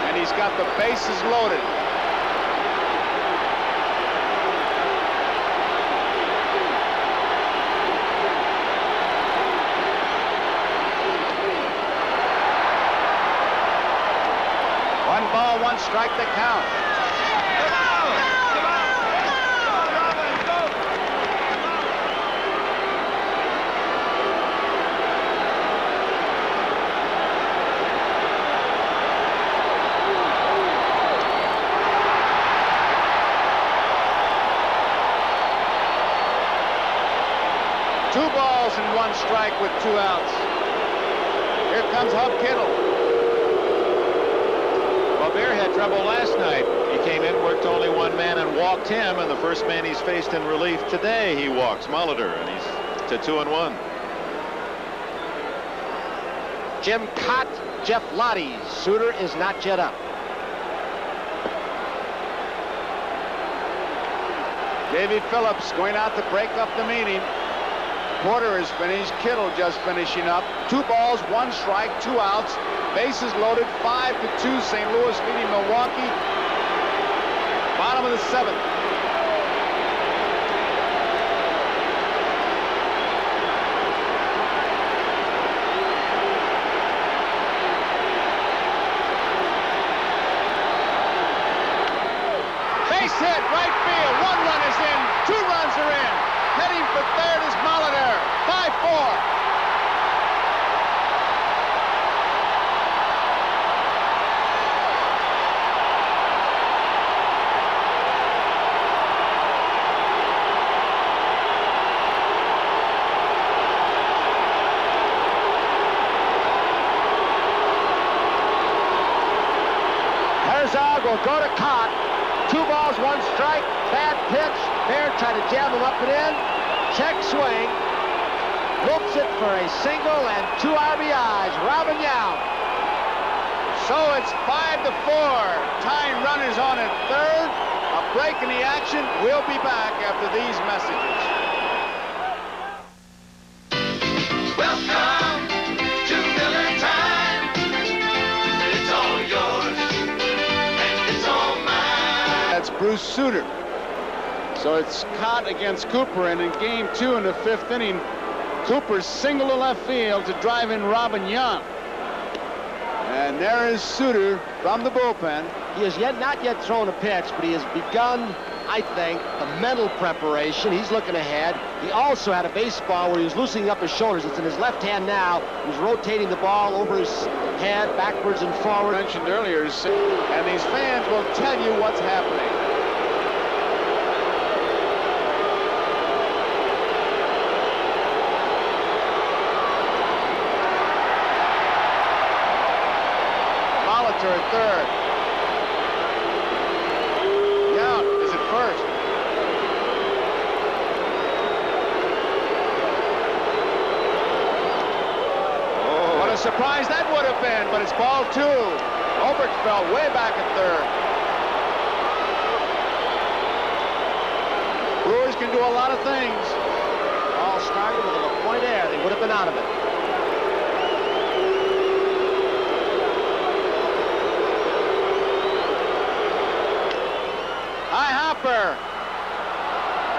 and he's got the bases loaded. One ball, one strike to count. balls and 1 strike with 2 outs. Here comes Hub Kittle. Well, Bear had trouble last night. He came in, worked only 1 man, and walked him. And the first man he's faced in relief today, he walks Molitor, and he's to 2-1. Jim Cott, Jeff Lottie. Suter is not yet up. Davy Phillips going out to break up the meeting. Porter is finished. Kittle just finishing up. 2 balls, 1 strike, 2 outs. Bases loaded, 5-2. St. Louis leading Milwaukee. Bottom of the 7th. Base hit, right field. 1 run is in. 2 runs are in. Heading for third is Molitor. 5-4. Herzog will go to Cott. 2 balls, 1 strike. Bad pitch. Bear tried to jam him up and in. Check swing. Loops it for a single and 2 RBIs. Robin Young. So it's 5-4. Tying run is on at third. A break in the action. We'll be back after these messages. Welcome to Miller Time. It's all yours and it's all mine. That's Bruce Suter. So it's Cott against Cooper, and in game 2 in the 5th inning, Cooper singled to left field to drive in Robin Young. And there is Suter from the bullpen. He has not yet thrown a pitch, but he has begun, I think, the mental preparation. He's looking ahead. He also had a baseball where he was loosening up his shoulders. It's in his left hand now. He's rotating the ball over his head, backwards and forward. Mentioned earlier, and these fans will tell you what's happening. At third. Young is at first. Oh, what a surprise that would have been, but it's ball 2. Oberkfell way back at third. Brewers can do a lot of things. All started with a point air. They would have been out of it.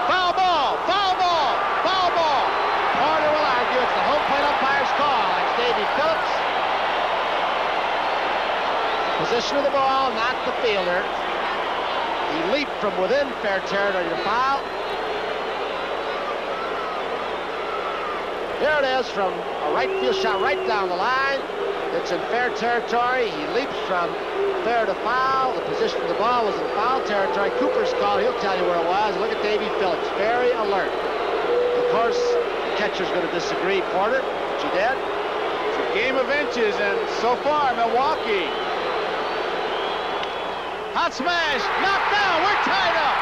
Foul ball, foul ball, foul ball. Porter will argue it's the home plate umpire's call. It's Davy Phillips. Position of the ball, not the fielder. He leaped from within fair territory to foul. Here it is from a right field shot right down the line. It's in fair territory. He leaps from fair to foul. The position of the ball was in foul territory. Cooper's call, he'll tell you where it was. Look at Davy Phillips, very alert. Of course, the catcher's going to disagree, Porter, which he did. It's a game of inches, and so far, Milwaukee. Hot smash, knocked down, we're tied up.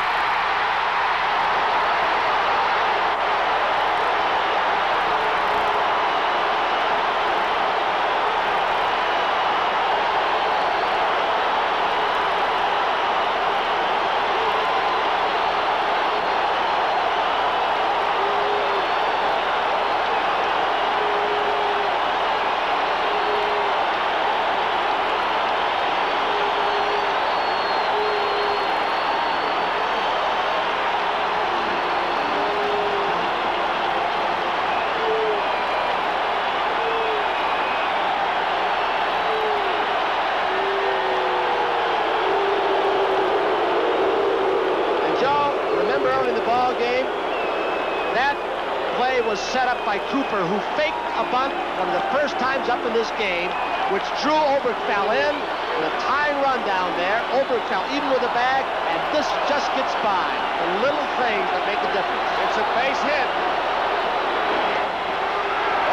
Was set up by Cooper, who faked a bunt one of the first times up in this game, which drew Oberkfell in with a tying run down there. Oberkfell even with a bag, and this just gets by. The little things that make a difference. It's a base hit.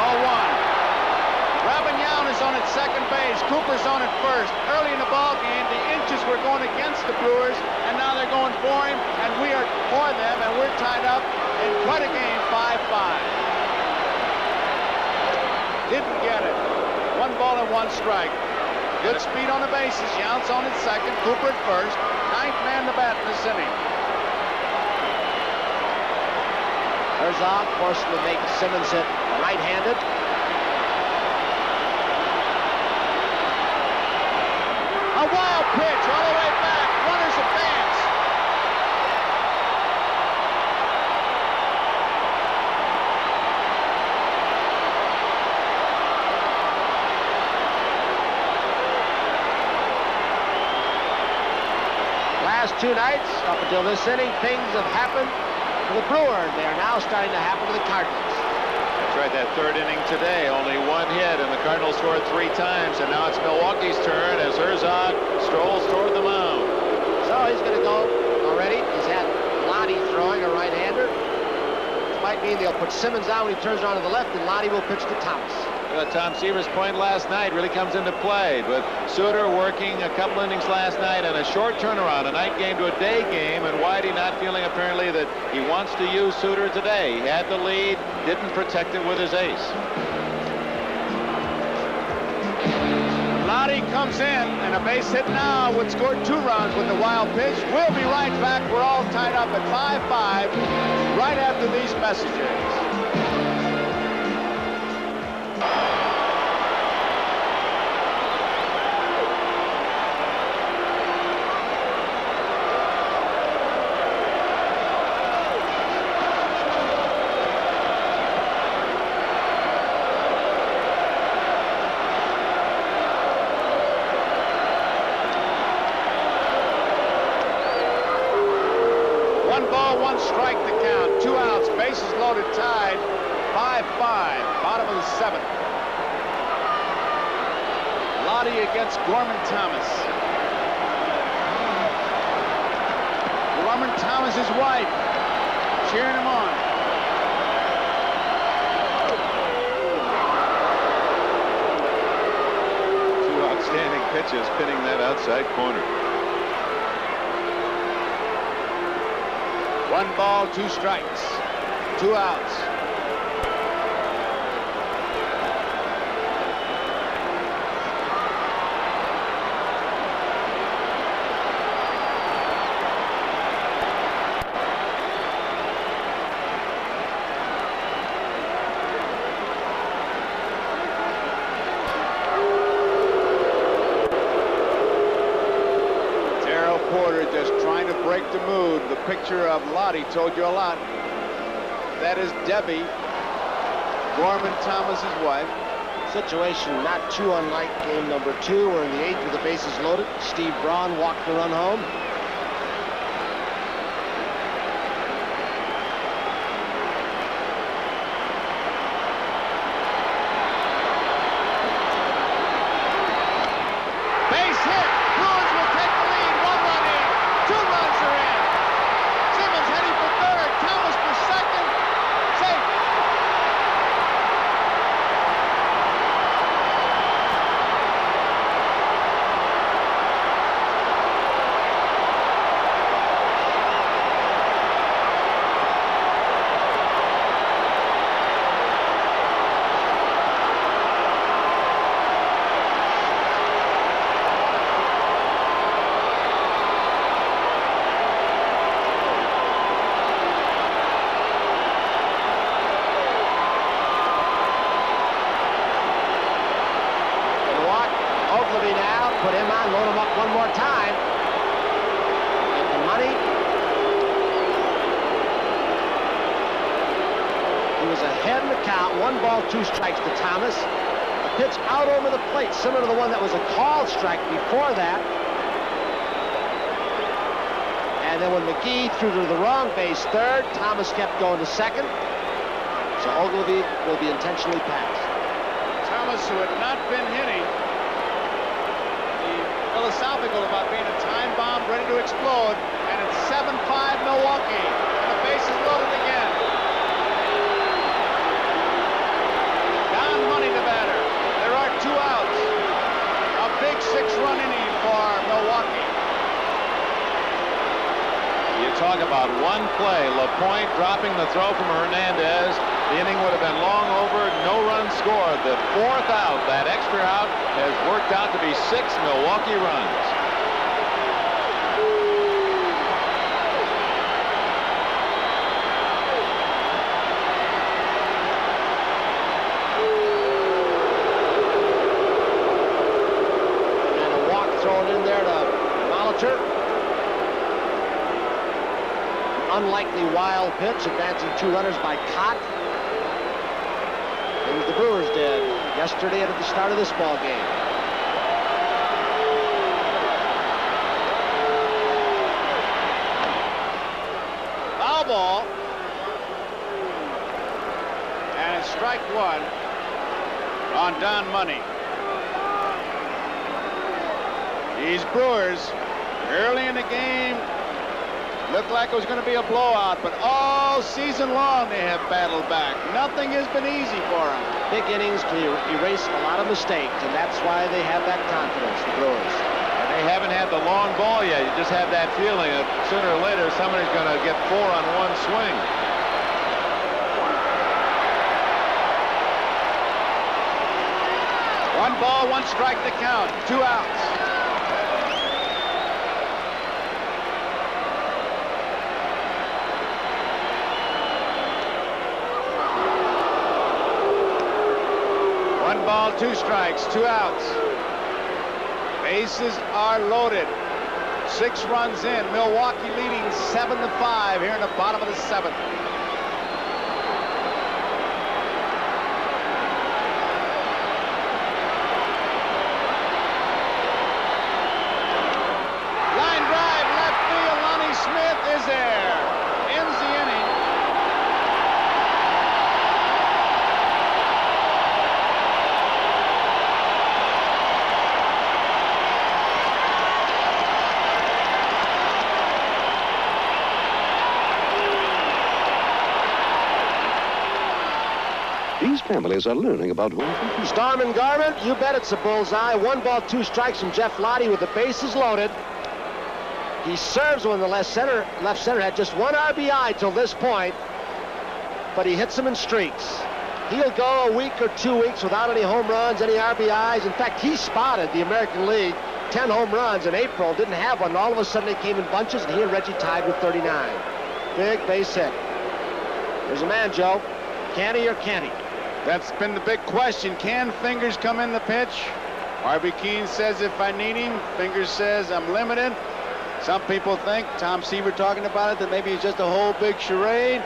Ball one. Robin Yount is on at second base. Cooper's on at first. Early in the ball game, the inches were going against the Brewers, and now they're going for him, and we are for them, and we're tied up in quite a game, 5-5. Didn't get it. 1 ball and 1 strike. Good speed on the bases. Yount's on at second. Cooper at first. 9th man to bat in this inning. Herzog forced him to make Simmons hit right-handed. A wild pitch all the way back. Runners advance. Last 2 nights, up until this inning, things have happened to the Brewers. They are now starting to happen to the Cardinals. That's right, that 3rd inning today, only 1 hit, and the Cardinals scored 3 times, and now it's Milwaukee's turn as Herzog strolls toward the mound. So he's going to go already. He's had Lottie throwing a right-hander. Which might mean they'll put Simmons out when he turns around to the left, and Lottie will pitch to Thomas. Tom Seaver's point last night really comes into play, with Suter working a couple innings last night and a short turnaround, a night game to a day game, and Whitey not feeling apparently that he wants to use Suter today. He had the lead, didn't protect it with his ace. Lottie comes in, and a base hit now would score 2 runs with the wild pitch. We'll be right back. We're all tied up at 5-5 right after these messages. Strike the count. 2 outs. Bases loaded, tied. 5-5. Bottom of the 7th. Lottie against Gorman Thomas. Gorman Thomas, his wife, cheering him on. Two outstanding pitches pinning that outside corner. 1 ball, 2 strikes, 2 outs. Break the mood. The picture of Lottie told you a lot. That is Debbie, Gorman Thomas's wife. Situation not too unlike game number 2, where in the 8th with the bases loaded, Steve Braun walked the run home. Base hit. Brewers will take the lead. 1 run in. 2 runs are in. Simmons heading for 3rd. Thomas for 2nd. Safe. Put him on, load him up 1 more time. Get the money. He was ahead in the count. 1 ball, 2 strikes to Thomas. A pitch out over the plate, similar to the one that was a called strike before that. And then when McGee threw to the wrong base 3rd, Thomas kept going to 2nd. So Ogilvie will be intentionally passed. Thomas, who had not been hitting, philosophical about being a time bomb ready to explode, and it's 7-5 Milwaukee, and the base is loaded again. Down talk about one play. LaPointe dropping the throw from Hernandez. The inning would have been long over. No runs scored. The 4th out, that extra out, has worked out to be 6 Milwaukee runs. And a walk thrown in there to Molitor. Unlikely wild pitch, advancing 2 runners by Cott. Things the Brewers did yesterday at the start of this ball game. Foul ball. And it's strike 1 on Don Money. These Brewers, early in the game, looked like it was going to be a blowout, but all season long they have battled back. Nothing has been easy for them. Big innings to erase a lot of mistakes, and that's why they have that confidence, the Brewers. And they haven't had the long ball yet. You just have that feeling that sooner or later somebody's going to get 4 on one swing. One ball, 1 strike to count. 2 outs. One ball, 2 strikes, 2 outs. Bases are loaded. 6 runs in. Milwaukee leading 7-5 here in the bottom of the 7th. Line drive, left field. Lonnie Smith is there. Ends the inning. These families are learning about one. Storm and Garment, you bet it's a bullseye. 1 ball, 2 strikes from Jeff Lottie with the bases loaded. He serves when the left center had just 1 RBI till this point, but he hits them in streaks. He'll go a week or 2 weeks without any home runs, any RBIs. In fact, he spotted the American League 10 home runs in April, didn't have one. All of a sudden they came in bunches, and he and Reggie tied with 39. Big base hit. There's a man, Joe. Can he or can't he? That's been the big question. Can Fingers come in the pitch? Harvey Keene says if I need him. Fingers says I'm limited. Some people think, Tom Seaver talking about it, that maybe it's just a whole big charade.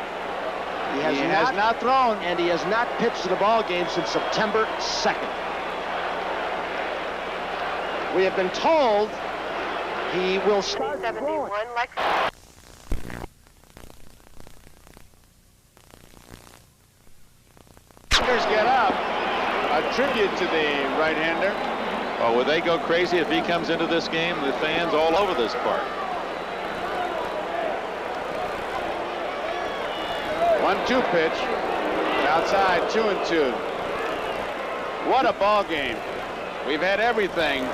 He has not thrown. And he has not pitched in a ball game since September 2nd. We have been told he will start 71 like. Get up. A tribute to the right-hander. Oh, would they go crazy if he comes into this game? The fans all over this park. 1-2 pitch. Outside, 2-2. What a ball game. We've had everything,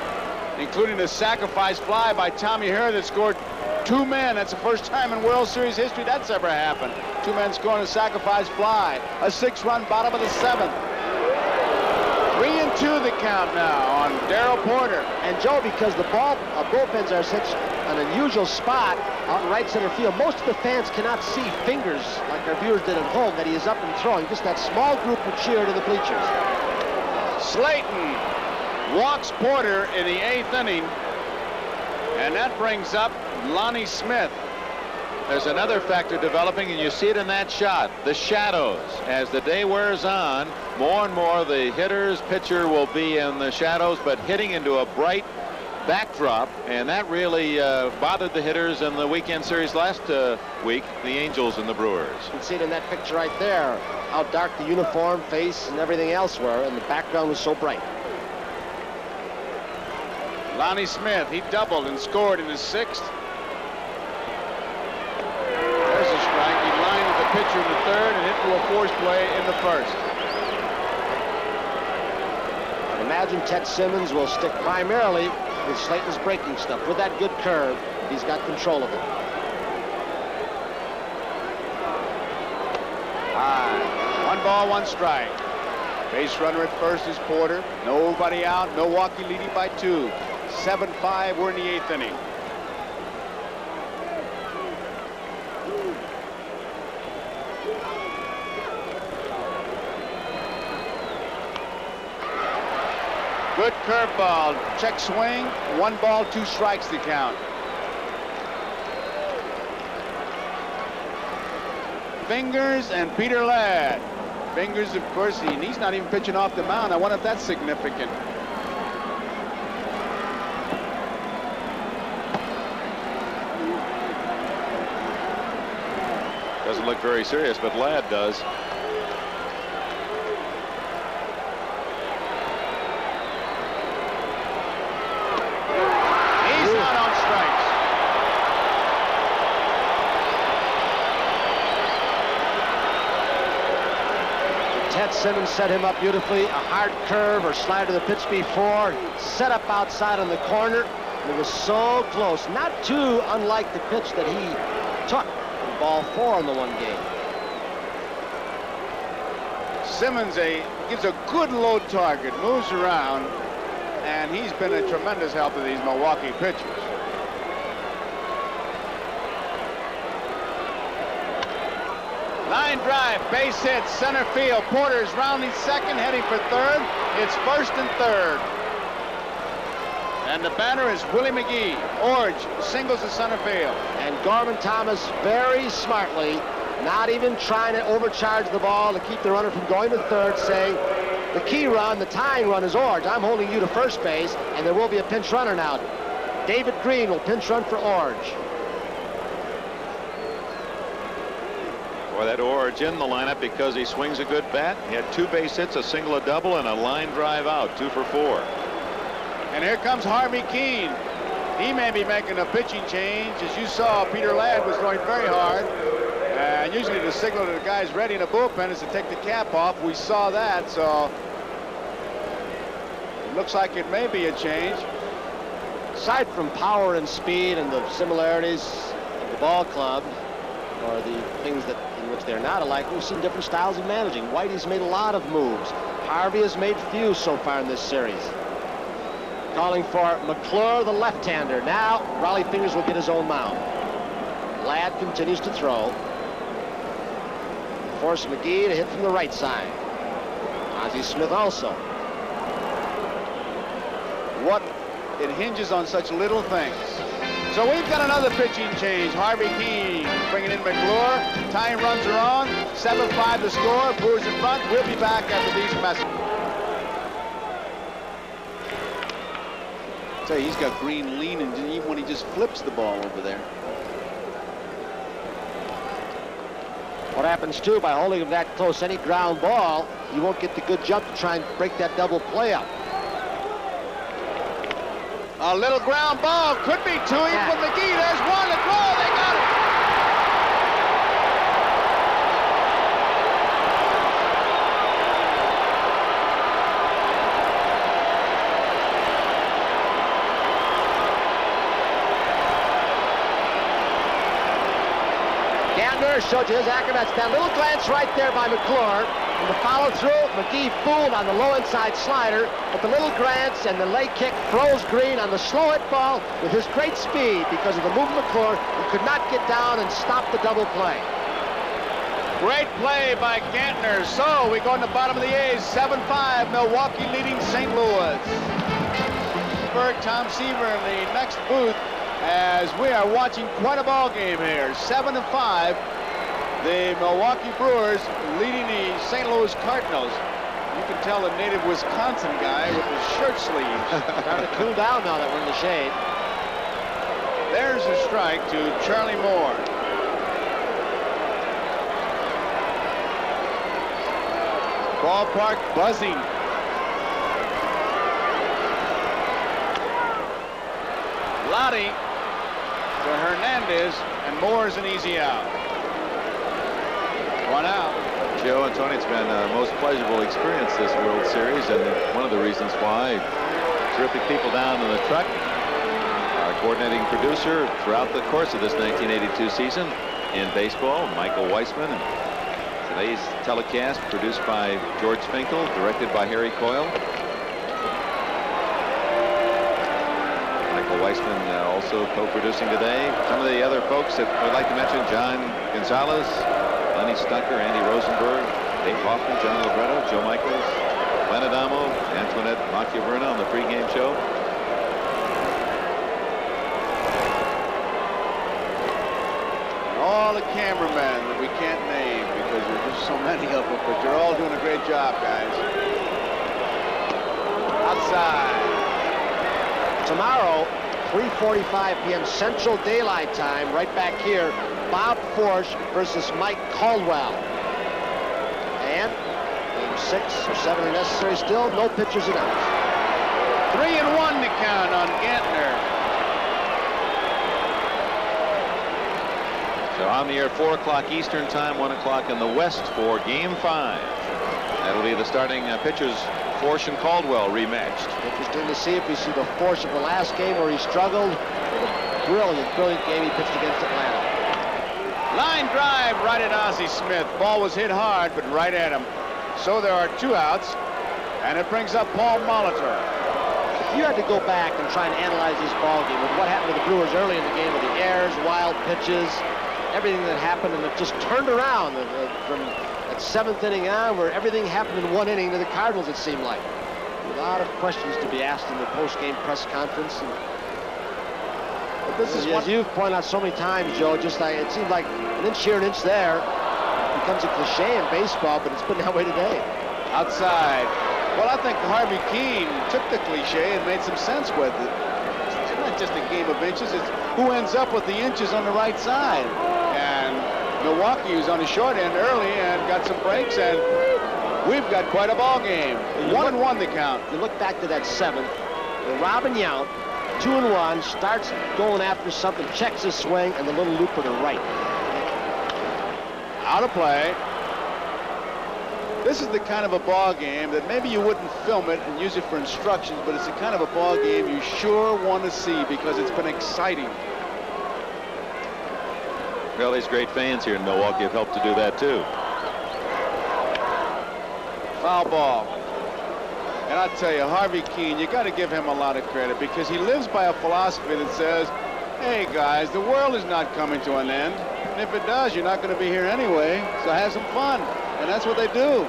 including the sacrifice fly by Tommy Herr that scored 2 men. That's the first time in World Series history that's ever happened. 2 men scoring a sacrifice fly. A 6-run bottom of the 7th. 3-2 the count now on Darrell Porter. And Joe, because the bullpens are such an unusual spot out in right center field, most of the fans cannot see Fingers like our viewers did at home, that he is up and throwing. Just that small group who cheered in the bleachers. Slayton walks Porter in the 8th inning, and that brings up Lonnie Smith. There's another factor developing, and you see it in that shot, the shadows. As the day wears on, more and more the pitcher will be in the shadows, but hitting into a bright backdrop, and that really bothered the hitters in the weekend series last week, the Angels and the Brewers. You can see it in that picture right there, how dark the uniform, face, and everything else were, and the background was so bright. Lonnie Smith, he doubled and scored in his 6th. There's a strike. He lined with the pitcher in the 3rd and hit to a force play in the 1st. I imagine Ted Simmons will stick primarily with Slayton's breaking stuff. With that good curve, he's got control of it. High. 1 ball, 1 strike. Base runner at first is Porter. Nobody out. Milwaukee leading by 2. 7-5. We're in the 8th inning. Good curveball. Check swing. 1 ball, 2 strikes to count. Fingers and Peter Ladd. Fingers, of course, he's not even pitching off the mound. I wonder if that's significant. Doesn't look very serious, but Ladd does. He's out on strikes. Ted Simmons set him up beautifully. A hard curve or slider the pitch before. Set up outside on the corner. And it was so close. Not too unlike the pitch that he took in ball 4 in the 1 game. Simmons gives a good low target, moves around, and he's been a tremendous help to these Milwaukee pitchers. Line drive, base hit, center field. Porter's rounding second, heading for third. It's first and third. And the batter is Willie McGee. Orge singles to center field. And Gorman Thomas very smartly, not even trying to overcharge the ball to keep the runner from going to third, saying, the key run, the tying run is Orge. I'm holding you to first base, and there will be a pinch runner now. David Green will pinch run for Orge. Boy, that Orge in the lineup because he swings a good bat. He had 2 base hits, a single, a double, and a line drive out, 2 for 4. And here comes Harvey Keene. He may be making a pitching change. As you saw, Peter Ladd was going very hard. And usually the signal to the guys ready in the bullpen is to take the cap off. We saw that, so it looks like it may be a change. Aside from power and speed and the similarities of the ball club, or the things that in which they're not alike, we've seen different styles of managing. Whitey's made a lot of moves. Harvey has made few so far in this series. Calling for McClure, the left-hander. Now, Raleigh Fingers will get his own mound. Ladd continues to throw. Force McGee to hit from the right side. Ozzie Smith also. It hinges on such little things. So we've got another pitching change. Harvey Keene bringing in McClure. Tying runs are on. 7-5 the score. Brewers in front. We'll be back after these messages. Say, he's got Green leaning even when he just flips the ball over there. What happens, too, by holding him that close, any ground ball, you won't get the good jump to try and break that double play up. A little ground ball could be 2 from McGee. There's 1 to throw. They got it. Gantner showed you his acrobats. That little glance right there by McClure. And the follow through, McGee fooled on the low inside slider, but the little glance and the leg kick froze Green on the slow hit ball with his great speed because of the move of McClure. He could not get down and stop the double play. Great play by Gantner. So we go in the bottom of the 8th. 7-5. Milwaukee leading St. Louis. Tom Seaver in the next booth as we are watching quite a ball game here. 7-5. The Milwaukee Brewers leading the St. Louis Cardinals. You can tell a native Wisconsin guy with his shirt sleeves. Starting to cool down now that we're in the shade. There's a strike to Charlie Moore. Ballpark buzzing. Lottie to Hernandez, and Moore's an easy out. 1 out. Joe and Tony, it's been a most pleasurable experience this World Series, and one of the reasons why. Terrific people down in the truck. Our coordinating producer throughout the course of this 1982 season in baseball, Michael Weissman. Today's telecast produced by George Finkel, directed by Harry Coyle. Michael Weissman also co-producing today. Some of the other folks that we'd like to mention: John Gonzalez, Lenny Stucker, Andy Rosenberg, Dave Hoffman, John Libretto, Joe Michaels, Glenn Adamo, Antoinette Macchiaverna on the pregame show. All the cameramen that we can't name because there's just so many of them, but you're all doing a great job, guys. Outside. Tomorrow, 3:45 p.m. Central Daylight Time, right back here, Bob Forsch versus Mike Caldwell. And game 6 or 7 are necessary still. No pitchers announced. 3-1 to count on Gantner. So on the air, 4 o'clock Eastern time, 1 o'clock in the West for Game 5. That'll be the starting pitchers, Forsch and Caldwell, rematched. Interesting to see if we see the Forsch of the last game where he struggled. Brilliant, brilliant game he pitched against Atlanta. Line drive right at Ozzie Smith. Ball was hit hard, but right at him. So there are 2 outs, and it brings up Paul Molitor. If you had to go back and try and analyze this ball game with what happened to the Brewers early in the game with the errors, wild pitches, everything that happened, and it just turned around from that 7th inning on, where everything happened in 1 inning to the Cardinals, it seemed like. A lot of questions to be asked in the post-game press conference. But this is as you've pointed out so many times, Joe, just like it seems like an inch here, an inch there. It becomes a cliche in baseball, but it's been that way today. Outside. Well, I think Harvey Keene took the cliche and made some sense with it. It's not just a game of inches, it's who ends up with the inches on the right side. And Milwaukee was on the short end early and got some breaks, and we've got quite a ball game. 1-1 the count. You look back to that 7th, Robin Yount, 2-1, starts going after something, checks his swing, and the little looper to right. Out of play. This is the kind of a ball game that maybe you wouldn't film it and use it for instructions, but it's the kind of a ball game you sure want to see because it's been exciting. Well, these great fans here in Milwaukee have helped to do that too. Foul ball. And I tell you, Harvey Keene, you got to give him a lot of credit because he lives by a philosophy that says, hey guys, the world is not coming to an end. And if it does, you're not going to be here anyway, so have some fun. And that's what they do.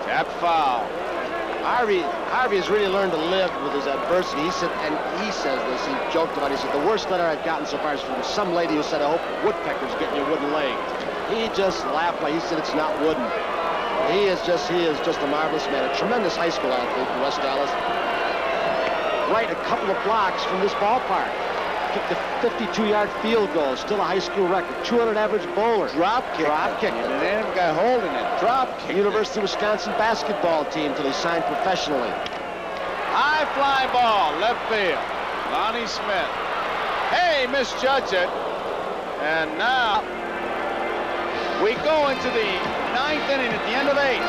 Tap foul. Harvey has really learned to live with his adversity. He said, and he says this, he joked about it, he said, the worst letter I've gotten so far is from some lady who said, I hope woodpecker's getting your wooden leg. He just laughed like he said it's not wooden. He is just a marvelous man, a tremendous high school athlete from West Dallas. Right a couple of blocks from this ballpark. Kicked a 52-yard field goal, still a high school record. 200 average bowler. Drop kicked it. And an random guy holding it. Drop kicked University of Wisconsin basketball team till he signed professionally. High fly ball, left field. Lonnie Smith. Hey, misjudged it. And now we go into the 9th inning at the end of 8.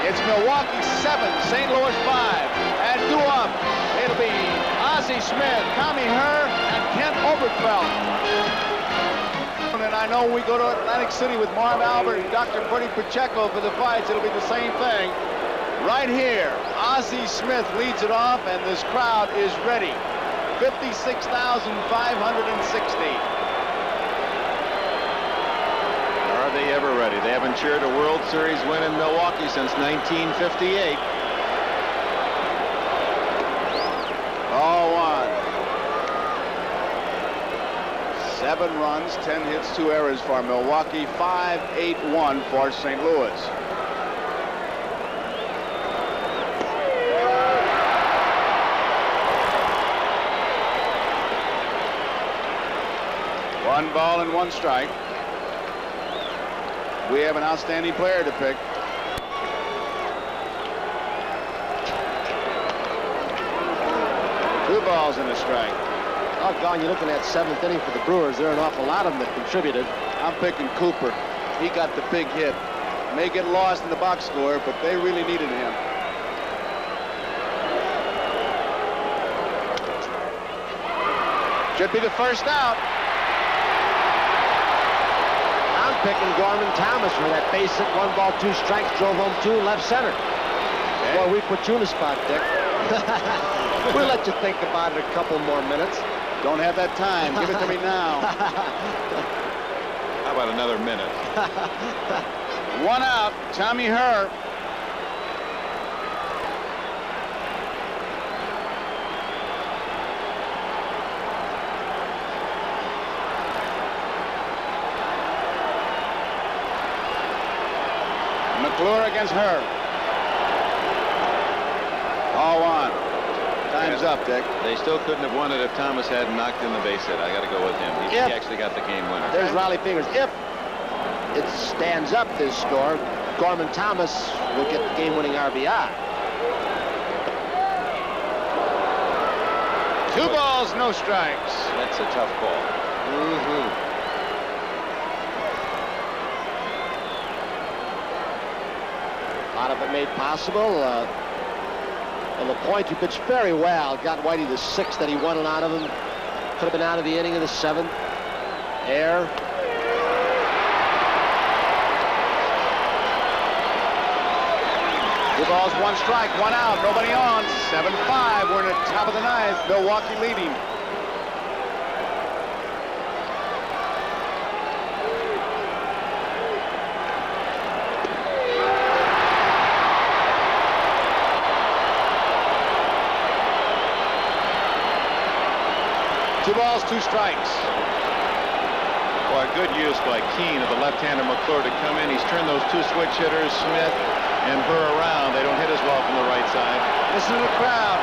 It's Milwaukee 7, St. Louis 5. And due up, it'll be Ozzie Smith, Tommy Herr, and Kent Oberfeld. And I know we go to Atlantic City with Marv Albert and Dr. Bertie Pacheco for the fights. It'll be the same thing. Right here, Ozzie Smith leads it off, and this crowd is ready. 56,560. Are they ever ready? They haven't cheered a World Series win in Milwaukee since 1958. 0-1. 7 runs, 10 hits, 2 errors for Milwaukee. 5-8-1 for St. Louis. One ball and 1 strike. We have an outstanding player to pick. Two balls and a strike. Oh, God, you're looking at 7th inning for the Brewers. There are an awful lot of them that contributed. I'm picking Cooper. He got the big hit. May get lost in the box score, but they really needed him. Should be the first out. I'm picking Gorman Thomas for that base hit, 1 ball, 2 strikes, drove home 2, left center. Boy, we put you in a spot, Dick. We'll let you think about it a couple more minutes. Don't have that time. Give it to me now. How about another minute? 1 out. Tommy Herr. McClure against Herr. All on. Time's up, Dick. They still couldn't have won it if Thomas hadn't knocked in the base hit. I got to go with him. He actually got the game winner. There's Riley Fingers. If it stands up, this score, Gorman Thomas will get the game-winning RBI. 2 balls, no strikes. That's a tough ball. A lot of it made possible. On the point, he pitched very well. Got Whitey the 6th that he wanted out of him. Could have been out of the inning of the 7th. Air. Two balls, 1 strike, 1 out, nobody on. 7-5. We're in the top of the 9th. Milwaukee leading. Two balls, 2 strikes. Boy, good use by Keene of the left-hander McClure to come in. He's turned those 2 switch hitters, Smith and Herr, around. They don't hit as well from the right side. Listen to the crowd.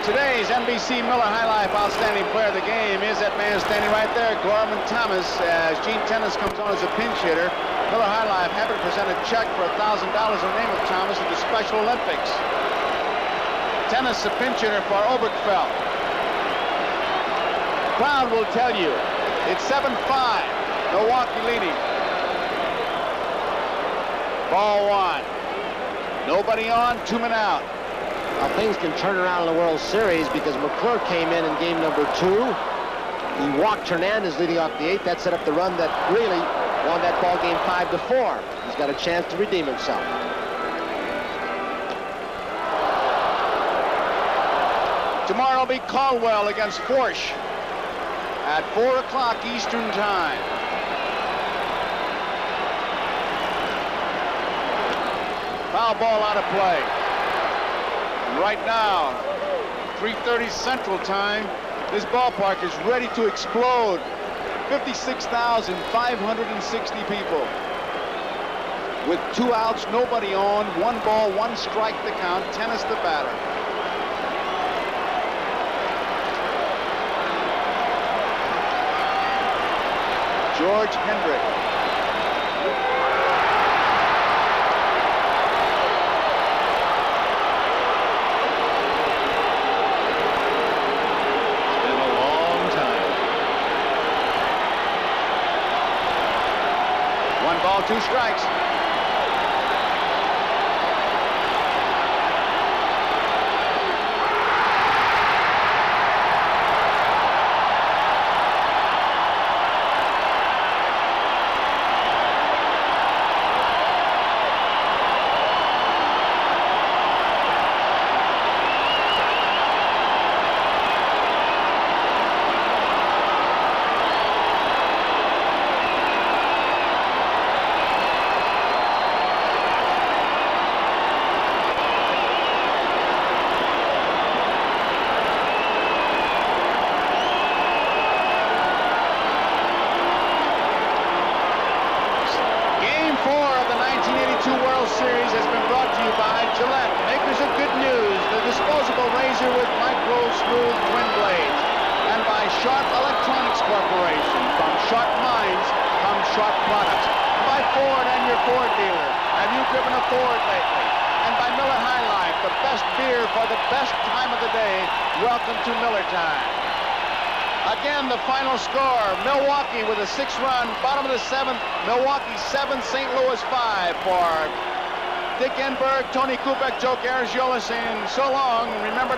Today's NBC Miller High Life Outstanding Player of the Game is that man standing right there, Gorman Thomas, as Gene Tennis comes on as a pinch hitter. Miller High Life happy to present a check for $1,000 in the name of Thomas at the Special Olympics. Tennis, a pinch hitter for Obergefell. Crowd will tell you it's 7-5. Milwaukee leading. Ball 1. Nobody on, 2 men out. Now, things can turn around in the World Series because McClure came in game number 2. He walked Hernandez leading off the 8th. That set up the run that really won that ball game 5-4. He's got a chance to redeem himself. Tomorrow will be Caldwell against Forsch at 4 o'clock Eastern Time. Foul ball out of play. Right now, 3:30 Central Time, this ballpark is ready to explode. 56,560 people. With 2 outs, nobody on, 1 ball, 1 strike to count. Tennis the batter. George Hendrick. Ball, 2 strikes. Sharp Electronics Corporation. From sharp minds come sharp products. By Ford driven a Ford lately. And by Miller High Life, the best beer for the best time of the day. Welcome to Miller time. Again, the final score, Milwaukee with a 6-run, bottom of the 7th, Milwaukee 7, St. Louis 5 for Dick Enberg, Tony Kubek, Joe Garagiola saying so long. Remember...